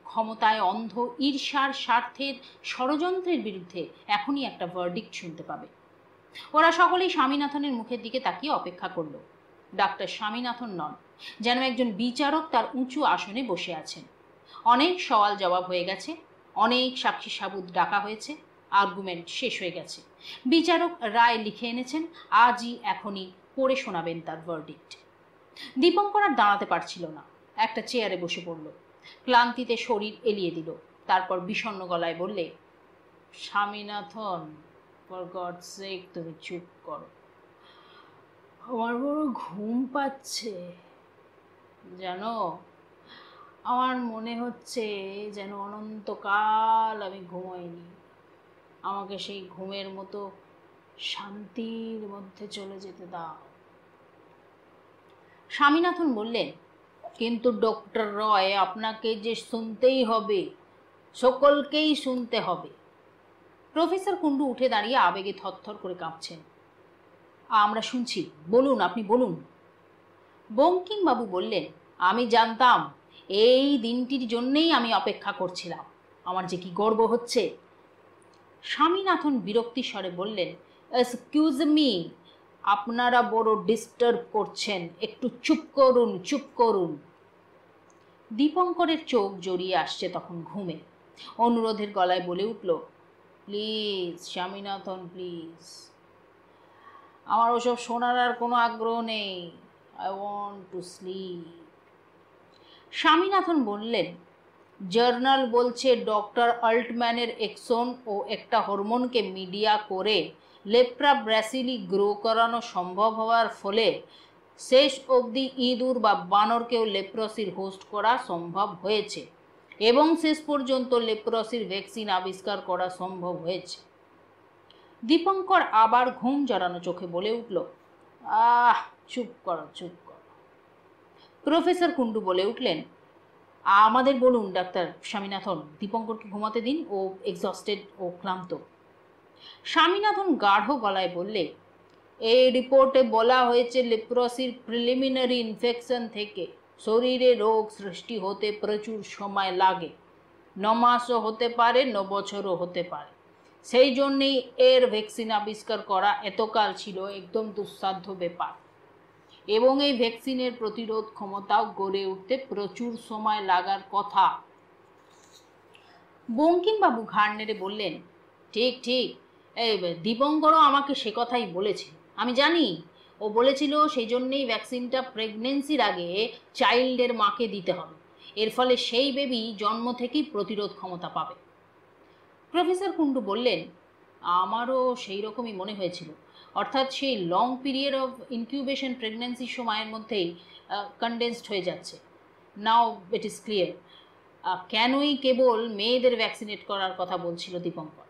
ক্ষমতায় অন্ধ ঈর্ষার স্বার্থের ষড়যন্ত্রের বিরুদ্ধে এখনই একটা ভার্ডিক্ট শুনতে পাবে। ওরা সকলেই স্বামীনাথনের মুখের দিকে তাকিয়ে অপেক্ষা করল। ডাক্তার স্বামীনাথন নন, যেন একজন বিচারক তার উঁচু আসনে বসে আছেন। অনেক সওয়াল জবাব হয়ে গেছে, অনেক সাক্ষী সাবুত ডাকা হয়েছে, আর্গুমেন্ট শেষ হয়ে গেছে। বিচারক রায় লিখে এনেছেন, আজই এখনই পড়ে শোনাবেন তার ভার্ডিক্ট। দীপঙ্কর আর দাঁড়াতে পারছিল না, একটা চেয়ারে বসে পড়ল। ক্লান্তিতে শরীর এলিয়ে দিল। তারপর বিষণ্ণ গলায় বললে, স্বামীনাথন, ফর গডস সেক তুমি চুপ করো, আমার বড় ঘুম পাচ্ছে। জানো, আমার মনে হচ্ছে যেন অনন্তকাল আমি ঘুমাইনি। আমাকে সেই ঘুমের মতো শান্তির মধ্যে চলে যেতে দাও। স্বামীনাথন বললেন, কিন্তু ডক্টর রয়, আপনাকে যে শুনতেই হবে, সকলকেই শুনতে হবে। প্রফেসর কুণ্ডু উঠে দাঁড়িয়ে আবেগে থরথর করে কাঁপছেন। আমরা শুনছি, বলুন, আপনি বলুন। বঙ্কিমবাবু বললেন, আমি জানতাম, এই দিনটির জন্যেই আমি অপেক্ষা করছিলাম। আমার যে কি গর্ব হচ্ছে। স্বামীনাথন বিরক্তি স্বরে বললেন, এক্সকিউজ মি, আপনারা বড় ডিস্টার্ব করছেন, একটু চুপ করুন, চুপ করুন। দীপঙ্করের চোখ জড়িয়ে আসছে তখন ঘুমে। অনুরোধের গলায় বলে উঠল, প্লিজ স্বামীনাথন, প্লিজ। আমার ওসব শোনার আর কোনো আগ্রহ নেই। I want to sleep. Swaminathan বললেন, জার্নাল বলছে ডক্টর অল্টম্যানের এক্সন ও একটা হরমোনকে মিডিয়া করে লেপ্রা ব্রাসিলি গ্রো করানো সম্ভব হওয়ার ফলে শেষ অবধি ইঁদুর বা বানরকেও লেপ্রসির হোস্ট করা সম্ভব হয়েছে এবং শেষ পর্যন্ত লেপ্রসির ভ্যাকসিন আবিষ্কার করা সম্ভব হয়েছে। দীপঙ্কর আবার ঘুম জড়ানো চোখে বলে উঠল, চুপ করো, চুপ করো। প্রফেসর কুণ্ডু বলে উঠলেন, আমাদের বলুন ডাক্তার স্বামীনাথন, দীপঙ্করকে ঘুমাতে দিন, ও এক্সস্টেড ও ক্লান্ত। স্বামীনাথন গাঢ় গলায় বললে, এই রিপোর্টে বলা হয়েছে লেপ্রসির প্রিলিমিনারি ইনফেকশন থেকে শরীরে রোগ সৃষ্টি হতে প্রচুর সময় লাগে। 9 মাসও হতে পারে, 9 বছরও হতে পারে। সেই জন্যেই এর ভ্যাকসিন আবিষ্কার করা এতকাল ছিল একদম দুঃসাধ্য ব্যাপার, এবং এই ভ্যাকসিনের প্রতিরোধ ক্ষমতাও গড়ে উঠতে প্রচুর সময় লাগার কথা। বঙ্কিমবাবু ঘাড় নেড়ে বললেন, ঠিক ঠিক, এই দীপঙ্করও আমাকে সে কথাই বলেছে, আমি জানি। ও বলেছিল সেই জন্যেই ভ্যাকসিনটা প্রেগনেন্সির আগে চাইল্ডের মাকে দিতে হবে, এর ফলে সেই বেবি জন্ম থেকেই প্রতিরোধ ক্ষমতা পাবে। প্রফেসর কুণ্ডু বললেন, আমারও সেই রকমই মনে হয়েছিল, অর্থাৎ সেই লং পিরিয়ড অফ ইনকিউবেশন প্রেগন্যান্সির সময়ের মধ্যেই কনডেন্সড হয়ে যাচ্ছে। নাও ইট ইজ ক্লিয়ার কেনই কেবল মেয়েদের ভ্যাকসিনেট করার কথা বলছিল দীপঙ্কর।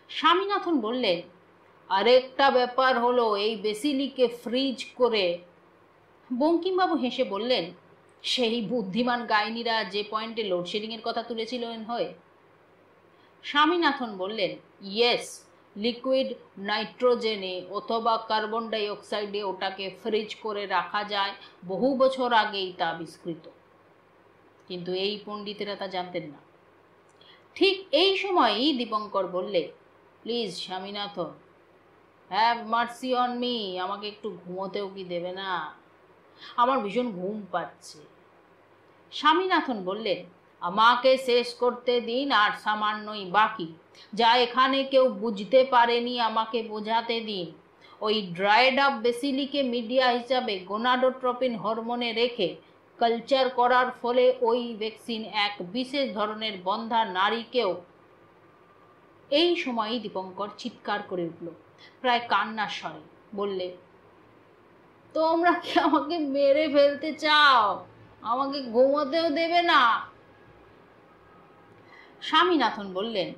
স্বামীনাথন বললেন, আরেকটা ব্যাপার হলো এই বেসিলিকে ফ্রিজ করে। বঙ্কিমবাবু হেসে বললেন, সেই বুদ্ধিমান গাইনীরা যে পয়েন্টে লোডশেডিংয়ের কথা তুলেছিলেন হয়। স্বামীনাথন বললেন, ইয়েস, লিকুইড নাইট্রোজেনে অথবা কার্বন ডাইঅক্সাইডে ওটাকে ফ্রিজ করে রাখা যায়, বহু বছর আগেই তা আবিষ্কৃত, কিন্তু এই পণ্ডিতেরা তা জানতেন না। ঠিক এই সময়ই দীপঙ্কর বললে, please Swaminathan, have mercy on me, আমাকে একটু ঘুমোতেও কি দেবে না? আমার ভীষণ ঘুম পাচ্ছে। স্বামীনাথন বললেন, আমাকে শেষ করতে দিন, আর সামান্যই বাকি, যা এখানে কেউ বুঝতে পারেনি আমাকে বোঝাতে দিন। ওই ড্রাইড আপ বেসিলিকে মিডিয়া হিসাবে গোনাডোট্রপিন হরমোনে রেখে কালচার করার ফলে ওই ভ্যাকসিন এক বিশেষ ধরনের বন্ধ্যা নারীকেও। এই সময়ই দীপঙ্কর চিৎকার করে উঠল, প্রায় কান্নার স্বরে বললে, তোমরা কি আমাকে মেরে ফেলতে চাও? আমাকে ঘুমোতেও দেবে না? স্বামীনাথন বললেন,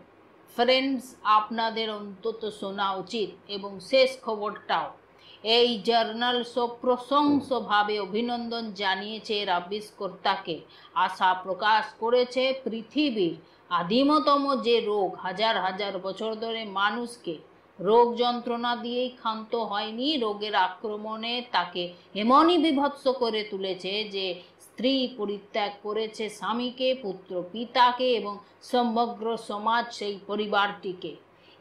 ফ্রেন্ডস, আপনাদের অন্তত শোনা উচিত, এবং শেষ খবরটাও। এই জার্নাল সপ্রশংসভাবে অভিনন্দন জানিয়েছে এর আবিষ্কর্তাকে, আশা প্রকাশ করেছে পৃথিবীর আদিমতম যে রোগ হাজার হাজার বছর ধরে মানুষকে রোগ যন্ত্রণা দিয়েই ক্ষান্ত হয়নি, রোগের আক্রমণে তাকে এমনই বিভৎস করে তুলেছে যে স্ত্রী পরিত্যাগ করেছে স্বামীকে, পুত্র পিতাকে, এবং সমগ্র সমাজ সেই পরিবারটিকে।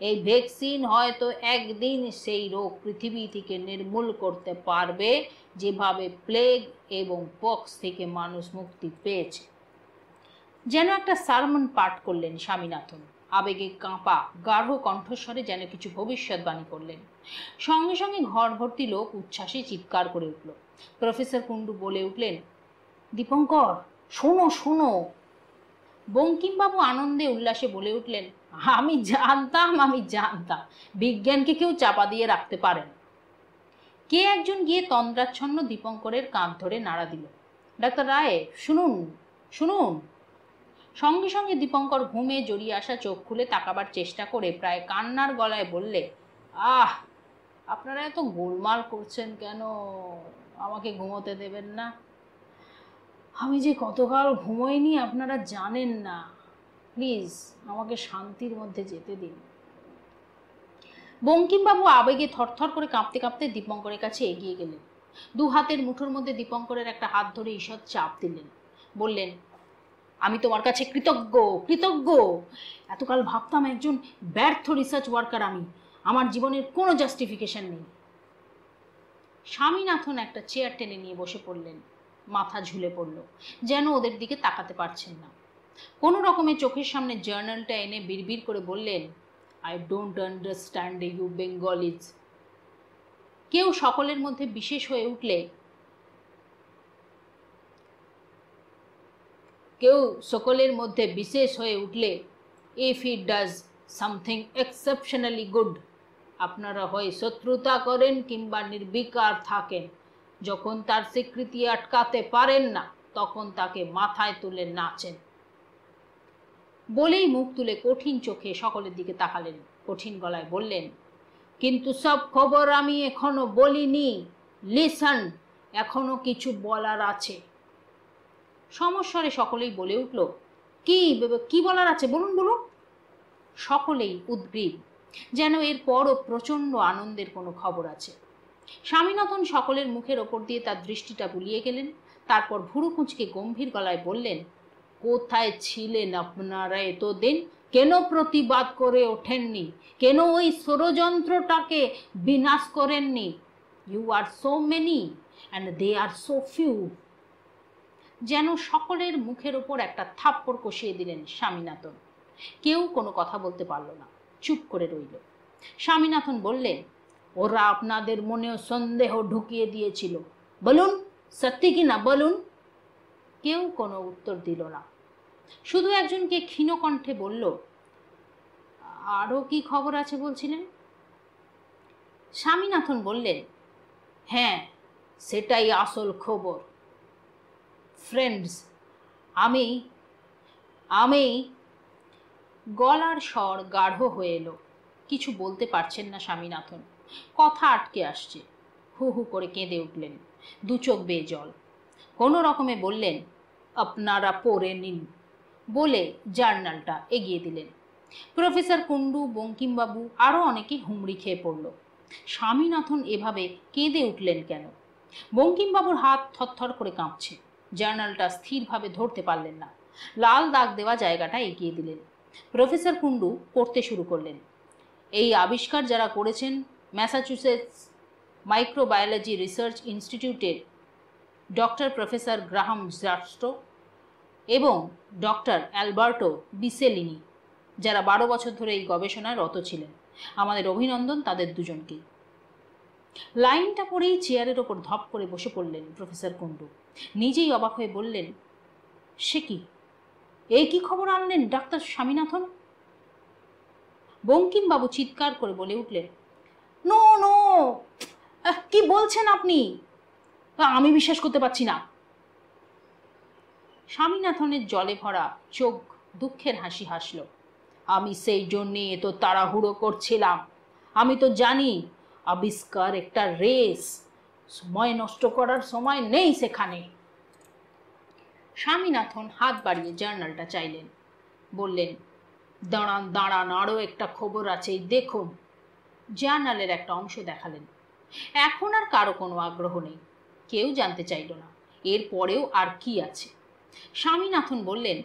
এই ভ্যাকসিন হয়তো একদিন সেই রোগ পৃথিবী থেকে নির্মূল করতে পারবে, যেভাবে প্লেগ এবং পক্স থেকে মানুষ মুক্তি পেয়েছে। যেন একটা সারমন পাঠ করলেন স্বামীনাথন, আবেগে কাঁপা গাঢ় কণ্ঠস্বরে যেন কিছু ভবিষ্যৎবাণী করলেন। সঙ্গে সঙ্গে ঘর ভর্তি লোক উচ্ছ্বাসে চিৎকার করে উঠল। প্রফেসর কুণ্ডু বলে উঠলেন, দীপঙ্কর, শোনো শোনো। বঙ্কিমবাবু আনন্দে উল্লাসে বলে উঠলেন, আমি জানতাম বিজ্ঞানকে কেউ চাপা দিয়ে রাখতে পারে না। কে একজন গিয়ে তন্দ্রাচ্ছন্ন দীপঙ্করের কাঁধ ধরে নাড়া দিল, ডাক্তার রায়, শুনুন শুনুন। সঙ্গে সঙ্গে দীপঙ্কর ঘুমে জড়িয়ে আসা চোখ খুলে তাকাবার চেষ্টা করে প্রায় কান্নার গলায় বললে, আপনারা এত গোলমাল করছেন কেন? আমাকে ঘুমোতে দেবেন না? আমি যে কতকাল ঘুমোইনি আপনারা জানেন না। প্লিজ আমাকে শান্তির মধ্যে যেতে দিন। বঙ্কিমবাবু আবেগে থরথর করে কাঁপতে কাঁপতে দীপঙ্করের কাছে এগিয়ে গেলেন। দু হাতের মুঠোর মধ্যে দীপঙ্করের একটা হাত ধরে ঈষৎ চাপ দিলেন। বললেন, আমি তোমার কাছে কৃতজ্ঞ কৃতজ্ঞ। এতকাল ভাবতাম একজন ব্যর্থ রিসার্চ ওয়ার্কার আমি, আমার জীবনের কোনো জাস্টিফিকেশন নেই। স্বামীনাথন একটা চেয়ার টেনে নিয়ে বসে পড়লেন। মাথা ঝুলে পড়ল, যেন ওদের দিকে তাকাতে পারছেন না। কোনো রকমে চোখের সামনে জার্নালটা এনে বিড়বিড় করে বললেন, I don't understand you Bengalis. কেউ সকলের মধ্যে বিশেষ হয়ে উঠলে if he does something exceptionally good, আপনারা হয় শত্রুতা করেন কিংবা নির্বিকার থাকেন। যখন তার স্বীকৃতি আটকাতে পারেন না, তখন তাকে মাথায় তুলে নাচেন। বলেই মুখ তুলে কঠিন চোখে সকলের দিকে তাকালেন, কঠিন গলায় বললেন, কিন্তু সব খবর আমি এখনো বলিনি। লিসন, এখনো কিছু বলার আছে। সমস্বরে সকলেই বলে উঠল, কি বলার আছে, বলুন বলুন। সকলেই উদ্গ্রীব, যেন এর পরও প্রচণ্ড আনন্দের কোনো খবর আছে। স্বামীনাথন সকলের মুখের ওপর দিয়ে তার দৃষ্টিটা বুলিয়ে গেলেন। তারপর ভুরু কুঁচকে গম্ভীর গলায় বললেন, কোথায় ছিলেন আপনারা এতদিন? কেন প্রতিবাদ করে ওঠেননি? কেন ওই ষড়যন্ত্রটাকে বিনাশ করেননি? You are so many and they are so few. যেন সকলের মুখের ওপর একটা থাপ্পড় কষিয়ে দিলেন স্বামীনাথন। কেউ কোনো কথা বলতে পারল না, চুপ করে রইল। স্বামীনাথন বললেন, ওরা আপনাদের মনেও সন্দেহ ঢুকিয়ে দিয়েছিল, বলুন সত্যি কি না বলুন। কেউ কোনো উত্তর দিল না। শুধু একজনকে ক্ষীণ কণ্ঠে বলল, আরও কি খবর আছে বলছিলেন? স্বামীনাথন বললেন, হ্যাঁ, সেটাই আসল খবর। ফ্রেন্ডস, আমি আমি গলার স্বর গাঢ় হয়ে এলো। কিছু বলতে পারছেন না স্বামীনাথন, কথা আটকে আসছে। হু হু করে কেঁদে উঠলেন, দু চোখ বেয়ে জল। কোনো রকমে বললেন, আপনারা পড়ে নিন, বলে জার্নালটা এগিয়ে দিলেন। প্রফেসর কুণ্ডু, বঙ্কিমবাবু আরও অনেকে হুমড়ি খেয়ে পড়ল। স্বামীনাথন এভাবে কেঁদে উঠলেন কেন? বঙ্কিমবাবুর হাত থরথর করে কাঁপছে, জার্নালটা স্থিরভাবে ধরতে পারলেন না। লাল দাগ দেওয়া জায়গাটা এগিয়ে দিলেন। প্রফেসর কুণ্ডু পড়তে শুরু করলেন, এই আবিষ্কার যারা করেছেন ম্যাসাচুসেটস মাইক্রোবায়োলজি রিসার্চ ইনস্টিটিউটের ডক্টর প্রফেসর গ্রাহাম জাস্টো এবং ডক্টর অ্যালবার্টো বিসেলিনি, যারা 12 বছর ধরে এই গবেষণায় রত ছিলেন। আমাদের অভিনন্দন তাদের দুজনকেই। লাইনটা পড়েই চেয়ারের ওপর ধপ করে বসে পড়লেন প্রফেসর কুণ্ডু। নিজেই অবাক হয়ে বললেন, সে কি, এই কি খবর আনলেন ডাক্তার স্বামীনাথন? বঙ্কিমবাবু চিৎকার করে বলে উঠলেন, নো নো, কি বলছেন আপনি? আমি বিশ্বাস করতে পারছি না। স্বামীনাথনের জলে ভরা চোখ দুঃখের হাসি হাসল। আমি সেই জন্যে এত তাড়াহুড়ো করছিলাম। আমি তো জানি আবিষ্কার একটা রেস, সময় নষ্ট করার সময় নেই সেখানে। স্বামীনাথন হাত বাড়িয়ে জার্নালটা চাইলেন, বললেন, দাঁড়ান দাঁড়ান, আরও একটা খবর আছে, দেখুন। জার্নালের একটা অংশ দেখালেন। এখন আর কারো কোনো আগ্রহ নেই, কেউ জানতে চাইল না এর পরেও আর কি আছে। স্বামীনাথন বললেন,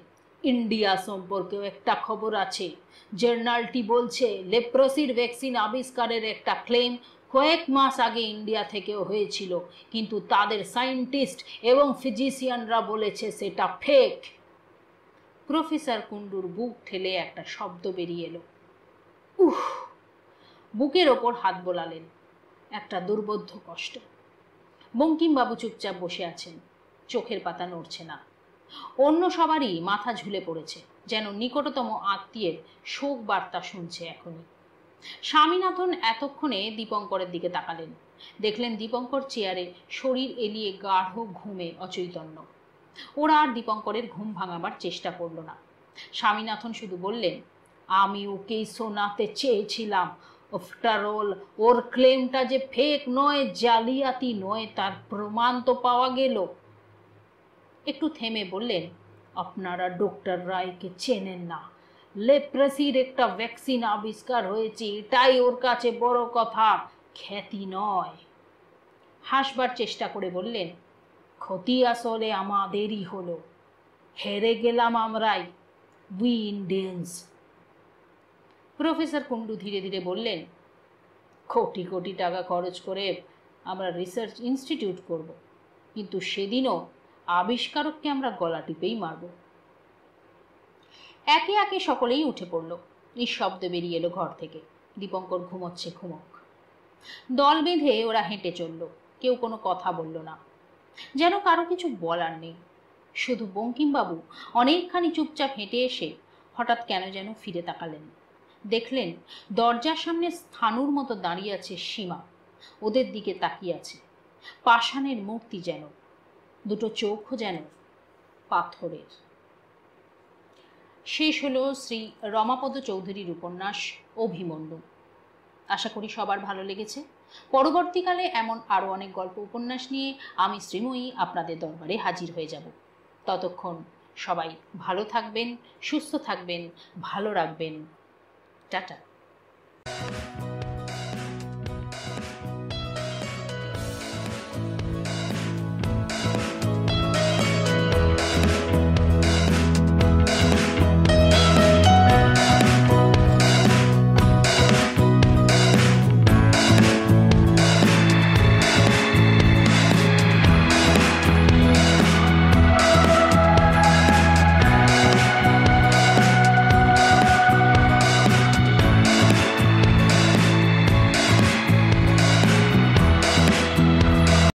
ইন্ডিয়া সম্পর্কেও একটা খবর আছে। জার্নালটি বলছে লেপ্রোসির ভ্যাকসিন আবিষ্কারের একটা ক্লেম কয়েক মাস আগে ইন্ডিয়া থেকেও হয়েছিল, কিন্তু তাদের সায়েন্টিস্ট এবং ফিজিশিয়ানরা বলেছে সেটা ফেক। প্রফেসর কুণ্ডুর বুক ঠেলে একটা শব্দ বেরিয়ে এলো, উহ। বুকের ওপর হাত বোলালেন, একটা দুর্বোধ্য কষ্ট। বঙ্কিমবাবু চুপচাপ বসে আছেন, চোখের পাতা নড়ছে না। অন্য সবারই মাথা ঝুলে পড়েছে, যেন নিকটতম আত্মীয়ের শোক বার্তা শুনছে এখনই। স্বামীনাথন এতক্ষণে দীপঙ্করের দিকে তাকালেন। দেখলেন দীপঙ্কর চেয়ারে শরীর এলিয়ে গাঢ় ঘুমে অচৈতন্য। ওরা আর দীপঙ্করের ঘুম ভাঙাবার চেষ্টা করল না। স্বামীনাথন শুধু বললেন, আমি ওকেই শোনাতে চেয়েছিলাম। আফটার অল ওর ক্লেমটা যে ফেক নয়, জালিয়াতি নয়, তার প্রমাণ তো পাওয়া গেল। একটু থেমে বললেন, আপনারা ডক্টর রায়কে চেনেন না, লেপ্রেসির একটা ভ্যাকসিন আবিষ্কার হয়েছে, এটাই ওর কাছে বড় কথা, খ্যাতি নয়। হাসবার চেষ্টা করে বললেন, ক্ষতি আসলে আমাদেরই হলো, হেরে গেলাম আমরাই, উই ইন্ডিয়ান্স। প্রফেসর কুণ্ডু ধীরে ধীরে বললেন, কোটি কোটি টাকা খরচ করে আমরা রিসার্চ ইনস্টিটিউট করব, কিন্তু সেদিনও আবিষ্কারককে আমরা গলা টিপেই মারব। একে একে সকলেই উঠে পড়ল। নিঃশব্দে বেরিয়ে এলো ঘর থেকে। দীপঙ্কর ঘুমোচ্ছে, ঘুমোক। দল বেঁধে ওরা হেঁটে চলল। কেউ কোনো কথা বলল না, যেন কারো কিছু বলার নেই। শুধু বঙ্কিমবাবু অনেকখানি চুপচাপ হেঁটে এসে হঠাৎ কেন যেন ফিরে তাকালেন। দেখলেন দরজার সামনে স্থাণুর মতো দাঁড়িয়ে আছে সীমা, ওদের দিকে তাকিয়ে আছে। পাষাণের মূর্তি যেন, দুটো চোখও যেন পাথরের। শেষ হলো শ্রী রমাপদ চৌধুরীর উপন্যাস অভিমন্যু। আশা করি সবার ভালো লেগেছে। পরবর্তীকালে এমন আরও অনেক গল্প উপন্যাস নিয়ে আমি শ্রীময়ী আপনাদের দরবারে হাজির হয়ে যাব। ততক্ষণ সবাই ভালো থাকবেন, সুস্থ থাকবেন, ভালো রাখবেন। টাটা।